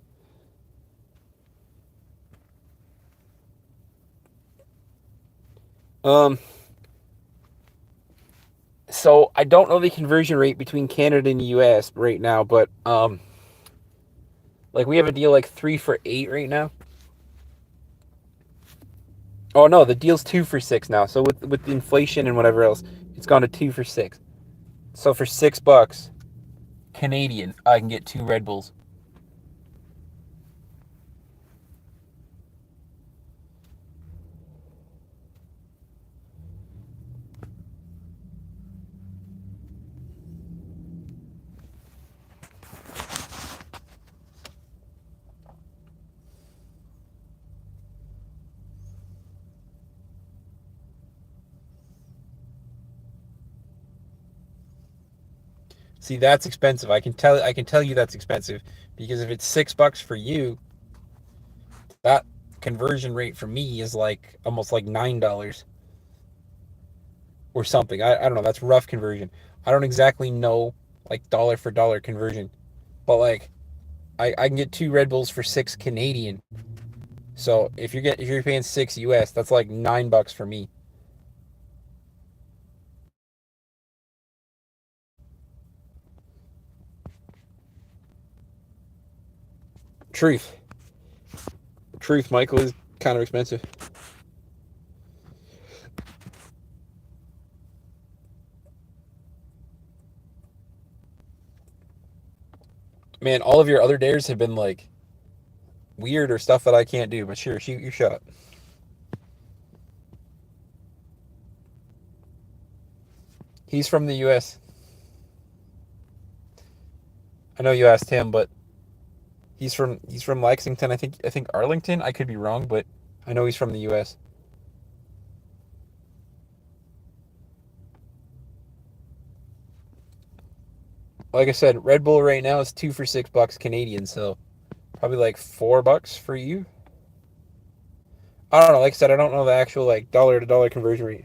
Um, so I don't know the conversion rate between Canada and the U.S. right now, but like we have a deal like 3 for 8 right now. Oh no, the deal's 2 for 6 now. So with inflation and whatever else, it's gone to 2 for 6. So for $6 Canadian, I can get 2 Red Bulls. See, that's expensive. I can tell you that's expensive because if it's $6 for you, that conversion rate for me is like almost like $9 or something. I don't know. That's rough conversion. I don't exactly know like dollar for dollar conversion, but like I can get 2 Red Bulls for 6 Canadian. So if you're paying 6 US, that's like $9 for me. Truth, truth. Michael is kind of expensive. Man, all of your other dares have been like weird or stuff that I can't do. But sure, shoot your shot. He's from the U.S. I know you asked him, but he's from Lexington. I think Arlington. I could be wrong, but I know he's from the U.S. Like I said, Red Bull right now is 2 for $6 Canadian, so probably like $4 for you. I don't know. Like I said, I don't know the actual like dollar to dollar conversion rate.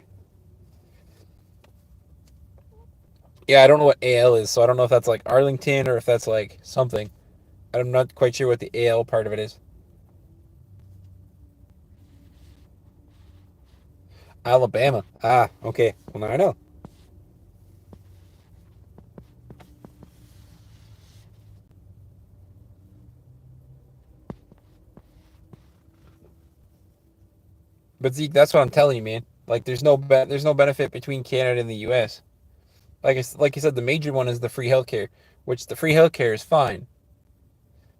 Yeah, I don't know what AL is, so I don't know if that's like Arlington or if that's like something. I'm not quite sure what the AL part of it is. Alabama. Ah, okay. Well, now I know. But Zeke, that's what I'm telling you, man. Like, there's no benefit between Canada and the U.S. Like you said, the major one is the free healthcare, which the free healthcare is fine.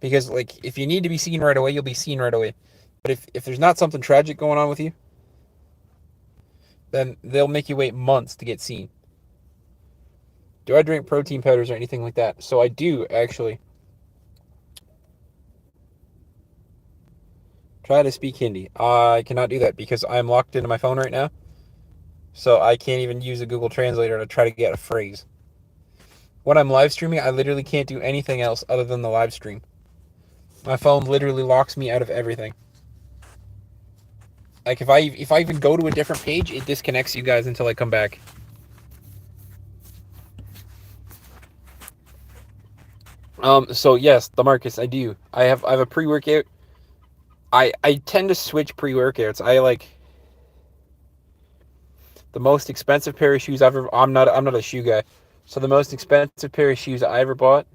Because like if you need to be seen right away, you'll be seen right away. But if there's not something tragic going on with you, then they'll make you wait months to get seen. Do I drink protein powders or anything like that? So I do, actually. Try to speak Hindi. I cannot do that because I'm locked into my phone right now. So I can't even use a Google Translator to try to get a phrase. When I'm live streaming, I literally can't do anything else other than the live stream. My phone literally locks me out of everything. Like if I even go to a different page, it disconnects you guys until I come back. So yes, the Marcus, I do. I have a pre-workout. I tend to switch pre-workouts. I like the most expensive pair of shoes I've ever. I'm not a shoe guy, so the most expensive pair of shoes I ever bought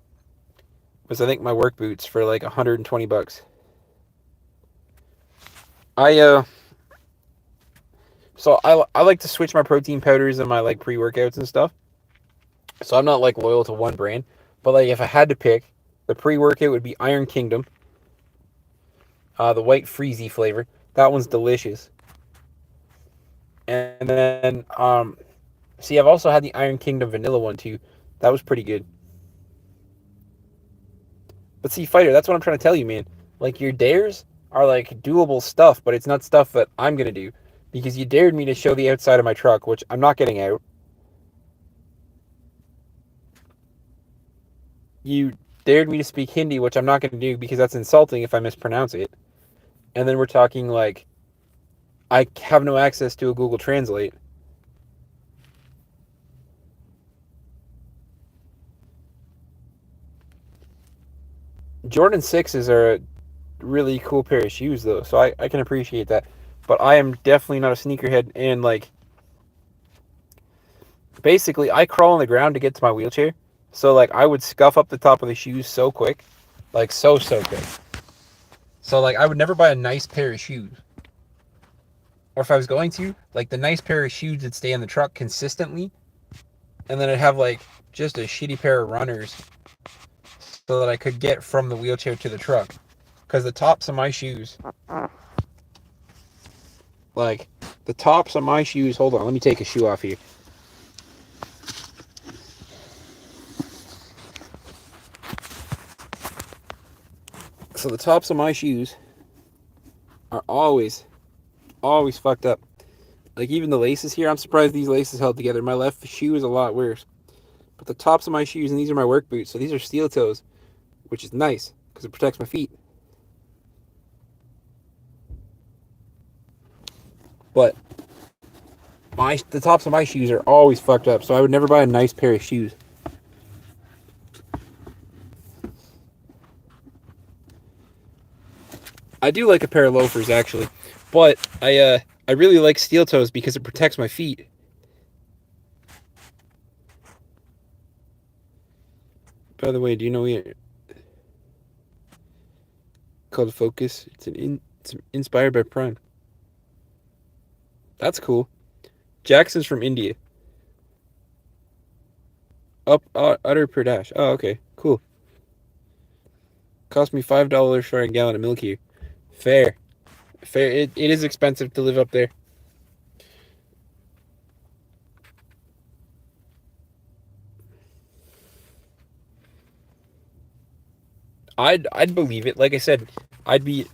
was I think my work boots for like $120. I so I like to switch my protein powders and my like pre-workouts and stuff. So I'm not like loyal to one brand, but like if I had to pick, the pre-workout would be Iron Kingdom. The white freezy flavor. That one's delicious. And then see, I've also had the Iron Kingdom vanilla one too. That was pretty good. But see, Fighter, that's what I'm trying to tell you, man. Like your dares are like doable stuff, but it's not stuff that I'm gonna do. Because you dared me to show the outside of my truck, which I'm not getting out. You dared me to speak Hindi, which I'm not gonna do because that's insulting if I mispronounce it. And then we're talking like I have no access to a Google Translate. Jordan 6s are a really cool pair of shoes, though, so I can appreciate that. But I am definitely not a sneakerhead, and, like, basically, I crawl on the ground to get to my wheelchair. So, like, I would scuff up the top of the shoes so quick. Like, so quick. So, like, I would never buy a nice pair of shoes. Or if I was going to, like, the nice pair of shoes would stay in the truck consistently. And then I'd have, like, just a shitty pair of runners so that I could get from the wheelchair to the truck. Because the tops of my shoes, like, the tops of my shoes, hold on, let me take a shoe off here. So the tops of my shoes are always fucked up. Like, even the laces here, I'm surprised these laces held together. My left shoe is a lot worse. But the tops of my shoes, and these are my work boots, so these are steel toes, which is nice, because it protects my feet. But the tops of my shoes are always fucked up, so I would never buy a nice pair of shoes. I do like a pair of loafers, actually, but I really like steel toes because it protects my feet. By the way, do you know we called Focus? It's inspired by Prime. That's cool. Jackson's from India. Uttar Pradesh. Oh, okay, cool. Cost me $5 for a gallon of milk here. Fair. It is expensive to live up there. I'd believe it. Like I said, I'd be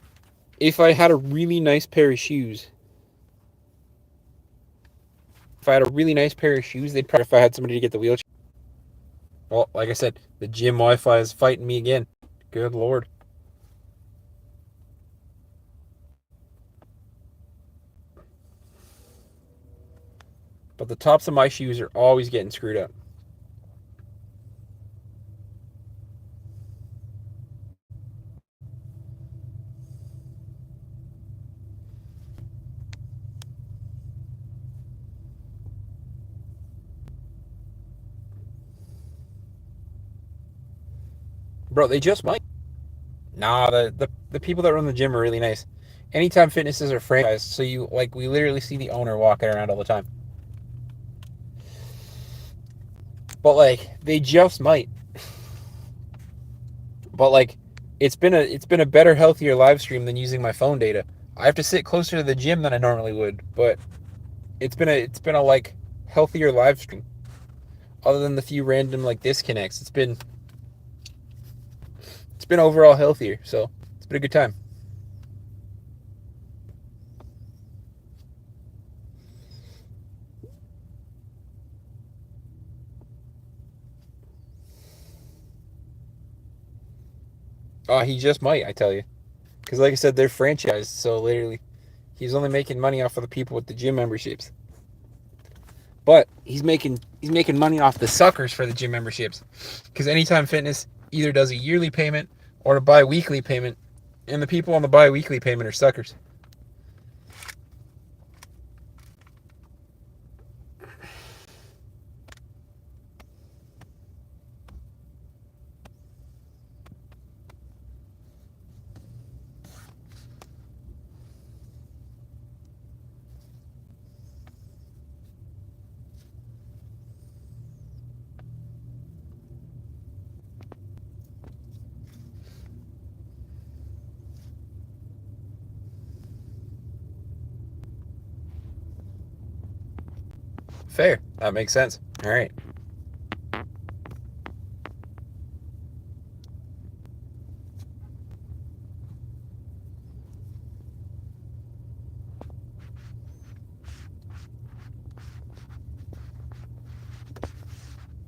if I had a really nice pair of shoes. If I had a really nice pair of shoes, they'd probably if I had somebody to get the wheelchair. Well, like I said, the gym Wi-Fi is fighting me again. Good Lord. But the tops of my shoes are always getting screwed up. Bro, they just might. Nah, the people that run the gym are really nice. Anytime Fitnesses are franchised, so we literally see the owner walking around all the time. But like, they just might. But like, it's been a better, healthier live stream than using my phone data. I have to sit closer to the gym than I normally would, but it's been a like healthier live stream. Other than the few random like disconnects, it's been overall healthier. So it's been a good time. He just might, I tell you, because like I said, they're franchised. So literally, he's only making money off of the people with the gym memberships. But he's making money off the suckers for the gym memberships, because Anytime Fitness either does a yearly payment or a bi-weekly payment, and the people on the bi-weekly payment are suckers. Fair. That makes sense. All right.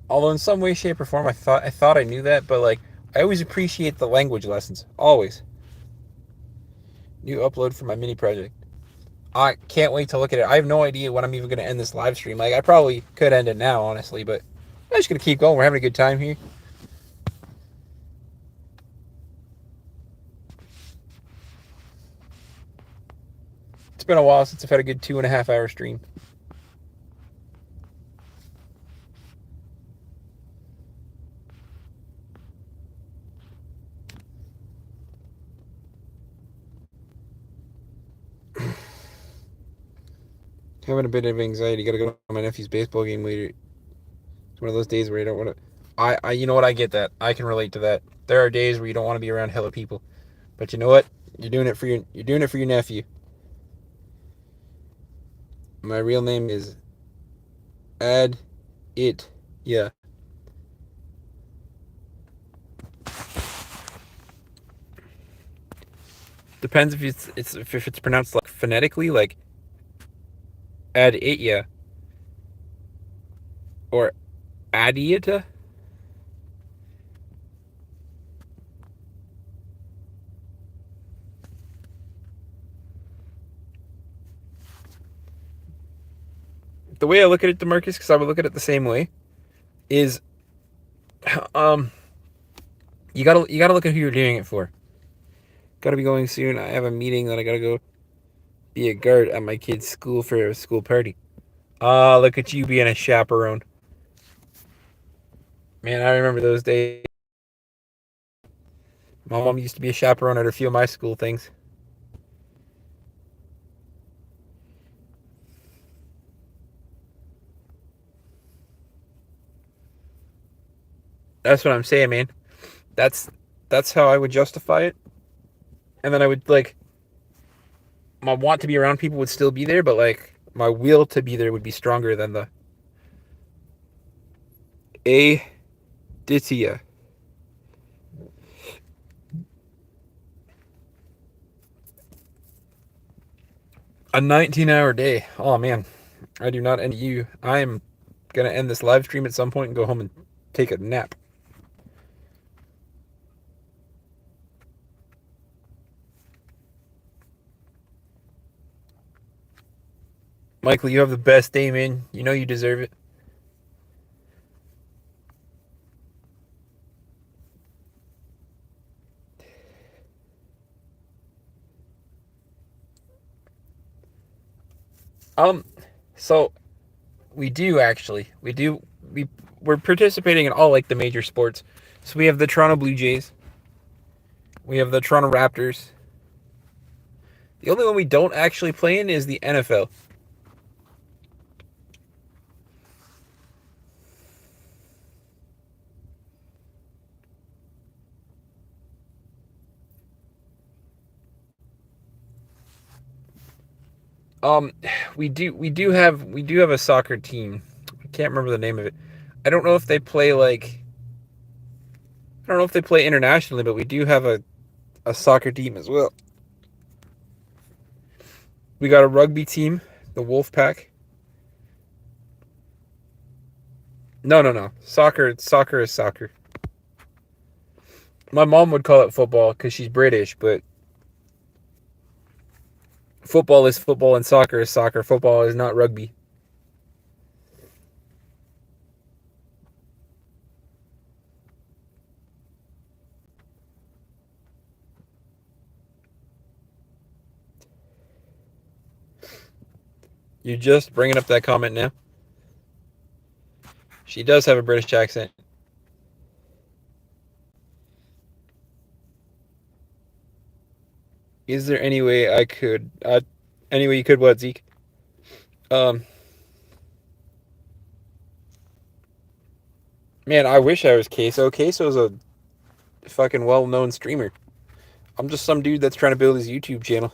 Although in some way, shape, or form, I thought I knew that, but like I always appreciate the language lessons. Always. New upload for my mini project. I can't wait to look at it. I have no idea when I'm even going to end this live stream. Like, I probably could end it now, honestly, but I'm just going to keep going. We're having a good time here. It's been a while since I've had a good 2.5 hour stream. Having a bit of anxiety. Got to go to my nephew's baseball game later. It's one of those days where you don't want to. You know what? I get that. I can relate to that. There are days where you don't want to be around hella people, but you know what? You're doing it for your nephew. My real name is Ad It. Yeah. Depends if it's pronounced like phonetically, like Ad It, yeah, or Adieta. The way I look at it, Demarcus, because I would look at it the same way, is um you gotta look at who you're doing it for. Gotta be going soon. I have a meeting that I gotta go be a guard at my kid's school for a school party. Look at you being a chaperone. Man, I remember those days. My mom used to be a chaperone at a few of my school things. That's what I'm saying, man. That's that's how I would justify it. And then I would like my want to be around people would still be there, but like my will to be there would be stronger than the Aditya. A 19-hour day. Oh man, I do not envy you. I am gonna end this live stream at some point and go home and take a nap. Michael, you have the best day, man. You know you deserve it. Um, so we do actually. We're participating in all like the major sports. So we have the Toronto Blue Jays. We have the Toronto Raptors. The only one we don't actually play in is the NFL. Um, we do have a soccer team. I can't remember the name of it. I don't know if they play like I don't know if they play internationally, but we do have a soccer team as well. We got a rugby team, the Wolf Pack. No, no, no. Soccer is soccer. My mom would call it football because she's British, but football is football and soccer is soccer. Football is not rugby. You're just bringing up that comment now. She does have a British accent. Is there any way I could? Any way you could? What, Zeke? Um, man, I wish I was Queso. Queso's a fucking well-known streamer. I'm just some dude that's trying to build his YouTube channel,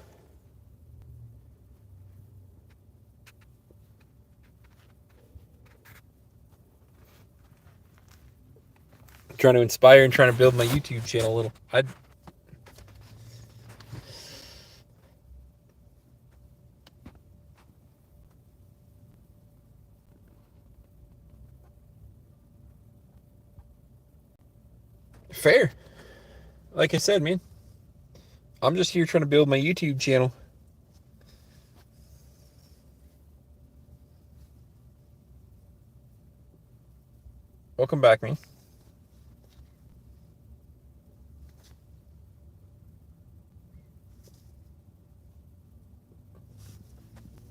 trying to inspire and trying to build my YouTube channel a little. I fair. Like I said, man, I'm just here trying to build my YouTube channel. Welcome back, man.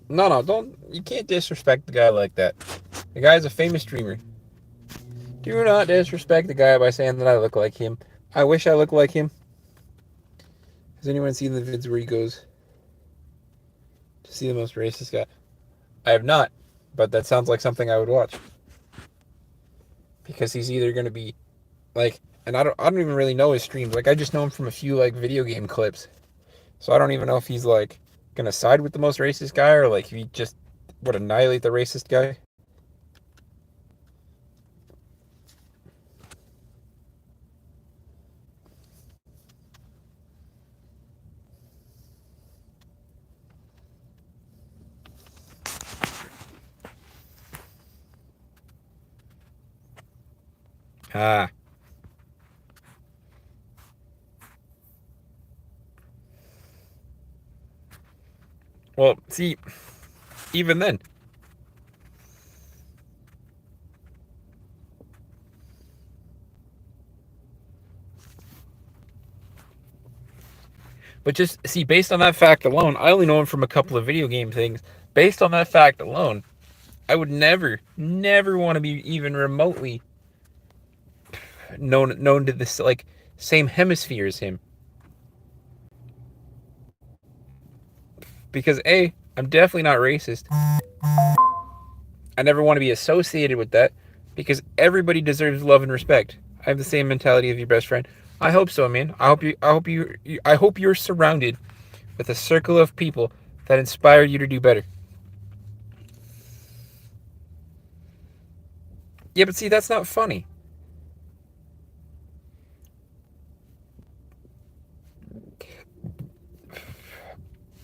No, no, don't. You can't disrespect the guy like that. The guy's a famous streamer. Do not disrespect the guy by saying that I look like him. I wish I looked like him. Has anyone seen the vids where he goes to see the most racist guy? I have not, but that sounds like something I would watch. Because he's either going to be like, and I don't even really know his streams. Like, I just know him from a few like video game clips. So I don't even know if he's like gonna side with the most racist guy or like he just would annihilate the racist guy. Ah. Well, see, even then. But just see, based on that fact alone, I only know him from a couple of video game things. Based on that fact alone, I would never want to be even remotely known to this like same hemisphere as him. Because A, I'm definitely not racist. I never want to be associated with that because everybody deserves love and respect. I have the same mentality of your best friend. I hope so, man. I hope you're surrounded with a circle of people that inspire you to do better. Yeah, but see, that's not funny.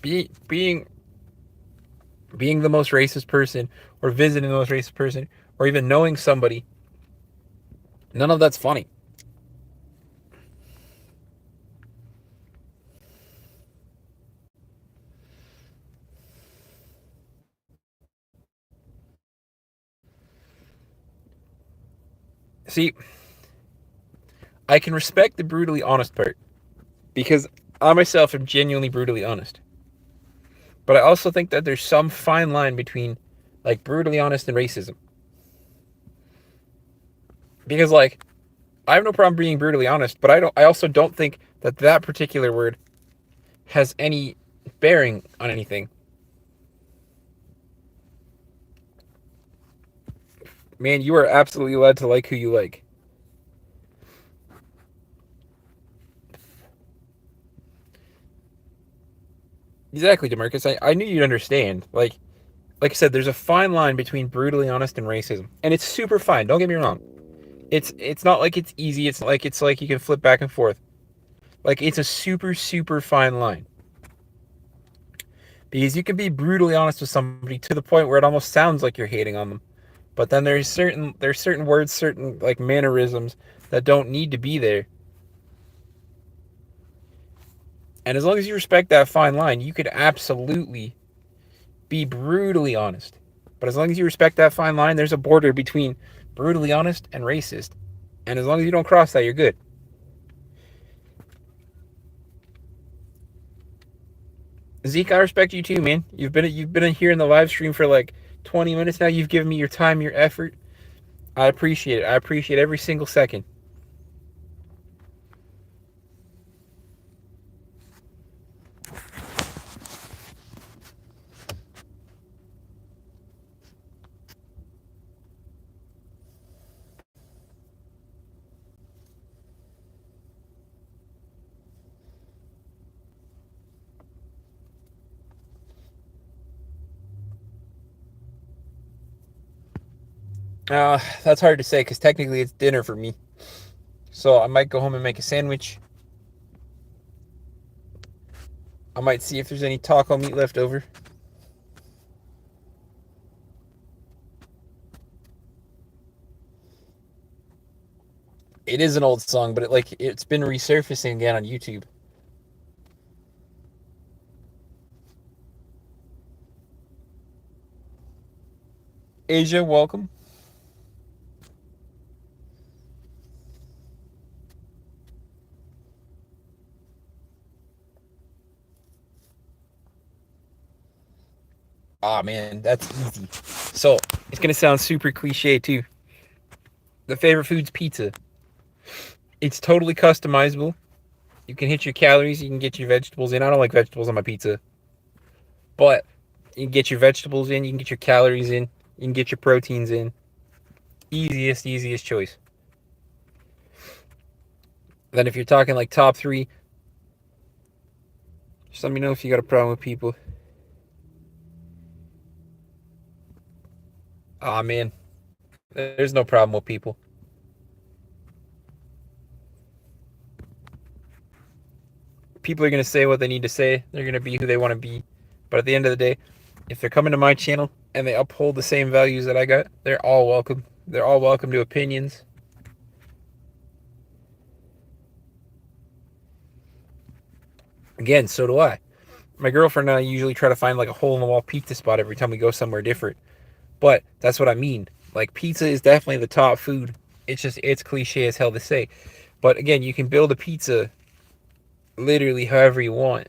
Being the most racist person or visiting the most racist person or even knowing somebody, none of that's funny. See, I can respect the brutally honest part because I myself am genuinely brutally honest. But I also think that there's some fine line between like brutally honest and racism. Because like I have no problem being brutally honest, but I also don't think that that particular word has any bearing on anything. Man, you are absolutely allowed to like who you like. Exactly, Demarcus. I knew you'd understand. Like I said, there's a fine line between brutally honest and racism, and it's super fine. Don't get me wrong. It's not like it's easy. It's like you can flip back and forth. Like it's a super fine line because you can be brutally honest with somebody to the point where it almost sounds like you're hating on them. But then there's certain words, certain like mannerisms that don't need to be there. And as long as you respect that fine line, you could absolutely be brutally honest. But as long as you respect that fine line, there's a border between brutally honest and racist. And as long as you don't cross that, you're good. Zeke, I respect you too, man. You've been here in the live stream for like 20 minutes now. You've given me your time, your effort. I appreciate it. I appreciate every single second. That's hard to say because technically it's dinner for me. So I might go home and make a sandwich. I might see if there's any taco meat left over. It is an old song, but it's been resurfacing again on YouTube. Asia, welcome. Ah, man, that's easy. So it's gonna sound super cliche too. The favorite food's pizza. It's totally customizable. You can hit your calories. You can get your vegetables in. I don't like vegetables on my pizza, but you can get your vegetables in. You can get your calories in. You can get your proteins in. Easiest choice. Then if you're talking like top three, just let me know if you got a problem with people. Ah, man, there's no problem with people. People are going to say what they need to say. They're going to be who they want to be. But at the end of the day, if they're coming to my channel and they uphold the same values that I got, they're all welcome. They're all welcome to opinions. Again, so do I. My girlfriend and I usually try to find like a hole in the wall pizza spot every time we go somewhere different. But that's what I mean. Like pizza is definitely the top food. It's cliche as hell to say. But again, you can build a pizza literally however you want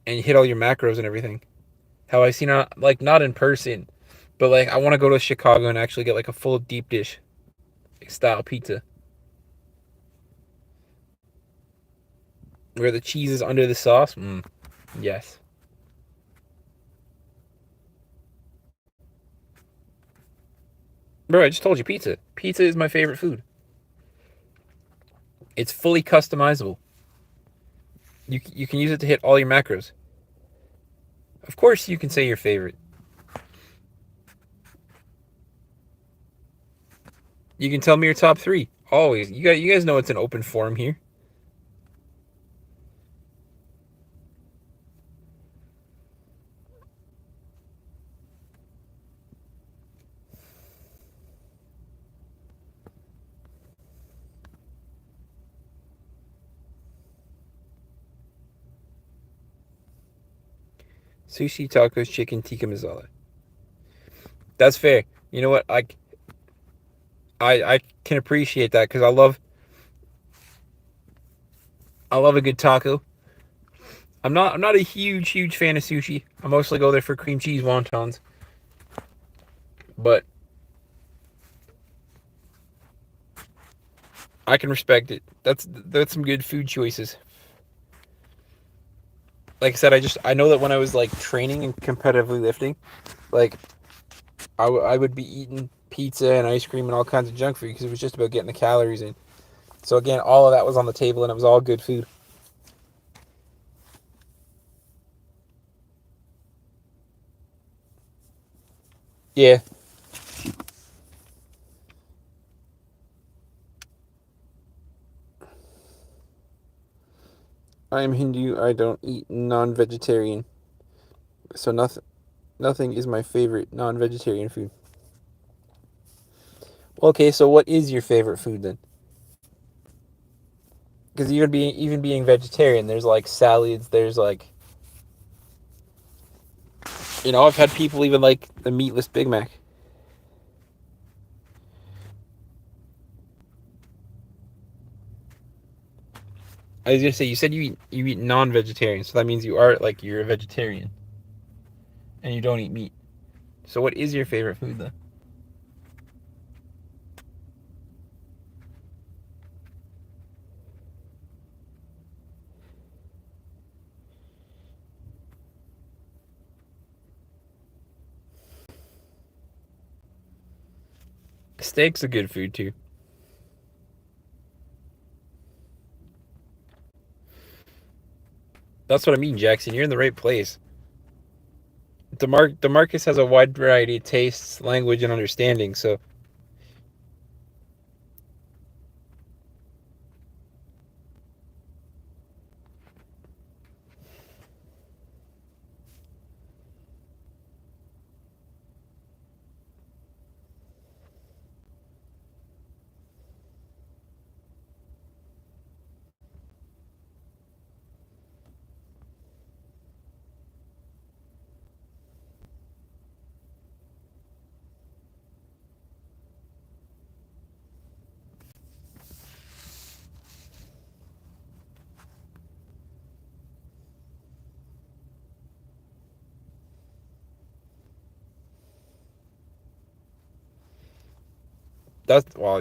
and hit all your macros and everything. How I seen it, like not in person, but like I want to go to Chicago and actually get like a full deep dish style pizza where the cheese is under the sauce. Yes. Bro, I just told you pizza. Pizza is my favorite food. It's fully customizable. You can use it to hit all your macros. Of course, you can say your favorite. You can tell me your top three. Always. You guys know it's an open forum here. Sushi, tacos, chicken, tikka masala. That's fair. You know what? I can appreciate that because I love a good taco. I'm not a huge fan of sushi. I mostly go there for cream cheese wontons. But I can respect it. That's some good food choices. Like I said, I know that when I was like training and competitively lifting, like I would be eating pizza and ice cream and all kinds of junk food because it was just about getting the calories in. So again, all of that was on the table and it was all good food. Yeah. I'm Hindu. I don't eat non-vegetarian. So nothing is my favorite non-vegetarian food. Okay, so what is your favorite food then? Because even being vegetarian, there's like salads. There's like, I've had people even like the meatless Big Mac. I was gonna say, you said you eat non-vegetarian, so that means you're a vegetarian and you don't eat meat. So what is your favorite food then? Steak's a good food too. That's what I mean, Jackson. You're in the right place. Demarcus has a wide variety of tastes, language, and understanding. So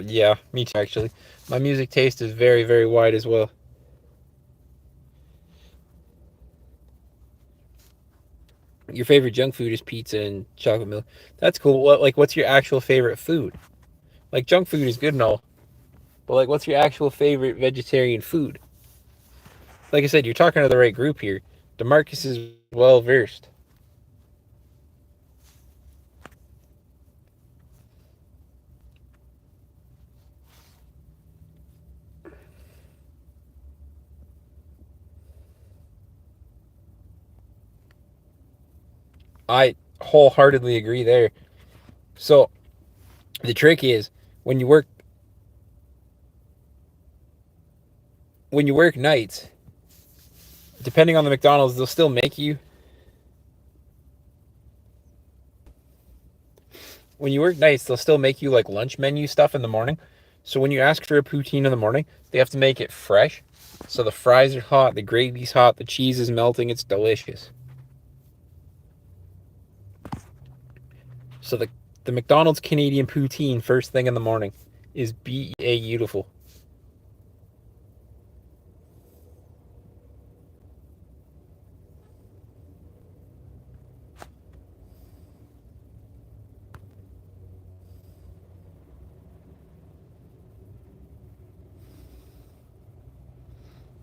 yeah, me too actually. My music taste is very, very wide as well. Your favorite junk food is pizza and chocolate milk. That's cool. What's your actual favorite food? Like junk food is good and all, but like, what's your actual favorite vegetarian food? Like I said, you're talking to the right group here. Demarcus is well versed. I wholeheartedly agree there. So the trick is when you work when you work nights, depending on the McDonald's, they'll still make you when you work nights, they'll still make you like lunch menu stuff in the morning. So when you ask for a poutine in the morning, they have to make it fresh. So the fries are hot, the gravy's hot, the cheese is melting, it's delicious. So the McDonald's Canadian poutine first thing in the morning is beautiful.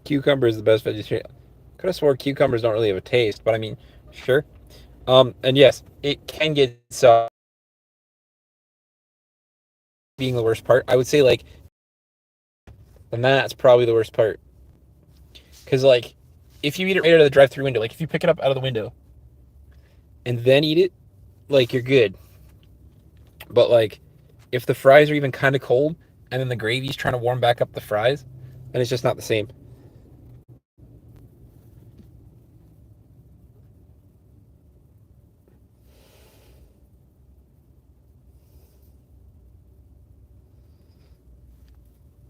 Cucumber is the best vegetarian. Could have swore cucumbers don't really have a taste, but I mean, sure. And yes, it can get so being the worst part. I would say like, and that's probably the worst part. Because like, if you eat it right out of the drive-through window, like if you pick it up out of the window and then eat it, like you're good. But like, if the fries are even kind of cold and then the gravy's trying to warm back up the fries, then it's just not the same.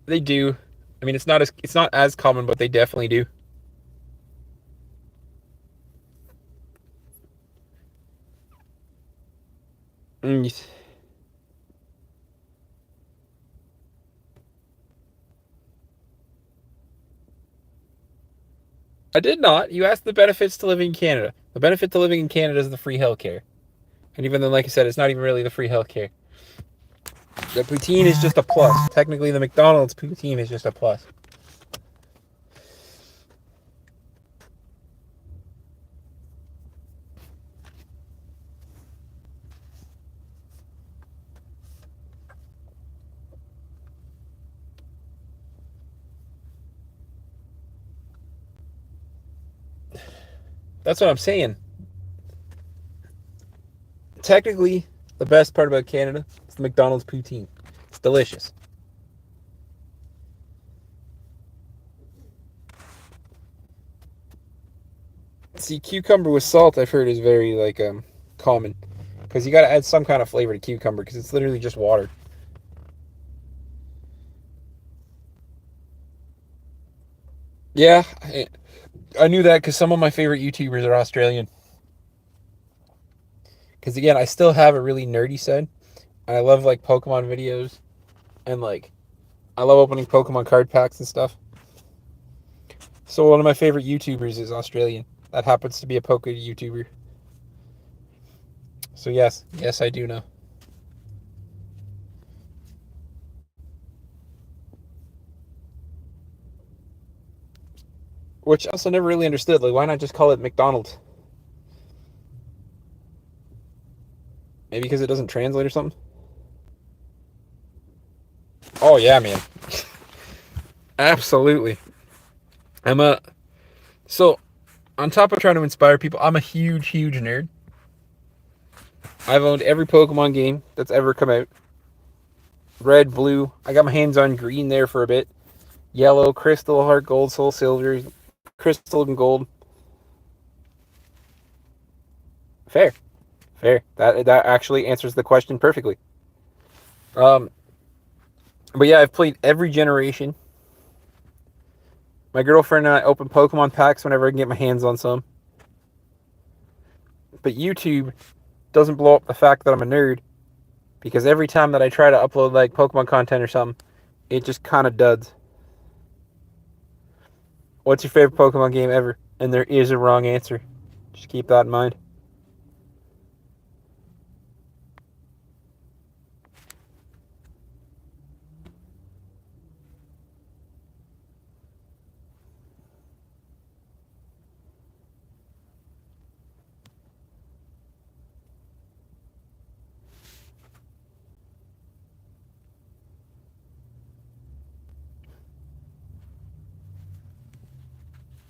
They do. I mean, it's not as common, but they definitely do. Mm, I did not. You asked the benefits to living in Canada. The benefit to living in Canada is the free healthcare. And even then, like I said, it's not even really the free healthcare. The poutine is just a plus. Technically, the McDonald's poutine is just a plus. That's what I'm saying. Technically, the best part about Canada is the McDonald's poutine. It's delicious. See, cucumber with salt, I've heard, is very like common, because you got to add some kind of flavor to cucumber because it's literally just water. Yeah, I knew that because some of my favorite YouTubers are Australian. Because again, I still have a really nerdy side. I love like Pokemon videos, and like I love opening Pokemon card packs and stuff. So one of my favorite YouTubers is Australian. That happens to be a Poke YouTuber. So yes, I do know. Which I also never really understood. Like, why not just call it McDonald's? Maybe because it doesn't translate or something. Oh yeah, man. Absolutely. I'm a so on top of trying to inspire people, I'm a huge nerd. I've owned every Pokemon game that's ever come out. Red, blue. I got my hands on green there for a bit. Yellow, crystal, heart gold, soul silver, crystal and gold. Fair. Fair. That actually answers the question perfectly. Um but yeah, I've played every generation. My girlfriend and I open Pokemon packs whenever I can get my hands on some. But YouTube doesn't blow up the fact that I'm a nerd, because every time that I try to upload like Pokemon content or something, it just kind of duds. What's your favorite Pokemon game ever? And there is a wrong answer. Just keep that in mind.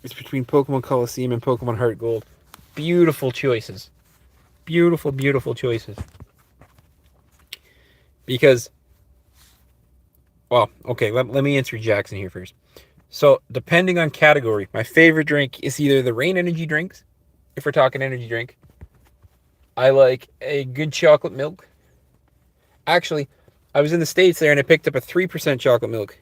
It's between Pokemon Coliseum and Pokemon Heart Gold. Beautiful choices. Beautiful choices. Because, well, okay, let me answer Jackson here first. So, depending on category, my favorite drink is either the Rain energy drinks, if we're talking energy drink. I like a good chocolate milk. Actually, I was in the States there and I picked up a 3% chocolate milk.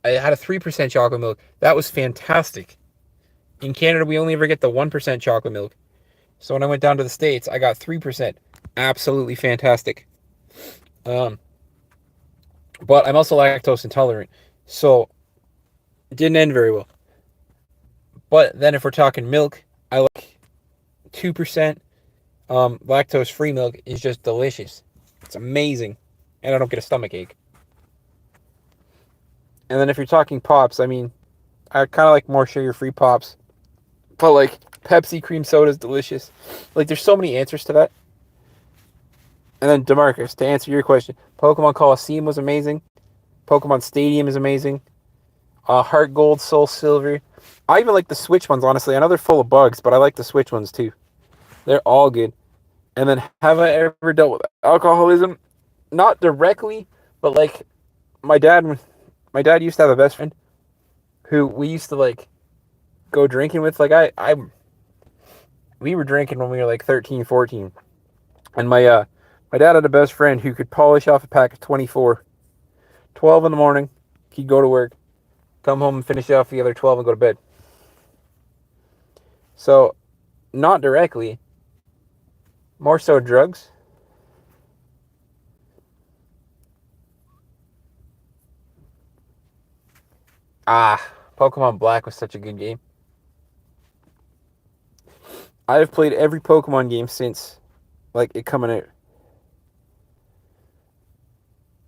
I had a 3% chocolate milk. That was fantastic. In Canada, we only ever get the 1% chocolate milk. So when I went down to the States, I got 3%. Absolutely fantastic. Um, but I'm also lactose intolerant. So it didn't end very well. But then if we're talking milk, I like 2%. Lactose free milk is just delicious. It's amazing. And I don't get a stomach ache. And then if you're talking pops, I mean, I kind of like more sugar-free pops. But like Pepsi cream soda is delicious. Like there's so many answers to that. And then DeMarcus, to answer your question, Pokemon Coliseum was amazing. Pokemon Stadium is amazing. Heart Gold, Soul Silver. I even like the Switch ones, honestly. I know they're full of bugs, but I like the Switch ones too. They're all good. And then have I ever dealt with alcoholism? Not directly, but like my dad used to have a best friend who we used to like go drinking with. Like we were drinking when we were like 13, 14. And my dad had a best friend who could polish off a pack of 24. 12 in the morning, he'd go to work, come home and finish off the other 12 and go to bed. So, not directly, more so drugs. Ah, Pokemon Black was such a good game. I've played every Pokemon game since like it coming out.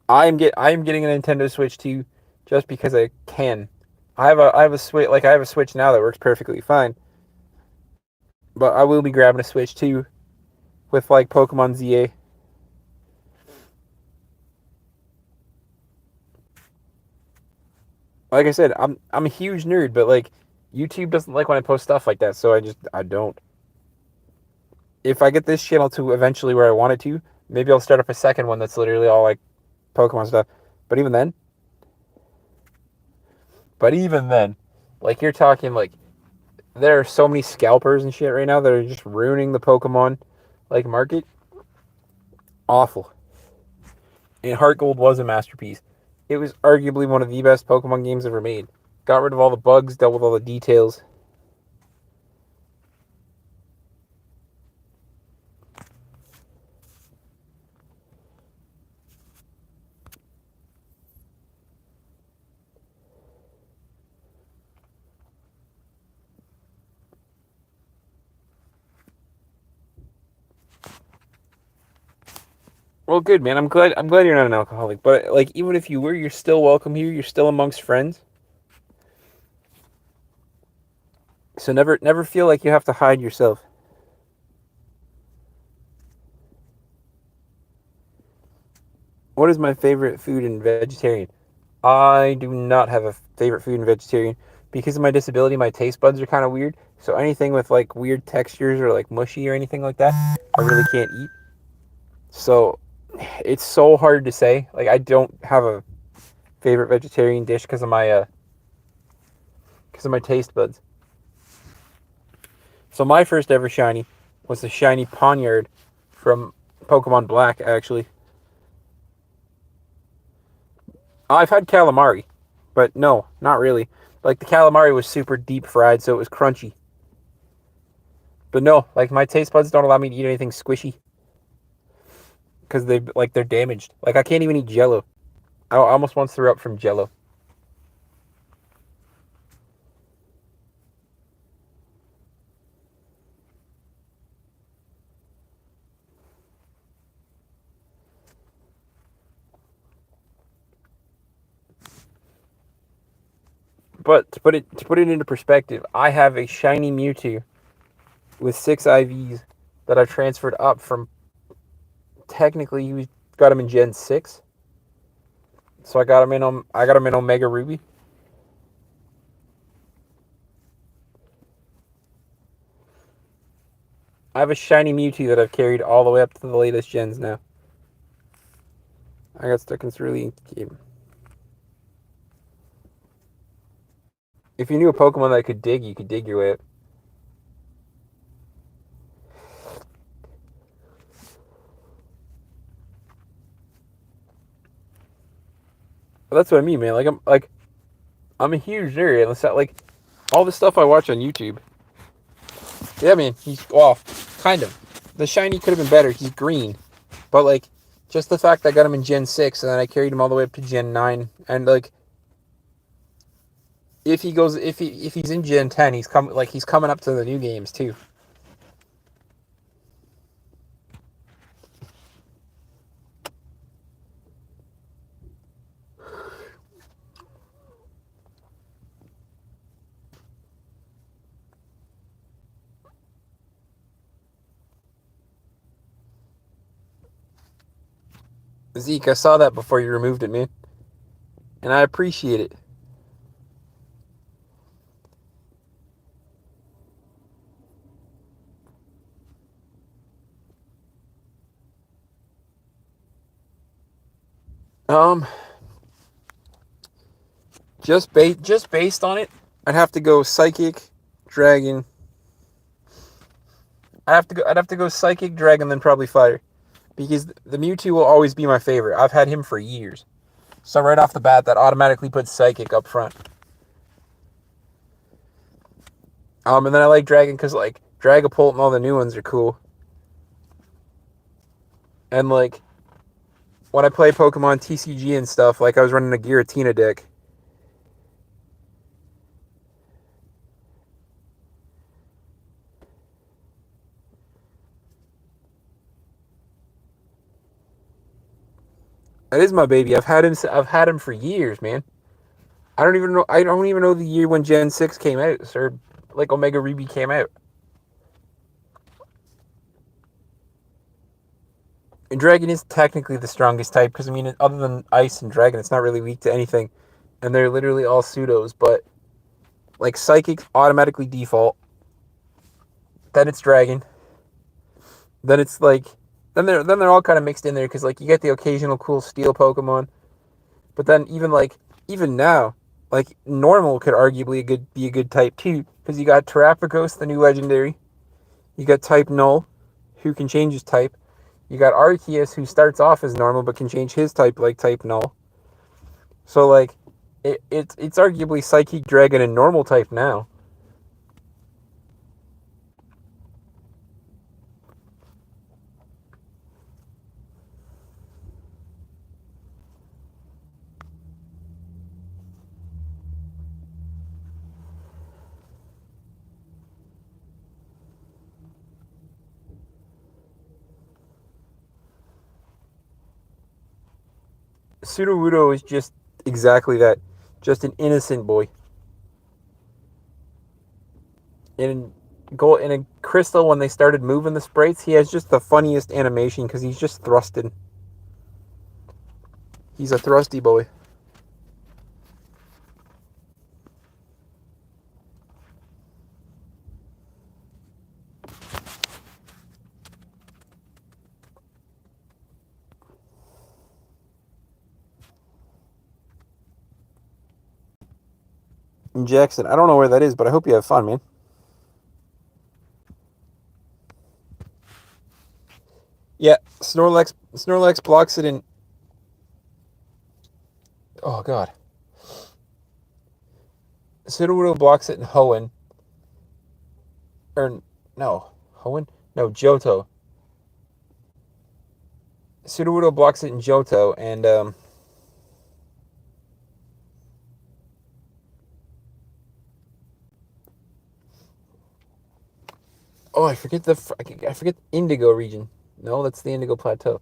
I am getting a Nintendo Switch 2 just because I can. I have a Switch, like I have a Switch now that works perfectly fine. But I will be grabbing a Switch 2 with like Pokemon ZA. Like I said, I'm a huge nerd, but like YouTube doesn't like when I post stuff like that, so I don't. If I get this channel to eventually where I want it to, maybe I'll start up a second one that's literally all like Pokemon stuff. But even then, but even then, like you're talking like there are so many scalpers and shit right now that are just ruining the Pokemon like market. Awful. And Heart Gold was a masterpiece. It was arguably one of the best Pokemon games ever made. Got rid of all the bugs, dealt with all the details. Well, good man. I'm glad you're not an alcoholic. But like, even if you were, you're still welcome here. You're still amongst friends. So never feel like you have to hide yourself. What is my favorite food in vegetarian? I do not have a favorite food in vegetarian because of my disability. My taste buds are kind of weird. So anything with like weird textures or like mushy or anything like that, I really can't eat. So it's so hard to say. Like I don't have a favorite vegetarian dish because of my taste buds. So my first ever shiny was the shiny Poniard from Pokemon Black, actually. I've had calamari, but no, not really. Like the calamari was super deep fried, so it was crunchy. But no, like my taste buds don't allow me to eat anything squishy because they're damaged. Like I can't even eat Jello. I almost once threw up from Jello. But to put it into perspective, I have a shiny Mewtwo with 6 IVs that I've transferred up from. Technically, you got him in Gen 6, so I got him in Omega Ruby. I have a shiny Mewtwo that I've carried all the way up to the latest gens now. I got stuck in Cerulean game. If you knew a Pokemon that could dig, you could dig your way up. But that's what I mean, man. I'm a huge nerd. And it's not like all the stuff I watch on YouTube. Yeah, man. He's well, kind of. The shiny could have been better. He's green, but like, just the fact that I got him in Gen 6 and then I carried him all the way up to Gen 9, and like, if he's in Gen 10, he's coming up to the new games too. Zeke, I saw that before you removed it, man, and I appreciate it. Um, just based on it, I'd have to go Psychic, Dragon. I'd have to go Psychic, Dragon, then probably Fire, because the Mewtwo will always be my favorite. I've had him for years, so right off the bat, that automatically puts Psychic up front. And then I like Dragon because like Dragapult and all the new ones are cool, and like when I play Pokemon TCG and stuff, like I was running a Giratina deck. That is my baby. I've had him for years, man. I don't even know. I don't even know the year when Gen 6 came out, or like Omega Ruby came out. And Dragon is technically the strongest type because I mean, other than Ice and Dragon, it's not really weak to anything. and they're literally all pseudos, but like Psychic automatically default, then it's Dragon, then it's like then they're all kind of mixed in there because like you get the occasional cool Steel Pokemon, but then even now, like normal could arguably be a good type too because you got Terrapagos, the new legendary, you got type Null, who can change his type, you got Arceus, who starts off as normal but can change his type like type Null. So like it's arguably Psychic, Dragon, and normal type now. Sudowoodo is just exactly that. Just an innocent boy. In Gold, in a Crystal, when they started moving the sprites, he has just the funniest animation because he's just thrusted. He's a thrusty boy. And Jackson, I don't know where that is, but I hope you have fun, man. Yeah, Snorlax blocks it in. Oh god. Sudowoodo blocks it in Hoenn. Or no, Hoenn? No, Johto. Sudowoodo blocks it in Johto, and oh, I forget the Indigo region. No, that's the Indigo Plateau.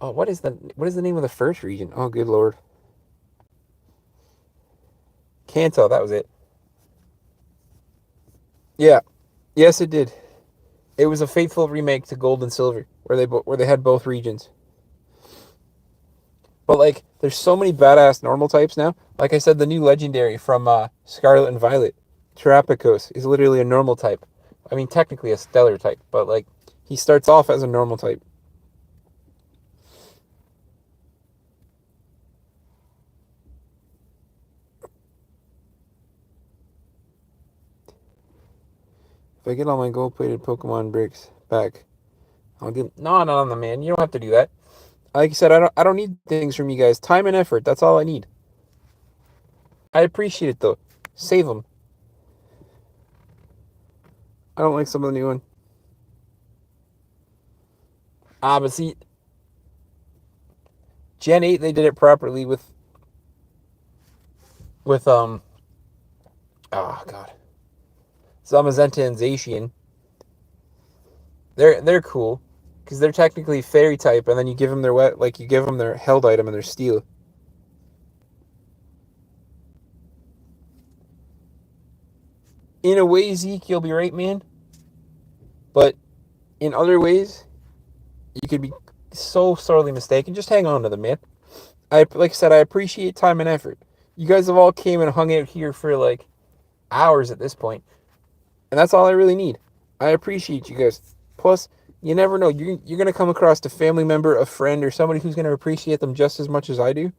Oh, what is the name of the first region? Oh, good lord. Kanto, that was it. Yeah, yes, it did. It was a faithful remake to Gold and Silver, where they had both regions. But like, there's so many badass normal types now. Like I said, the new legendary from Scarlet and Violet, Terrapagos, is literally a normal type. I mean, technically a stellar type, but like, he starts off as a normal type. If I get all my gold-plated Pokemon bricks back, I'll give. No, man. You don't have to do that. Like I said, I don't need things from you guys. Time and effort. That's all I need. I appreciate it though. Save them. I don't like some of the new one. But see, Gen 8 they did it properly with oh god. Zamazenta and Zacian. They're cool because they're technically fairy type, and then you give them you give them their held item and their steel. In a way, Zeke, you'll be right, man. But in other ways, you could be so sorely mistaken. Just hang on to them, man. Like I said, I appreciate time and effort. You guys have all came and hung out here for like hours at this point, and that's all I really need. I appreciate you guys. Plus, you never know. You're gonna come across a family member, a friend, or somebody who's gonna appreciate them just as much as I do,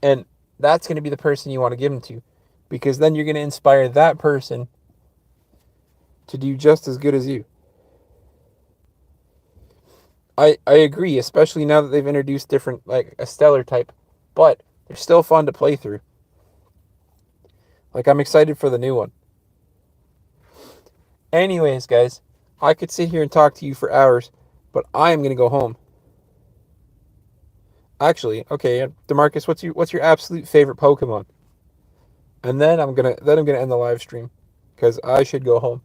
and that's gonna be the person you want to give them to, because then you're gonna inspire that person to do just as good as you. I agree, especially now that they've introduced different, like a stellar type, but they're still fun to play through. Like, I'm excited for the new one. Anyways, guys, I could sit here and talk to you for hours, but I am gonna go home. Actually, okay, Demarcus, what's your absolute favorite Pokemon? And then I'm gonna end the live stream because I should go home.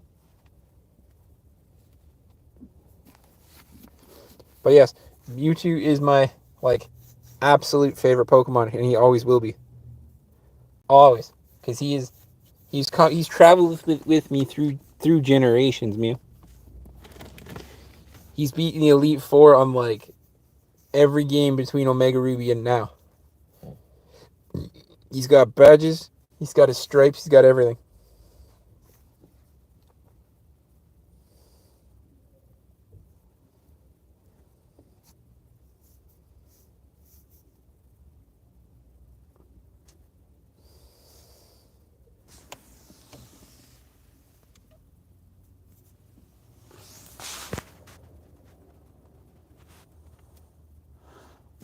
But yes, Mewtwo is my like absolute favorite Pokemon, and he always will be. Always, because he's traveled with me through generations, man. He's beaten the Elite Four on like every game between Omega Ruby and now. He's got badges. He's got his stripes. He's got everything.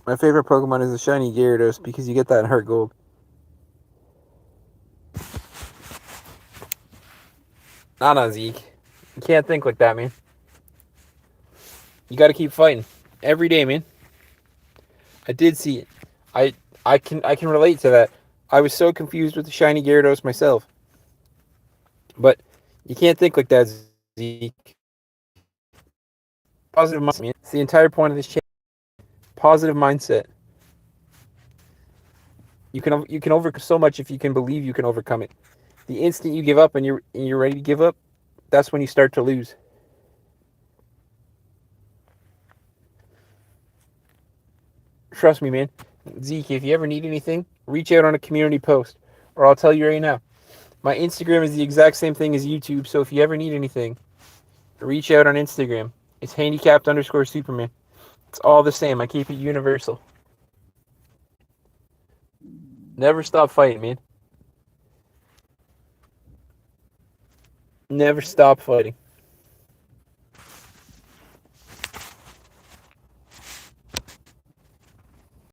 My favorite Pokemon is the shiny Gyarados because you get that in Heart Gold. Nah, Zeke. You can't think like that, man. You got to keep fighting every day, man. I did see it. I I can relate to that. I was so confused with the shiny Gyarados myself. But you can't think like that, Zeke. Positive mindset, man. It's the entire point of this channel. Positive mindset. You can overcome so much if you can believe you can overcome it. The instant you give up and you're ready to give up, that's when you start to lose. Trust me, man. Zeke, if you ever need anything, reach out on a community post, or I'll tell you right now. My Instagram is the exact same thing as YouTube, so if you ever need anything, reach out on Instagram. It's handicapped_Superman. It's all the same. I keep it universal. Never stop fighting, man. Never stop fighting.